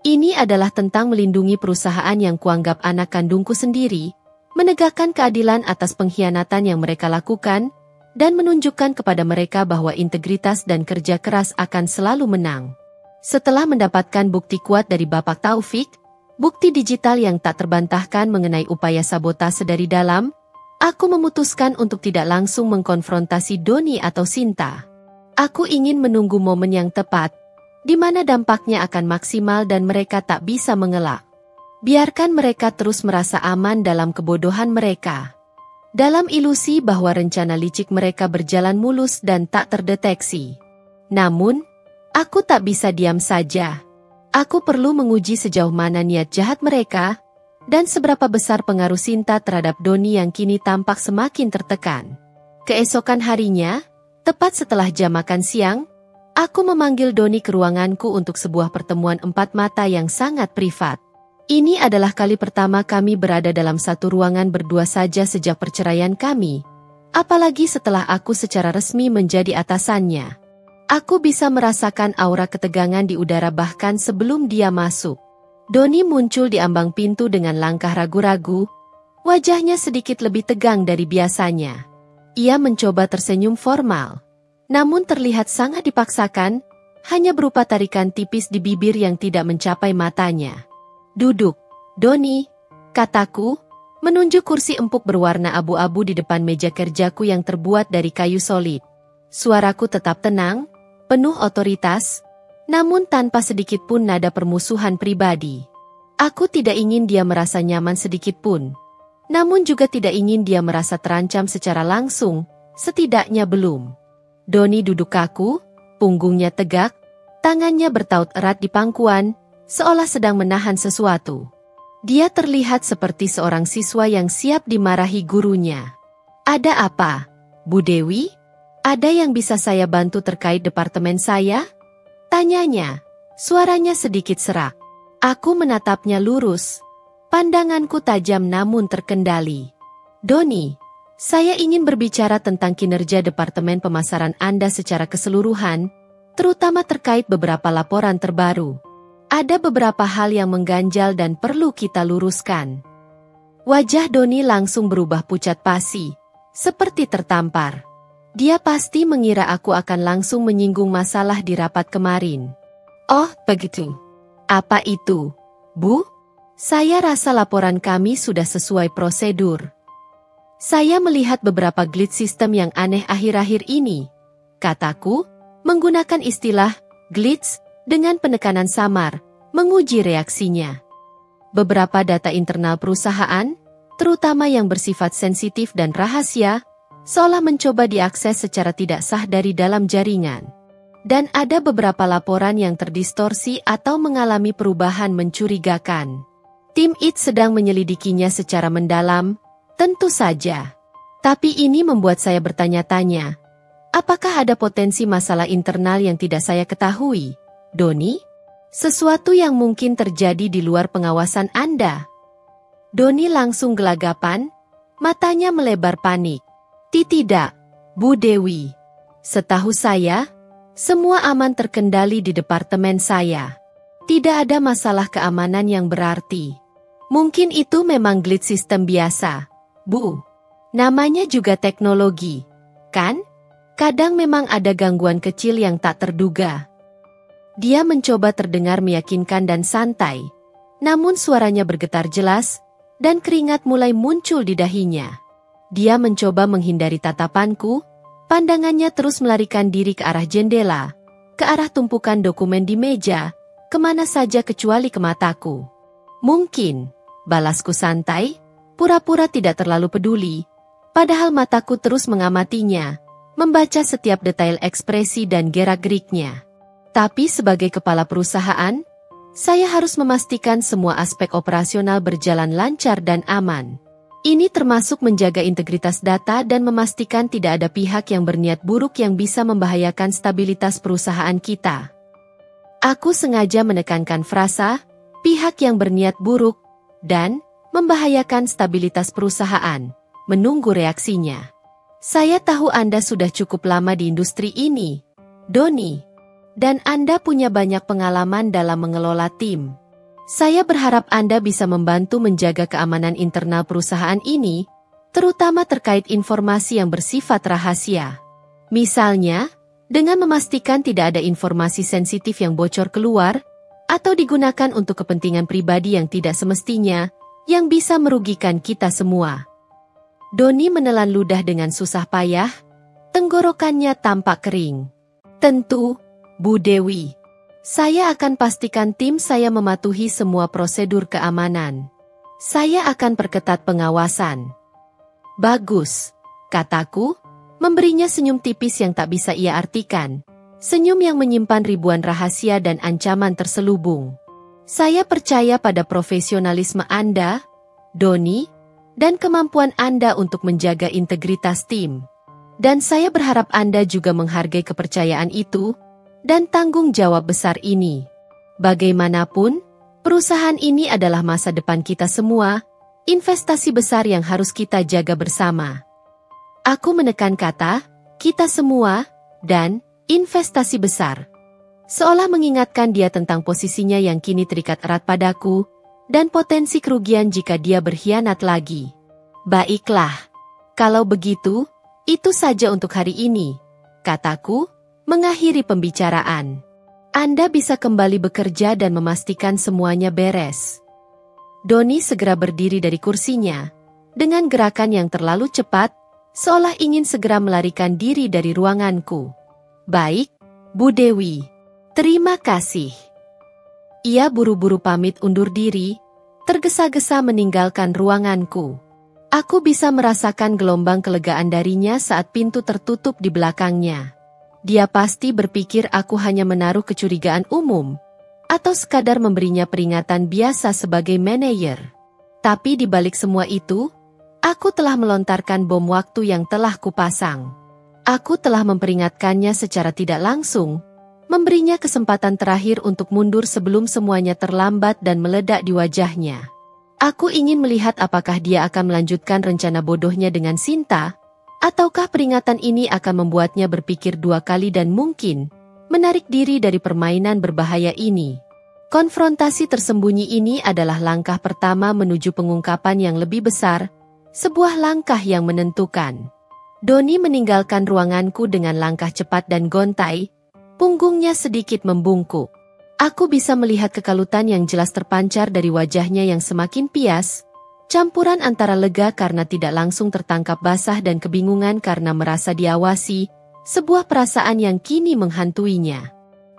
Ini adalah tentang melindungi perusahaan yang kuanggap anak kandungku sendiri, menegakkan keadilan atas pengkhianatan yang mereka lakukan, dan menunjukkan kepada mereka bahwa integritas dan kerja keras akan selalu menang. Setelah mendapatkan bukti kuat dari Bapak Taufik, bukti digital yang tak terbantahkan mengenai upaya sabotase dari dalam, aku memutuskan untuk tidak langsung mengkonfrontasi Doni atau Sinta. Aku ingin menunggu momen yang tepat, di mana dampaknya akan maksimal dan mereka tak bisa mengelak. Biarkan mereka terus merasa aman dalam kebodohan mereka. Dalam ilusi bahwa rencana licik mereka berjalan mulus dan tak terdeteksi. Namun, aku tak bisa diam saja. Aku perlu menguji sejauh mana niat jahat mereka, dan seberapa besar pengaruh Sinta terhadap Doni yang kini tampak semakin tertekan. Keesokan harinya, tepat setelah jam makan siang, aku memanggil Doni ke ruanganku untuk sebuah pertemuan empat mata yang sangat privat. Ini adalah kali pertama kami berada dalam satu ruangan berdua saja sejak perceraian kami, apalagi setelah aku secara resmi menjadi atasannya. Aku bisa merasakan aura ketegangan di udara bahkan sebelum dia masuk. Doni muncul di ambang pintu dengan langkah ragu-ragu, wajahnya sedikit lebih tegang dari biasanya. Ia mencoba tersenyum formal, namun terlihat sangat dipaksakan, hanya berupa tarikan tipis di bibir yang tidak mencapai matanya. "Duduk, Doni," kataku, menunjuk kursi empuk berwarna abu-abu di depan meja kerjaku yang terbuat dari kayu solid. Suaraku tetap tenang, penuh otoritas, namun tanpa sedikit pun nada permusuhan pribadi. Aku tidak ingin dia merasa nyaman sedikit pun, namun juga tidak ingin dia merasa terancam secara langsung, setidaknya belum. Doni duduk kaku, punggungnya tegak, tangannya bertaut erat di pangkuan, seolah sedang menahan sesuatu. Dia terlihat seperti seorang siswa yang siap dimarahi gurunya. Ada apa, Bu Dewi? Ada yang bisa saya bantu terkait departemen saya? Tanyanya. Suaranya sedikit serak. Aku menatapnya lurus. Pandanganku tajam namun terkendali. Doni, saya ingin berbicara tentang kinerja Departemen Pemasaran Anda secara keseluruhan, terutama terkait beberapa laporan terbaru. Ada beberapa hal yang mengganjal dan perlu kita luruskan. Wajah Doni langsung berubah pucat pasi, seperti tertampar. Dia pasti mengira aku akan langsung menyinggung masalah di rapat kemarin. Oh, begitu. Apa itu, Bu? Saya rasa laporan kami sudah sesuai prosedur. Saya melihat beberapa glitch sistem yang aneh akhir-akhir ini, kataku, menggunakan istilah glitch dengan penekanan samar, menguji reaksinya. Beberapa data internal perusahaan, terutama yang bersifat sensitif dan rahasia, seolah mencoba diakses secara tidak sah dari dalam jaringan. Dan ada beberapa laporan yang terdistorsi atau mengalami perubahan mencurigakan. Tim IT sedang menyelidikinya secara mendalam, tentu saja. Tapi ini membuat saya bertanya-tanya, apakah ada potensi masalah internal yang tidak saya ketahui, Doni? Sesuatu yang mungkin terjadi di luar pengawasan Anda? Doni langsung gelagapan, matanya melebar panik. Tidak, Bu Dewi. Setahu saya, semua aman terkendali di departemen saya. Tidak ada masalah keamanan yang berarti. Mungkin itu memang glitch sistem biasa, Bu. Namanya juga teknologi, kan? Kadang memang ada gangguan kecil yang tak terduga. Dia mencoba terdengar meyakinkan dan santai, namun suaranya bergetar jelas, dan keringat mulai muncul di dahinya. Dia mencoba menghindari tatapanku, pandangannya terus melarikan diri ke arah jendela, ke arah tumpukan dokumen di meja, kemana saja kecuali ke mataku. Mungkin, balasku santai, pura-pura tidak terlalu peduli, padahal mataku terus mengamatinya, membaca setiap detail ekspresi dan gerak-geriknya. Tapi sebagai kepala perusahaan, saya harus memastikan semua aspek operasional berjalan lancar dan aman. Ini termasuk menjaga integritas data dan memastikan tidak ada pihak yang berniat buruk yang bisa membahayakan stabilitas perusahaan kita. Aku sengaja menekankan frasa, pihak yang berniat buruk, dan membahayakan stabilitas perusahaan, menunggu reaksinya. Saya tahu Anda sudah cukup lama di industri ini, Doni, dan Anda punya banyak pengalaman dalam mengelola tim. Saya berharap Anda bisa membantu menjaga keamanan internal perusahaan ini, terutama terkait informasi yang bersifat rahasia. Misalnya, dengan memastikan tidak ada informasi sensitif yang bocor keluar, atau digunakan untuk kepentingan pribadi yang tidak semestinya, yang bisa merugikan kita semua. Doni menelan ludah dengan susah payah, tenggorokannya tampak kering. Tentu, Bu Dewi. Saya akan pastikan tim saya mematuhi semua prosedur keamanan. Saya akan perketat pengawasan. Bagus, kataku, memberinya senyum tipis yang tak bisa ia artikan. Senyum yang menyimpan ribuan rahasia dan ancaman terselubung. Saya percaya pada profesionalisme Anda, Doni, dan kemampuan Anda untuk menjaga integritas tim. Dan saya berharap Anda juga menghargai kepercayaan itu, dan tanggung jawab besar ini. Bagaimanapun, perusahaan ini adalah masa depan kita semua, investasi besar yang harus kita jaga bersama. Aku menekan kata, kita semua, dan investasi besar. Seolah mengingatkan dia tentang posisinya yang kini terikat erat padaku, dan potensi kerugian jika dia berkhianat lagi. Baiklah, kalau begitu, itu saja untuk hari ini, kataku, mengakhiri pembicaraan. Anda bisa kembali bekerja dan memastikan semuanya beres. Doni segera berdiri dari kursinya, dengan gerakan yang terlalu cepat, seolah ingin segera melarikan diri dari ruanganku. Baik, Bu Dewi. Terima kasih. Ia buru-buru pamit undur diri, tergesa-gesa meninggalkan ruanganku. Aku bisa merasakan gelombang kelegaan darinya saat pintu tertutup di belakangnya. Dia pasti berpikir aku hanya menaruh kecurigaan umum, atau sekadar memberinya peringatan biasa sebagai manajer. Tapi di balik semua itu, aku telah melontarkan bom waktu yang telah kupasang. Aku telah memperingatkannya secara tidak langsung, memberinya kesempatan terakhir untuk mundur sebelum semuanya terlambat dan meledak di wajahnya. Aku ingin melihat apakah dia akan melanjutkan rencana bodohnya dengan Sinta, ataukah peringatan ini akan membuatnya berpikir dua kali dan mungkin menarik diri dari permainan berbahaya ini. Konfrontasi tersembunyi ini adalah langkah pertama menuju pengungkapan yang lebih besar, sebuah langkah yang menentukan. Donnie meninggalkan ruanganku dengan langkah cepat dan gontai, punggungnya sedikit membungkuk. Aku bisa melihat kekalutan yang jelas terpancar dari wajahnya yang semakin pias, campuran antara lega karena tidak langsung tertangkap basah dan kebingungan karena merasa diawasi, sebuah perasaan yang kini menghantuinya.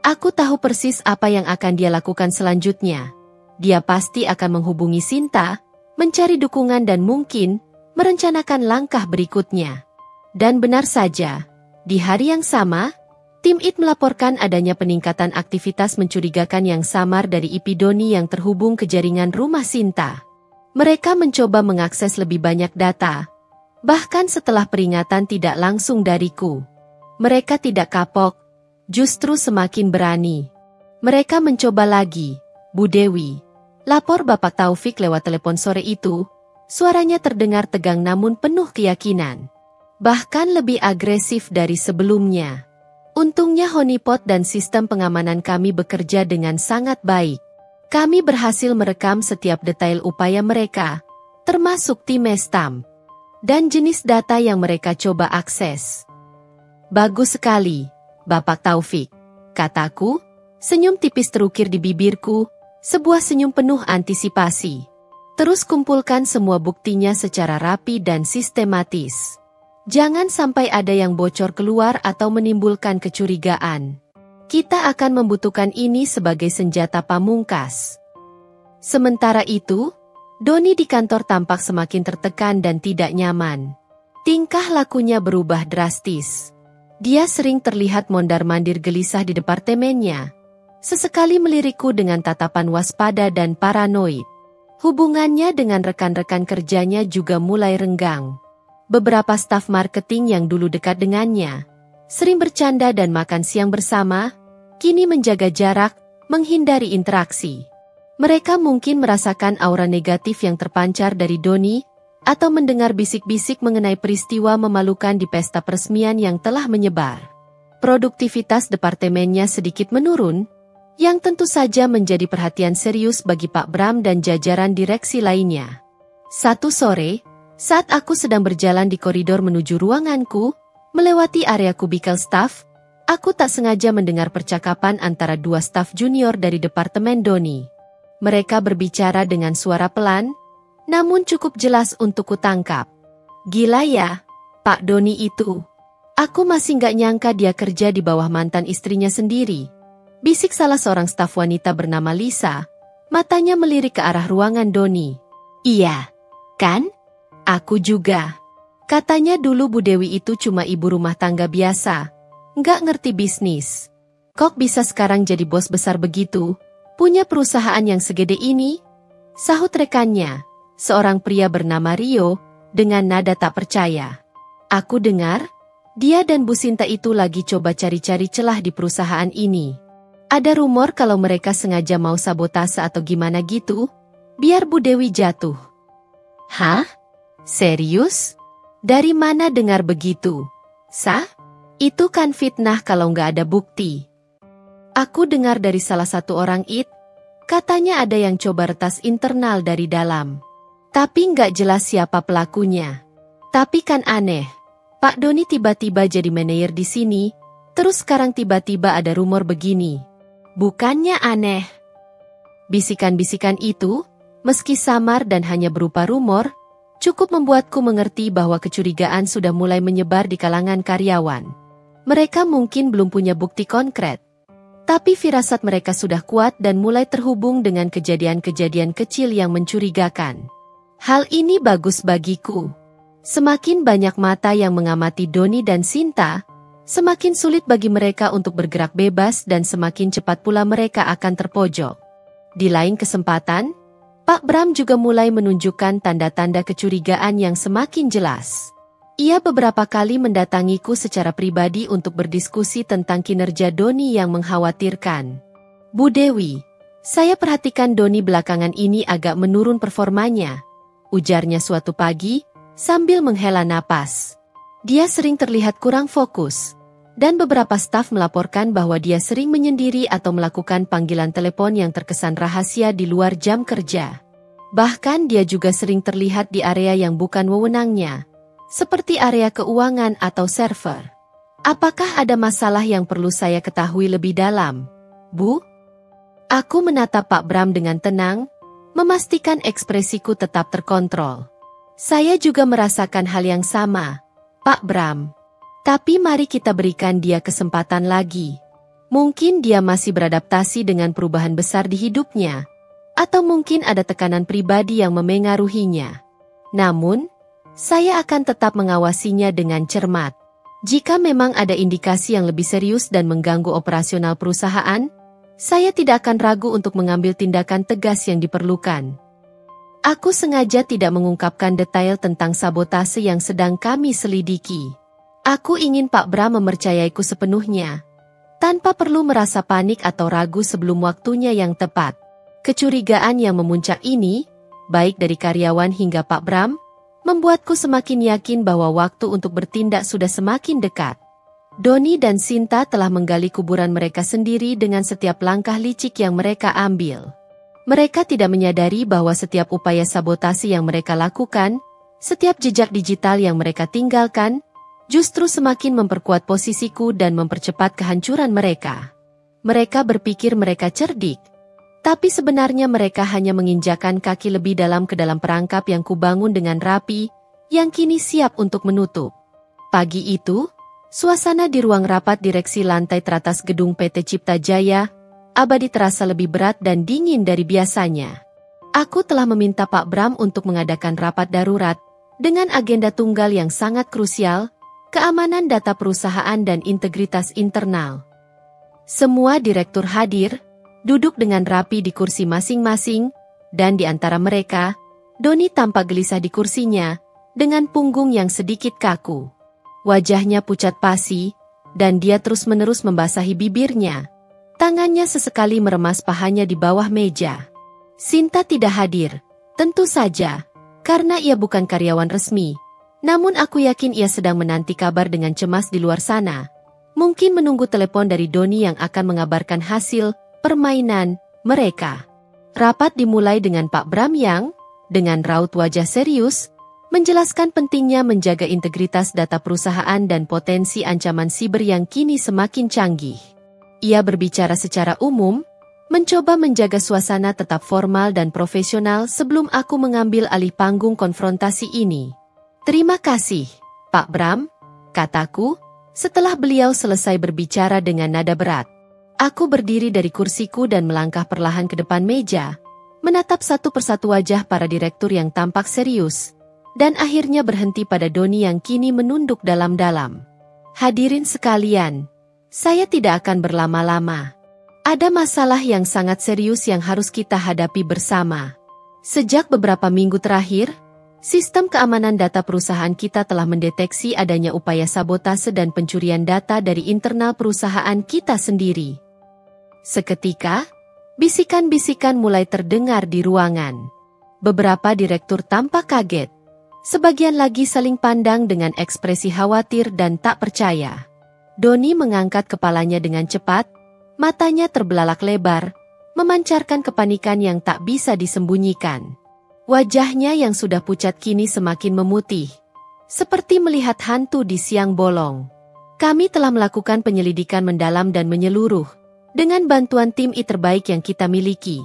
Aku tahu persis apa yang akan dia lakukan selanjutnya. Dia pasti akan menghubungi Sinta, mencari dukungan dan mungkin merencanakan langkah berikutnya. Dan benar saja, di hari yang sama, tim IT melaporkan adanya peningkatan aktivitas mencurigakan yang samar dari IP Donnie yang terhubung ke jaringan rumah Sinta. Mereka mencoba mengakses lebih banyak data, bahkan setelah peringatan tidak langsung dariku. Mereka tidak kapok, justru semakin berani. Mereka mencoba lagi, Bu Dewi. Lapor Bapak Taufik lewat telepon sore itu, suaranya terdengar tegang namun penuh keyakinan. Bahkan lebih agresif dari sebelumnya. Untungnya honeypot dan sistem pengamanan kami bekerja dengan sangat baik. Kami berhasil merekam setiap detail upaya mereka, termasuk timestamp dan jenis data yang mereka coba akses. Bagus sekali, Bapak Taufik, kataku, senyum tipis terukir di bibirku, sebuah senyum penuh antisipasi. Terus kumpulkan semua buktinya secara rapi dan sistematis. Jangan sampai ada yang bocor keluar atau menimbulkan kecurigaan. Kita akan membutuhkan ini sebagai senjata pamungkas. Sementara itu, Donnie di kantor tampak semakin tertekan dan tidak nyaman. Tingkah lakunya berubah drastis. Dia sering terlihat mondar-mandir gelisah di departemennya. Sesekali melirikku dengan tatapan waspada dan paranoid. Hubungannya dengan rekan-rekan kerjanya juga mulai renggang. Beberapa staf marketing yang dulu dekat dengannya, sering bercanda dan makan siang bersama, kini menjaga jarak, menghindari interaksi. Mereka mungkin merasakan aura negatif yang terpancar dari Donnie, atau mendengar bisik-bisik mengenai peristiwa memalukan di pesta peresmian yang telah menyebar. Produktivitas departemennya sedikit menurun, yang tentu saja menjadi perhatian serius bagi Pak Bram dan jajaran direksi lainnya. Satu sore, saat aku sedang berjalan di koridor menuju ruanganku, melewati area kubikel staf, aku tak sengaja mendengar percakapan antara dua staf junior dari departemen Donnie. Mereka berbicara dengan suara pelan, namun cukup jelas untuk kutangkap. Gila ya, Pak Donnie itu. Aku masih nggak nyangka dia kerja di bawah mantan istrinya sendiri. Bisik salah seorang staf wanita bernama Lisa, matanya melirik ke arah ruangan Donnie. Iya, kan? Aku juga. Katanya dulu Bu Dewi itu cuma ibu rumah tangga biasa, nggak ngerti bisnis. Kok bisa sekarang jadi bos besar begitu, punya perusahaan yang segede ini? Sahut rekannya, seorang pria bernama Rio, dengan nada tak percaya. Aku dengar, dia dan Bu Sinta itu lagi coba cari-cari celah di perusahaan ini. Ada rumor kalau mereka sengaja mau sabotase atau gimana gitu, biar Bu Dewi jatuh. Hah? Serius? Dari mana dengar begitu? Sah? Itu kan fitnah kalau nggak ada bukti. Aku dengar dari salah satu orang IT, katanya ada yang coba retas internal dari dalam. Tapi nggak jelas siapa pelakunya. Tapi kan aneh, Pak Donnie tiba-tiba jadi manajer di sini, terus sekarang tiba-tiba ada rumor begini. Bukannya aneh? Bisikan-bisikan itu, meski samar dan hanya berupa rumor, cukup membuatku mengerti bahwa kecurigaan sudah mulai menyebar di kalangan karyawan. Mereka mungkin belum punya bukti konkret, tapi firasat mereka sudah kuat dan mulai terhubung dengan kejadian-kejadian kecil yang mencurigakan. Hal ini bagus bagiku. Semakin banyak mata yang mengamati Donnie dan Sinta, Semakin sulit bagi mereka untuk bergerak bebas dan semakin cepat pula mereka akan terpojok. Di lain kesempatan, Pak Bram juga mulai menunjukkan tanda-tanda kecurigaan yang semakin jelas. Ia beberapa kali mendatangiku secara pribadi untuk berdiskusi tentang kinerja Doni yang mengkhawatirkan. Bu Dewi, saya perhatikan Doni belakangan ini agak menurun performanya, ujarnya suatu pagi, sambil menghela napas. Dia sering terlihat kurang fokus. Dan beberapa staf melaporkan bahwa dia sering menyendiri atau melakukan panggilan telepon yang terkesan rahasia di luar jam kerja. Bahkan dia juga sering terlihat di area yang bukan wewenangnya, seperti area keuangan atau server. Apakah ada masalah yang perlu saya ketahui lebih dalam, Bu? Aku menatap Pak Bram dengan tenang, memastikan ekspresiku tetap terkontrol. Saya juga merasakan hal yang sama, Pak Bram. Tapi mari kita berikan dia kesempatan lagi. Mungkin dia masih beradaptasi dengan perubahan besar di hidupnya. Atau mungkin ada tekanan pribadi yang memengaruhinya. Namun, saya akan tetap mengawasinya dengan cermat. Jika memang ada indikasi yang lebih serius dan mengganggu operasional perusahaan, saya tidak akan ragu untuk mengambil tindakan tegas yang diperlukan. Aku sengaja tidak mengungkapkan detail tentang sabotase yang sedang kami selidiki. Aku ingin Pak Bram mempercayaiku sepenuhnya, tanpa perlu merasa panik atau ragu sebelum waktunya yang tepat. Kecurigaan yang memuncak ini, baik dari karyawan hingga Pak Bram, membuatku semakin yakin bahwa waktu untuk bertindak sudah semakin dekat. Doni dan Sinta telah menggali kuburan mereka sendiri dengan setiap langkah licik yang mereka ambil. Mereka tidak menyadari bahwa setiap upaya sabotase yang mereka lakukan, setiap jejak digital yang mereka tinggalkan, justru semakin memperkuat posisiku dan mempercepat kehancuran mereka. Mereka berpikir mereka cerdik, tapi sebenarnya mereka hanya menginjakan kaki lebih dalam ke dalam perangkap yang kubangun dengan rapi, yang kini siap untuk menutup. Pagi itu, suasana di ruang rapat direksi lantai teratas gedung PT Cipta Jaya, Abadi terasa lebih berat dan dingin dari biasanya. Aku telah meminta Pak Bram untuk mengadakan rapat darurat, dengan agenda tunggal yang sangat krusial, keamanan data perusahaan dan integritas internal. Semua direktur hadir, duduk dengan rapi di kursi masing-masing, dan di antara mereka, Doni tampak gelisah di kursinya, dengan punggung yang sedikit kaku. Wajahnya pucat pasi, dan dia terus-menerus membasahi bibirnya. Tangannya sesekali meremas pahanya di bawah meja. Sinta tidak hadir, tentu saja, karena ia bukan karyawan resmi. Namun aku yakin ia sedang menanti kabar dengan cemas di luar sana. Mungkin menunggu telepon dari Doni yang akan mengabarkan hasil permainan mereka. Rapat dimulai dengan Pak Bram yang, dengan raut wajah serius, menjelaskan pentingnya menjaga integritas data perusahaan dan potensi ancaman siber yang kini semakin canggih. Ia berbicara secara umum, mencoba menjaga suasana tetap formal dan profesional sebelum aku mengambil alih panggung konfrontasi ini. Terima kasih, Pak Bram, kataku, setelah beliau selesai berbicara dengan nada berat. Aku berdiri dari kursiku dan melangkah perlahan ke depan meja, menatap satu persatu wajah para direktur yang tampak serius, dan akhirnya berhenti pada Doni yang kini menunduk dalam-dalam. Hadirin sekalian, saya tidak akan berlama-lama. Ada masalah yang sangat serius yang harus kita hadapi bersama. Sejak beberapa minggu terakhir, sistem keamanan data perusahaan kita telah mendeteksi adanya upaya sabotase dan pencurian data dari internal perusahaan kita sendiri. Seketika, bisikan-bisikan mulai terdengar di ruangan. Beberapa direktur tampak kaget. Sebagian lagi saling pandang dengan ekspresi khawatir dan tak percaya. Doni mengangkat kepalanya dengan cepat, matanya terbelalak lebar, memancarkan kepanikan yang tak bisa disembunyikan. Wajahnya yang sudah pucat kini semakin memutih, seperti melihat hantu di siang bolong. Kami telah melakukan penyelidikan mendalam dan menyeluruh, dengan bantuan tim IT terbaik yang kita miliki.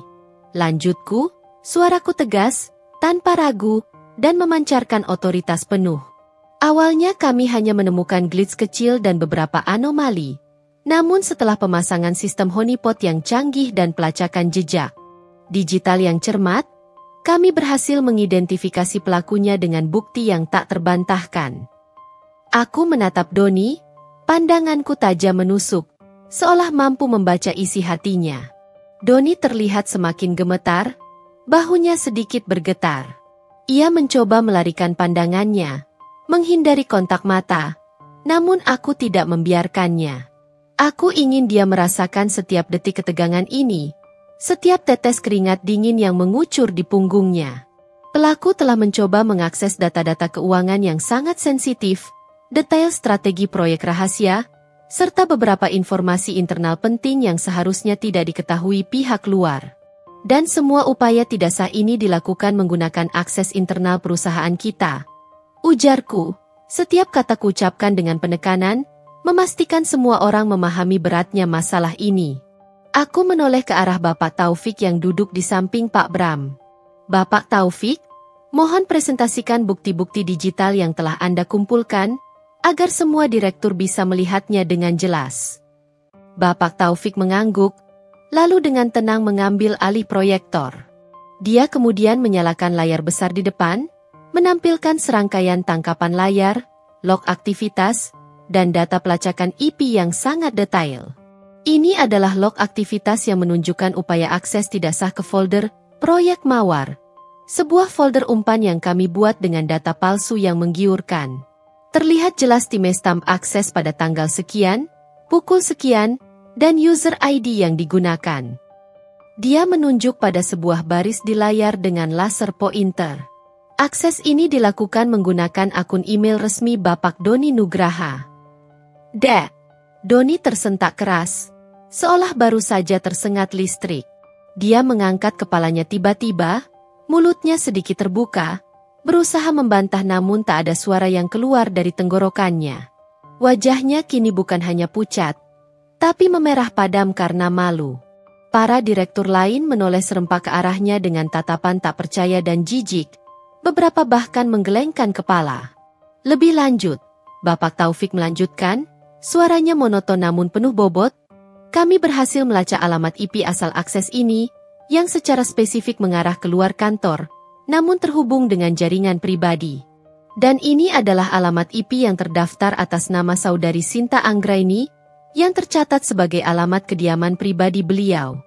Lanjutku, suaraku tegas, tanpa ragu, dan memancarkan otoritas penuh. Awalnya kami hanya menemukan glitch kecil dan beberapa anomali. Namun setelah pemasangan sistem honeypot yang canggih dan pelacakan jejak digital yang cermat, kami berhasil mengidentifikasi pelakunya dengan bukti yang tak terbantahkan. Aku menatap Doni, Pandanganku tajam menusuk, seolah mampu membaca isi hatinya. Doni terlihat semakin gemetar, bahunya sedikit bergetar. Ia mencoba melarikan pandangannya, menghindari kontak mata, namun aku tidak membiarkannya. Aku ingin dia merasakan setiap detik ketegangan ini, setiap tetes keringat dingin yang mengucur di punggungnya. Pelaku telah mencoba mengakses data-data keuangan yang sangat sensitif, detail strategi proyek rahasia, serta beberapa informasi internal penting yang seharusnya tidak diketahui pihak luar. Dan semua upaya tidak sah ini dilakukan menggunakan akses internal perusahaan kita. Ujarku, setiap kata kuucapkan dengan penekanan, memastikan semua orang memahami beratnya masalah ini. Aku menoleh ke arah Bapak Taufik yang duduk di samping Pak Bram. Bapak Taufik, mohon presentasikan bukti-bukti digital yang telah Anda kumpulkan, agar semua direktur bisa melihatnya dengan jelas. Bapak Taufik mengangguk, lalu dengan tenang mengambil alih proyektor. Dia kemudian menyalakan layar besar di depan, menampilkan serangkaian tangkapan layar, log aktivitas, dan data pelacakan IP yang sangat detail. Ini adalah log aktivitas yang menunjukkan upaya akses tidak sah ke folder Proyek Mawar, sebuah folder umpan yang kami buat dengan data palsu yang menggiurkan. Terlihat jelas timestamp akses pada tanggal sekian, pukul sekian, dan user ID yang digunakan. Dia menunjuk pada sebuah baris di layar dengan laser pointer. Akses ini dilakukan menggunakan akun email resmi Bapak Doni Nugraha. Doni tersentak keras, seolah baru saja tersengat listrik. Dia mengangkat kepalanya tiba-tiba, mulutnya sedikit terbuka, berusaha membantah namun tak ada suara yang keluar dari tenggorokannya. Wajahnya kini bukan hanya pucat, tapi memerah padam karena malu. Para direktur lain menoleh serempak ke arahnya dengan tatapan tak percaya dan jijik, beberapa bahkan menggelengkan kepala. Lebih lanjut, Bapak Taufik melanjutkan, suaranya monoton namun penuh bobot, kami berhasil melacak alamat IP asal akses ini, yang secara spesifik mengarah keluar kantor, namun terhubung dengan jaringan pribadi. Dan ini adalah alamat IP yang terdaftar atas nama saudari Sinta Anggraini, yang tercatat sebagai alamat kediaman pribadi beliau.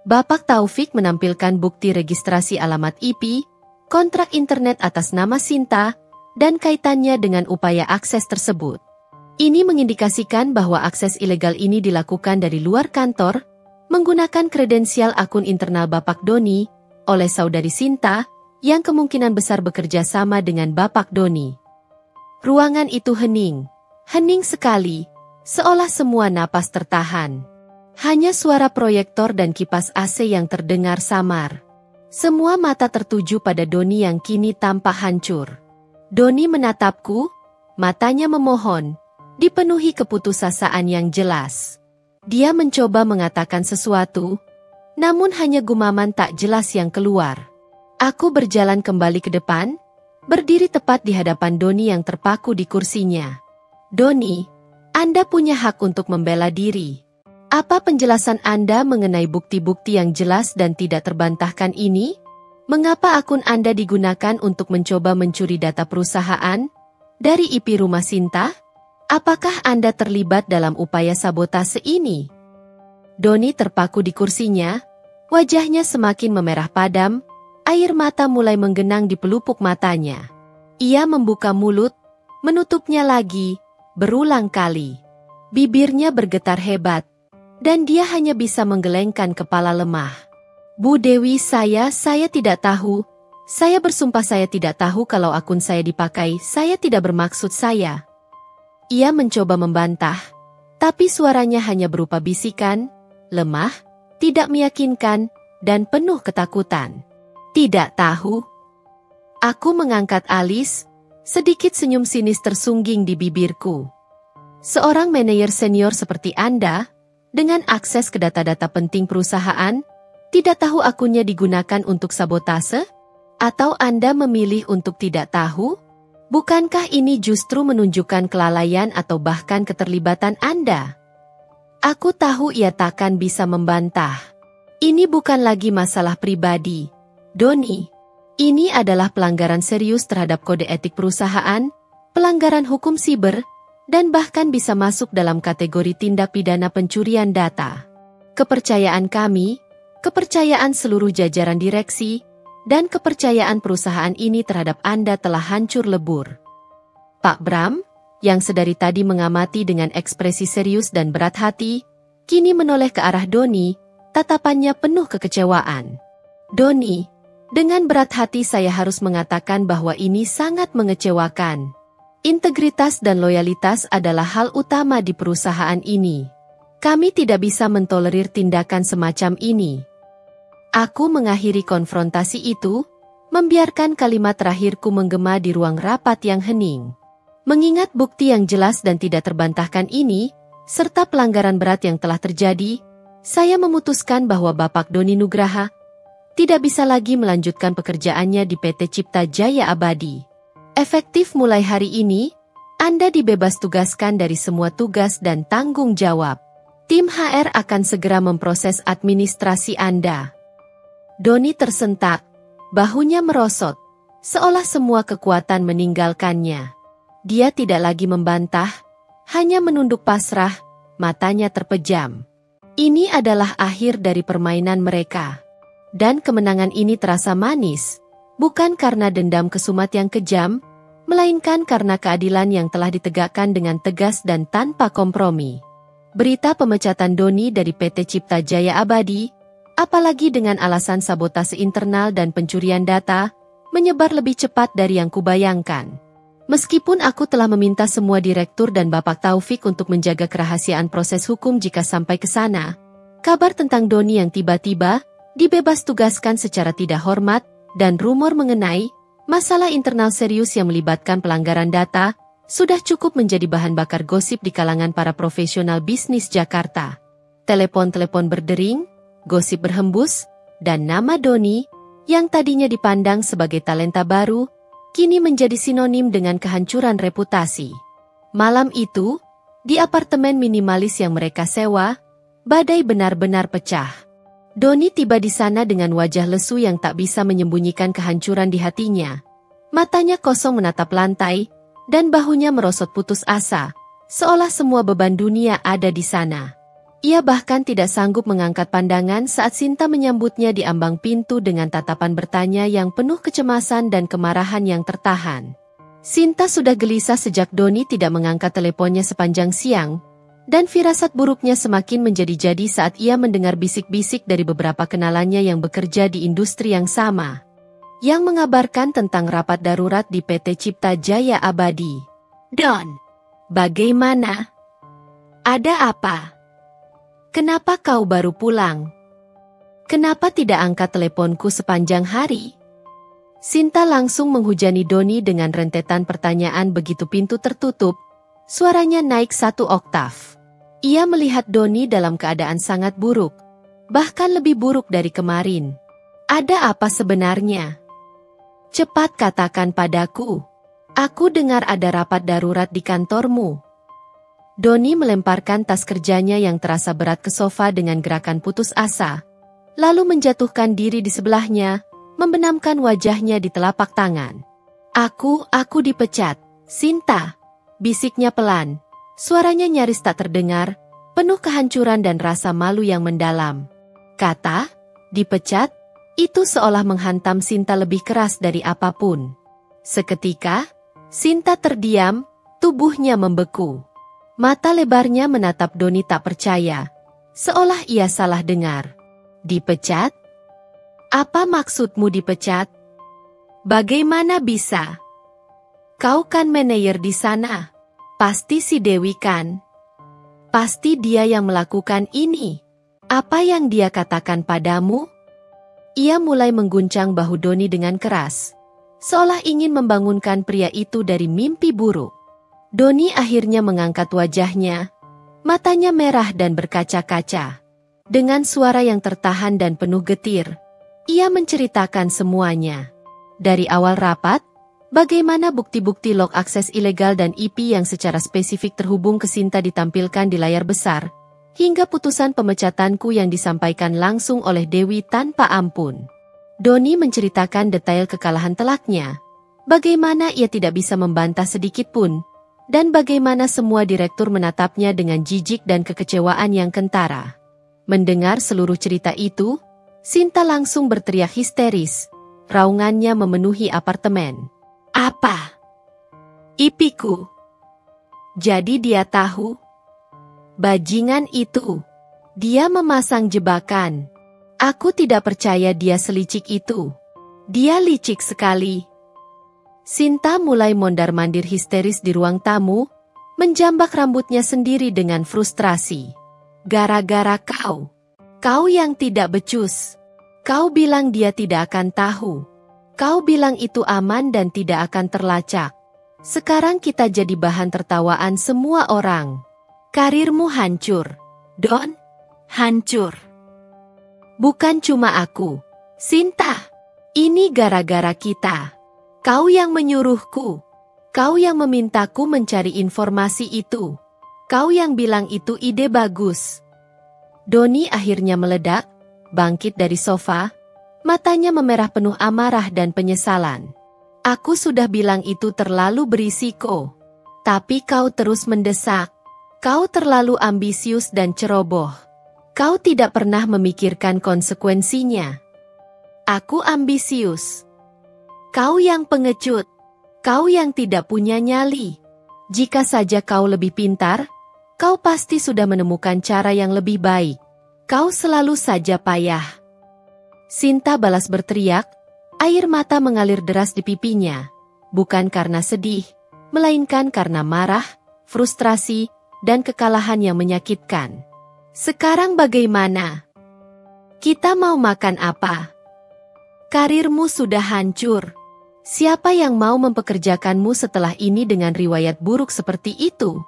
Bapak Taufik menampilkan bukti registrasi alamat IP, kontrak internet atas nama Sinta, dan kaitannya dengan upaya akses tersebut. Ini mengindikasikan bahwa akses ilegal ini dilakukan dari luar kantor, menggunakan kredensial akun internal Bapak Doni, oleh saudari Sinta, yang kemungkinan besar bekerja sama dengan Bapak Doni. Ruangan itu hening sekali, seolah semua napas tertahan. Hanya suara proyektor dan kipas AC yang terdengar samar. Semua mata tertuju pada Doni yang kini tampak hancur. Doni menatapku, matanya memohon, dipenuhi keputusasaan yang jelas. Dia mencoba mengatakan sesuatu, namun hanya gumaman tak jelas yang keluar. Aku berjalan kembali ke depan, berdiri tepat di hadapan Doni yang terpaku di kursinya. Doni, Anda punya hak untuk membela diri. Apa penjelasan Anda mengenai bukti-bukti yang jelas dan tidak terbantahkan ini? Mengapa akun Anda digunakan untuk mencoba mencuri data perusahaan dari IP rumah Sinta? Apakah Anda terlibat dalam upaya sabotase ini? Doni terpaku di kursinya, wajahnya semakin memerah padam, air mata mulai menggenang di pelupuk matanya. Ia membuka mulut, menutupnya lagi, berulang kali. Bibirnya bergetar hebat, dan dia hanya bisa menggelengkan kepala lemah. Bu Dewi, saya tidak tahu. Saya bersumpah saya tidak tahu kalau akun saya dipakai. Saya tidak bermaksud saya. Ia mencoba membantah, tapi suaranya hanya berupa bisikan, lemah, tidak meyakinkan, dan penuh ketakutan. Tidak tahu. Aku mengangkat alis, sedikit senyum sinis tersungging di bibirku. Seorang manajer senior seperti Anda, dengan akses ke data-data penting perusahaan, tidak tahu akunnya digunakan untuk sabotase? Atau Anda memilih untuk tidak tahu? Bukankah ini justru menunjukkan kelalaian atau bahkan keterlibatan Anda? Aku tahu ia takkan bisa membantah. Ini bukan lagi masalah pribadi, Doni. Ini adalah pelanggaran serius terhadap kode etik perusahaan, pelanggaran hukum siber, dan bahkan bisa masuk dalam kategori tindak pidana pencurian data. Kepercayaan kami, kepercayaan seluruh jajaran direksi, dan kepercayaan perusahaan ini terhadap Anda telah hancur lebur. Pak Bram, yang sedari tadi mengamati dengan ekspresi serius dan berat hati, kini menoleh ke arah Doni, tatapannya penuh kekecewaan. Doni, dengan berat hati saya harus mengatakan bahwa ini sangat mengecewakan. Integritas dan loyalitas adalah hal utama di perusahaan ini. Kami tidak bisa mentolerir tindakan semacam ini. Aku mengakhiri konfrontasi itu, membiarkan kalimat terakhirku menggema di ruang rapat yang hening. Mengingat bukti yang jelas dan tidak terbantahkan ini, serta pelanggaran berat yang telah terjadi, saya memutuskan bahwa Bapak Doni Nugraha tidak bisa lagi melanjutkan pekerjaannya di PT Cipta Jaya Abadi. Efektif mulai hari ini, Anda dibebas tugaskan dari semua tugas dan tanggung jawab. Tim HR akan segera memproses administrasi Anda. Doni tersentak, bahunya merosot, seolah semua kekuatan meninggalkannya. Dia tidak lagi membantah, hanya menunduk pasrah, matanya terpejam. Ini adalah akhir dari permainan mereka. Dan kemenangan ini terasa manis, bukan karena dendam kesumat yang kejam, melainkan karena keadilan yang telah ditegakkan dengan tegas dan tanpa kompromi. Berita pemecatan Doni dari PT Cipta Jaya Abadi, apalagi dengan alasan sabotase internal dan pencurian data, menyebar lebih cepat dari yang kubayangkan. Meskipun aku telah meminta semua direktur dan Bapak Taufik untuk menjaga kerahasiaan proses hukum jika sampai ke sana, kabar tentang Doni yang tiba-tiba dibebas tugaskan secara tidak hormat, dan rumor mengenai masalah internal serius yang melibatkan pelanggaran data, sudah cukup menjadi bahan bakar gosip di kalangan para profesional bisnis Jakarta. Telepon-telepon berdering, gosip berhembus, dan nama Doni, yang tadinya dipandang sebagai talenta baru, kini menjadi sinonim dengan kehancuran reputasi. Malam itu, di apartemen minimalis yang mereka sewa, badai benar-benar pecah. Doni tiba di sana dengan wajah lesu yang tak bisa menyembunyikan kehancuran di hatinya. Matanya kosong menatap lantai, dan bahunya merosot putus asa, seolah semua beban dunia ada di sana. Ia bahkan tidak sanggup mengangkat pandangan saat Sinta menyambutnya di ambang pintu dengan tatapan bertanya yang penuh kecemasan dan kemarahan yang tertahan. Sinta sudah gelisah sejak Doni tidak mengangkat teleponnya sepanjang siang, dan firasat buruknya semakin menjadi-jadi saat ia mendengar bisik-bisik dari beberapa kenalannya yang bekerja di industri yang sama, yang mengabarkan tentang rapat darurat di PT Cipta Jaya Abadi. "Don, bagaimana? Ada apa? Kenapa kau baru pulang? Kenapa tidak angkat teleponku sepanjang hari?" Sinta langsung menghujani Doni dengan rentetan pertanyaan begitu pintu tertutup. Suaranya naik 1 oktav. Ia melihat Doni dalam keadaan sangat buruk, bahkan lebih buruk dari kemarin. "Ada apa sebenarnya? Cepat katakan padaku. Aku dengar ada rapat darurat di kantormu." Doni melemparkan tas kerjanya yang terasa berat ke sofa dengan gerakan putus asa, lalu menjatuhkan diri di sebelahnya, membenamkan wajahnya di telapak tangan. Aku dipecat, Sinta," bisiknya pelan. Suaranya nyaris tak terdengar, penuh kehancuran dan rasa malu yang mendalam. Kata, "dipecat," itu seolah menghantam Sinta lebih keras dari apapun. Seketika, Sinta terdiam, tubuhnya membeku. Mata lebarnya menatap Doni tak percaya, seolah ia salah dengar. "Dipecat? Apa maksudmu dipecat? Bagaimana bisa? Kau kan manajer di sana. Pasti si Dewi kan? Pasti dia yang melakukan ini. Apa yang dia katakan padamu?" Ia mulai mengguncang bahu Doni dengan keras, seolah ingin membangunkan pria itu dari mimpi buruk. Doni akhirnya mengangkat wajahnya, matanya merah dan berkaca-kaca. Dengan suara yang tertahan dan penuh getir, ia menceritakan semuanya. Dari awal rapat, bagaimana bukti-bukti log akses ilegal dan IP yang secara spesifik terhubung ke Sinta ditampilkan di layar besar, hingga putusan pemecatanku yang disampaikan langsung oleh Dewi tanpa ampun. Doni menceritakan detail kekalahan telaknya, bagaimana ia tidak bisa membantah sedikit pun, dan bagaimana semua direktur menatapnya dengan jijik dan kekecewaan yang kentara. Mendengar seluruh cerita itu, Sinta langsung berteriak histeris. Raungannya memenuhi apartemen. Apa? Ipiku. Jadi dia tahu? Bajingan itu. Dia memasang jebakan. Aku tidak percaya dia selicik itu. Dia licik sekali. Sinta mulai mondar-mandir histeris di ruang tamu, menjambak rambutnya sendiri dengan frustrasi. Gara-gara kau. Kau yang tidak becus. Kau bilang dia tidak akan tahu. Kau bilang itu aman dan tidak akan terlacak. Sekarang kita jadi bahan tertawaan semua orang. Karirmu hancur. Don, hancur. Bukan cuma aku. Sinta, ini gara-gara kita. Kau yang menyuruhku. Kau yang memintaku mencari informasi itu. Kau yang bilang itu ide bagus. Doni akhirnya meledak, bangkit dari sofa, matanya memerah penuh amarah dan penyesalan. Aku sudah bilang itu terlalu berisiko. Tapi kau terus mendesak. Kau terlalu ambisius dan ceroboh. Kau tidak pernah memikirkan konsekuensinya. Aku ambisius. Kau yang pengecut. Kau yang tidak punya nyali. Jika saja kau lebih pintar, kau pasti sudah menemukan cara yang lebih baik. Kau selalu saja payah. Sinta balas berteriak, air mata mengalir deras di pipinya. Bukan karena sedih, melainkan karena marah, frustrasi, dan kekalahan yang menyakitkan. Sekarang bagaimana? Kita mau makan apa? Karirmu sudah hancur. Siapa yang mau mempekerjakanmu setelah ini dengan riwayat buruk seperti itu?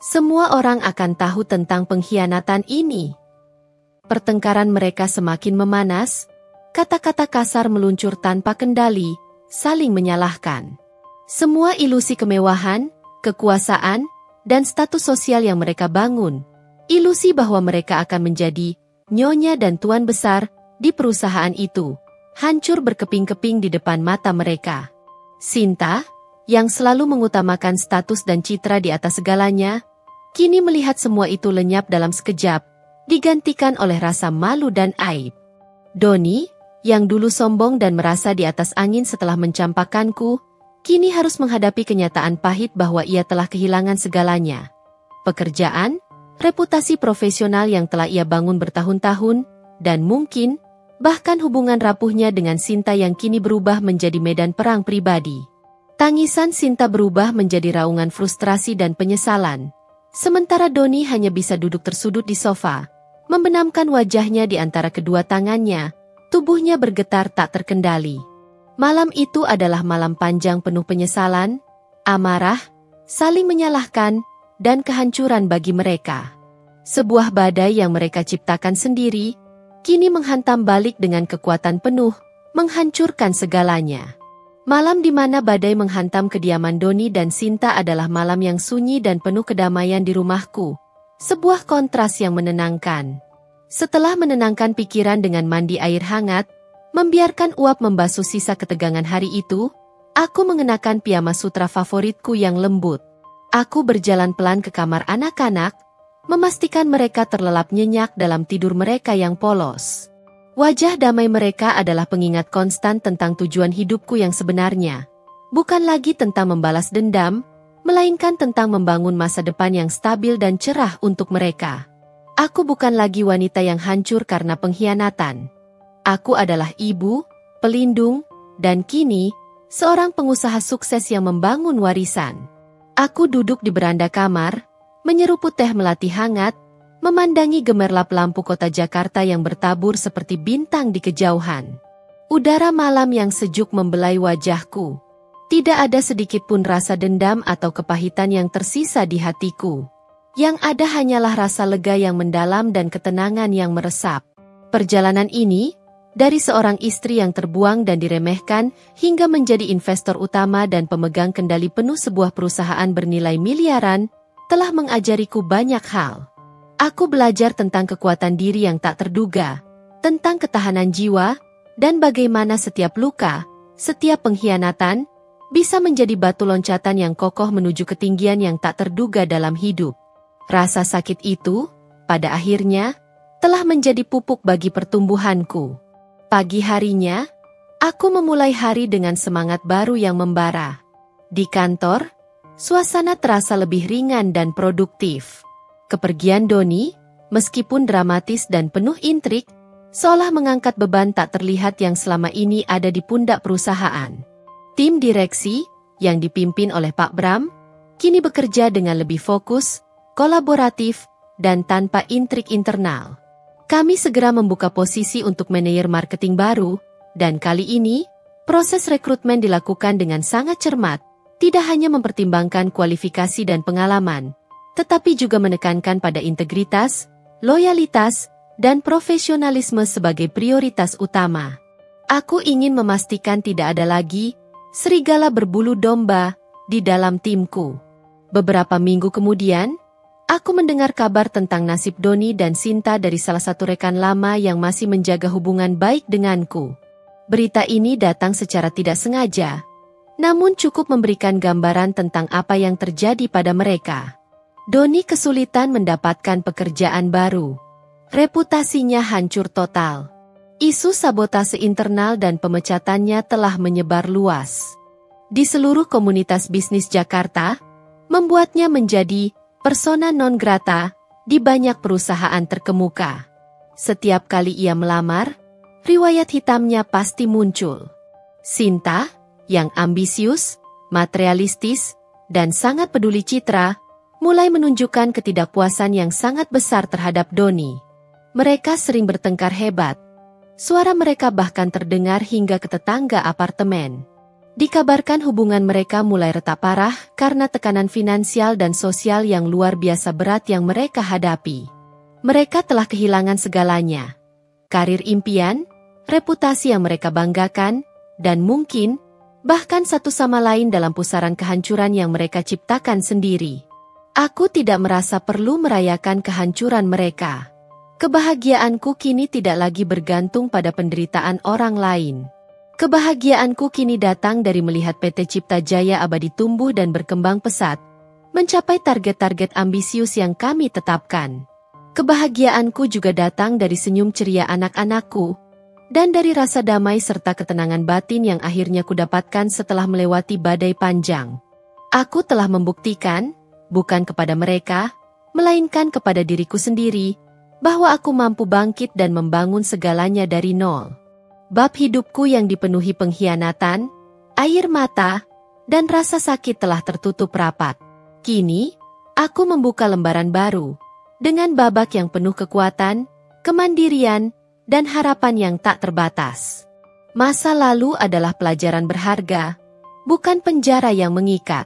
Semua orang akan tahu tentang pengkhianatan ini. Pertengkaran mereka semakin memanas, kata-kata kasar meluncur tanpa kendali, saling menyalahkan. Semua ilusi kemewahan, kekuasaan, dan status sosial yang mereka bangun, ilusi bahwa mereka akan menjadi nyonya dan tuan besar di perusahaan itu, hancur berkeping-keping di depan mata mereka. Sinta, yang selalu mengutamakan status dan citra di atas segalanya, kini melihat semua itu lenyap dalam sekejap, digantikan oleh rasa malu dan aib. Doni, yang dulu sombong dan merasa di atas angin setelah mencampakkanku, kini harus menghadapi kenyataan pahit bahwa ia telah kehilangan segalanya. Pekerjaan, reputasi profesional yang telah ia bangun bertahun-tahun, dan mungkin, bahkan hubungan rapuhnya dengan Sinta yang kini berubah menjadi medan perang pribadi. Tangisan Sinta berubah menjadi raungan frustrasi dan penyesalan. Sementara Doni hanya bisa duduk tersudut di sofa, membenamkan wajahnya di antara kedua tangannya, tubuhnya bergetar tak terkendali. Malam itu adalah malam panjang penuh penyesalan, amarah, saling menyalahkan, dan kehancuran bagi mereka. Sebuah badai yang mereka ciptakan sendiri, kini menghantam balik dengan kekuatan penuh, menghancurkan segalanya. Malam di mana badai menghantam kediaman Doni dan Sinta adalah malam yang sunyi dan penuh kedamaian di rumahku. Sebuah kontras yang menenangkan. Setelah menenangkan pikiran dengan mandi air hangat, membiarkan uap membasuh sisa ketegangan hari itu, aku mengenakan piyama sutra favoritku yang lembut. Aku berjalan pelan ke kamar anak-anak, memastikan mereka terlelap nyenyak dalam tidur mereka yang polos. Wajah damai mereka adalah pengingat konstan tentang tujuan hidupku yang sebenarnya. Bukan lagi tentang membalas dendam, melainkan tentang membangun masa depan yang stabil dan cerah untuk mereka. Aku bukan lagi wanita yang hancur karena pengkhianatan. Aku adalah ibu, pelindung, dan kini, seorang pengusaha sukses yang membangun warisan. Aku duduk di beranda kamar, menyeruput teh melati hangat, memandangi gemerlap lampu kota Jakarta yang bertabur seperti bintang di kejauhan. Udara malam yang sejuk membelai wajahku. Tidak ada sedikit pun rasa dendam atau kepahitan yang tersisa di hatiku. Yang ada hanyalah rasa lega yang mendalam dan ketenangan yang meresap. Perjalanan ini, dari seorang istri yang terbuang dan diremehkan, hingga menjadi investor utama dan pemegang kendali penuh sebuah perusahaan bernilai miliaran, telah mengajariku banyak hal. Aku belajar tentang kekuatan diri yang tak terduga, tentang ketahanan jiwa, dan bagaimana setiap luka, setiap pengkhianatan, bisa menjadi batu loncatan yang kokoh menuju ketinggian yang tak terduga dalam hidup. Rasa sakit itu, pada akhirnya, telah menjadi pupuk bagi pertumbuhanku. Pagi harinya, aku memulai hari dengan semangat baru yang membara. Di kantor, suasana terasa lebih ringan dan produktif. Kepergian Doni, meskipun dramatis dan penuh intrik, seolah mengangkat beban tak terlihat yang selama ini ada di pundak perusahaan. Tim direksi, yang dipimpin oleh Pak Bram, kini bekerja dengan lebih fokus, kolaboratif, dan tanpa intrik internal. Kami segera membuka posisi untuk manajer marketing baru, dan kali ini, proses rekrutmen dilakukan dengan sangat cermat, tidak hanya mempertimbangkan kualifikasi dan pengalaman, tetapi juga menekankan pada integritas, loyalitas, dan profesionalisme sebagai prioritas utama. Aku ingin memastikan tidak ada lagi serigala berbulu domba di dalam timku. Beberapa minggu kemudian, aku mendengar kabar tentang nasib Doni dan Sinta dari salah satu rekan lama yang masih menjaga hubungan baik denganku. Berita ini datang secara tidak sengaja, namun cukup memberikan gambaran tentang apa yang terjadi pada mereka. Doni kesulitan mendapatkan pekerjaan baru. Reputasinya hancur total. Isu sabotase internal dan pemecatannya telah menyebar luas. Di seluruh komunitas bisnis Jakarta, membuatnya menjadi persona non grata di banyak perusahaan terkemuka. Setiap kali ia melamar, riwayat hitamnya pasti muncul. Sinta, yang ambisius, materialistis, dan sangat peduli citra, mulai menunjukkan ketidakpuasan yang sangat besar terhadap Doni. Mereka sering bertengkar hebat. Suara mereka bahkan terdengar hingga ke tetangga apartemen. Dikabarkan hubungan mereka mulai retak parah karena tekanan finansial dan sosial yang luar biasa berat yang mereka hadapi. Mereka telah kehilangan segalanya. Karir impian, reputasi yang mereka banggakan, dan mungkin bahkan satu sama lain dalam pusaran kehancuran yang mereka ciptakan sendiri. Aku tidak merasa perlu merayakan kehancuran mereka. Kebahagiaanku kini tidak lagi bergantung pada penderitaan orang lain. Kebahagiaanku kini datang dari melihat PT Cipta Jaya Abadi tumbuh dan berkembang pesat, mencapai target-target ambisius yang kami tetapkan. Kebahagiaanku juga datang dari senyum ceria anak-anakku, dan dari rasa damai serta ketenangan batin yang akhirnya kudapatkan setelah melewati badai panjang. Aku telah membuktikan, bukan kepada mereka, melainkan kepada diriku sendiri, bahwa aku mampu bangkit dan membangun segalanya dari nol. Bab hidupku yang dipenuhi pengkhianatan, air mata, dan rasa sakit telah tertutup rapat. Kini, aku membuka lembaran baru, dengan babak yang penuh kekuatan, kemandirian, dan harapan yang tak terbatas. Masa lalu adalah pelajaran berharga, bukan penjara yang mengikat.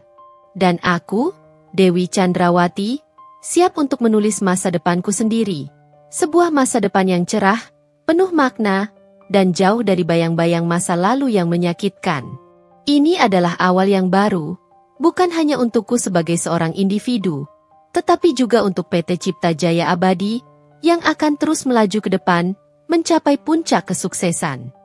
Dan aku, Dewi Chandrawati, siap untuk menulis masa depanku sendiri. Sebuah masa depan yang cerah, penuh makna, dan jauh dari bayang-bayang masa lalu yang menyakitkan. Ini adalah awal yang baru, bukan hanya untukku sebagai seorang individu, tetapi juga untuk PT Cipta Jaya Abadi, yang akan terus melaju ke depan, mencapai puncak kesuksesan.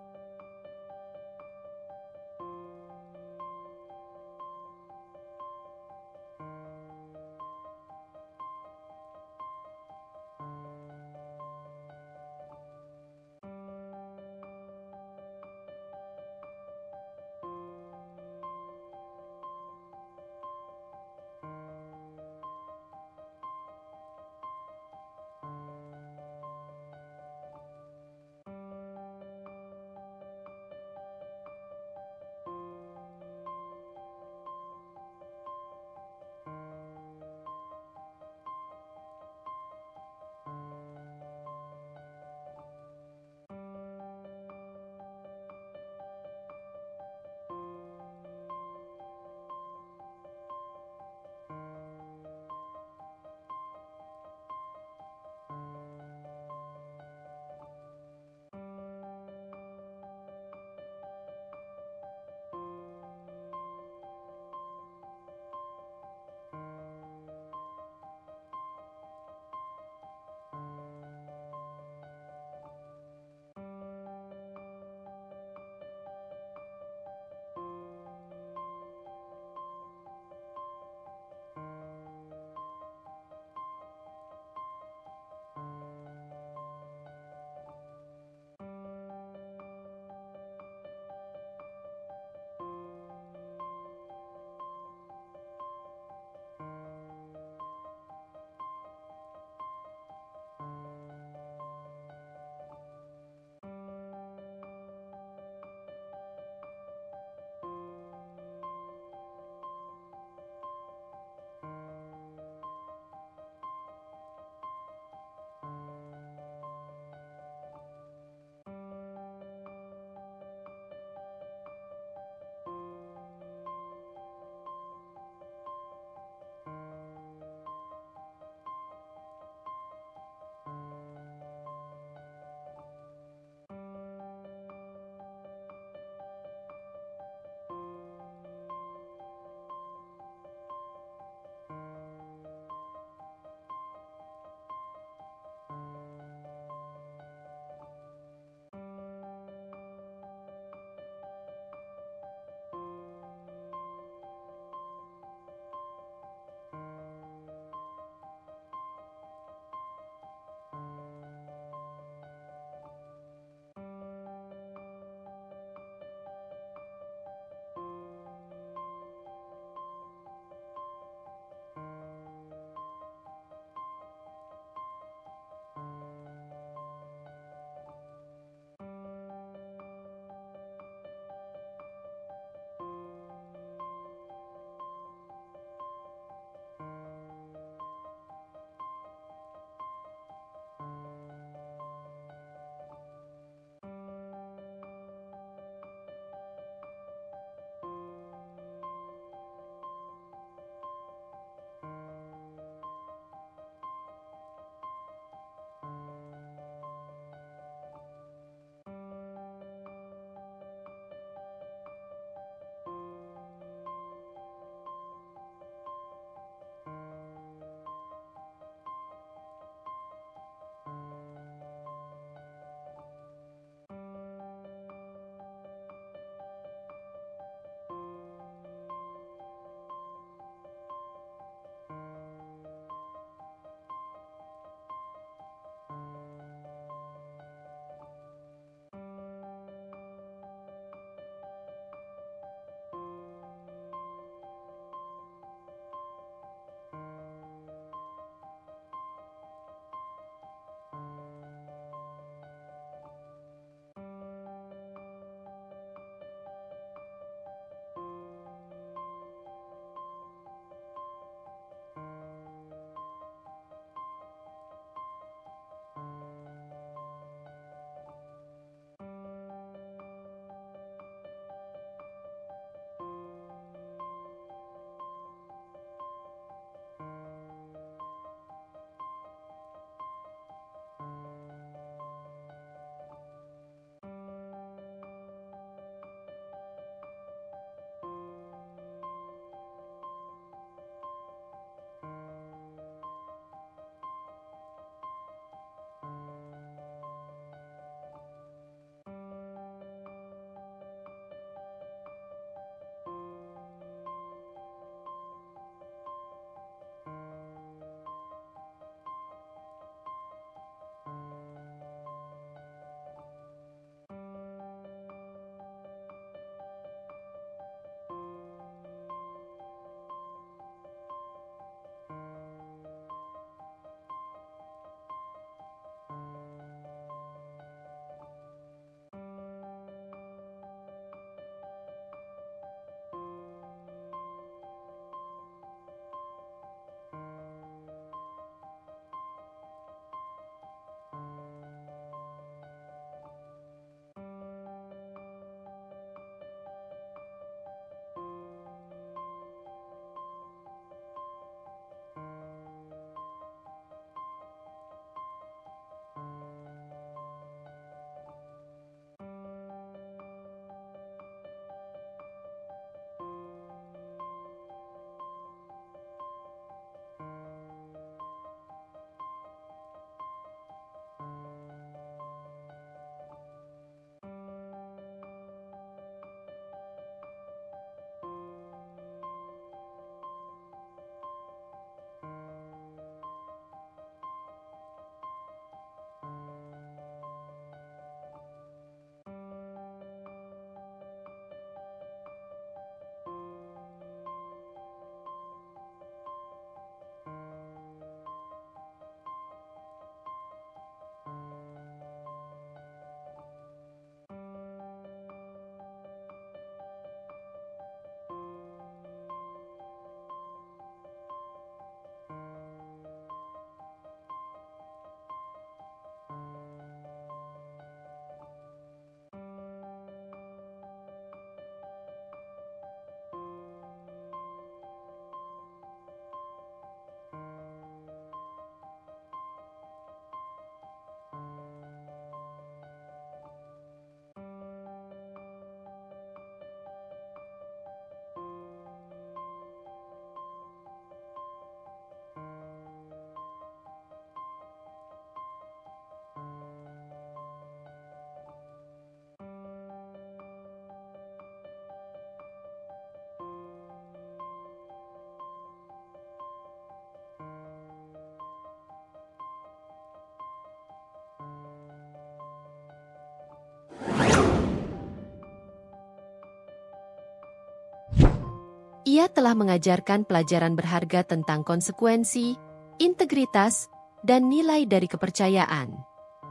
Ia telah mengajarkan pelajaran berharga tentang konsekuensi, integritas, dan nilai dari kepercayaan.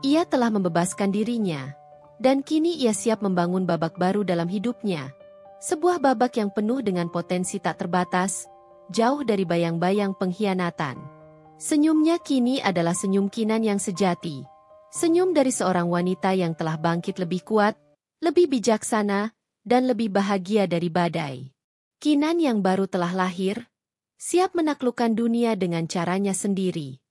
Ia telah membebaskan dirinya, dan kini ia siap membangun babak baru dalam hidupnya. Sebuah babak yang penuh dengan potensi tak terbatas, jauh dari bayang-bayang pengkhianatan. Senyumnya kini adalah senyum Kinan yang sejati. Senyum dari seorang wanita yang telah bangkit lebih kuat, lebih bijaksana, dan lebih bahagia dari badai. Kinan yang baru telah lahir, siap menaklukkan dunia dengan caranya sendiri.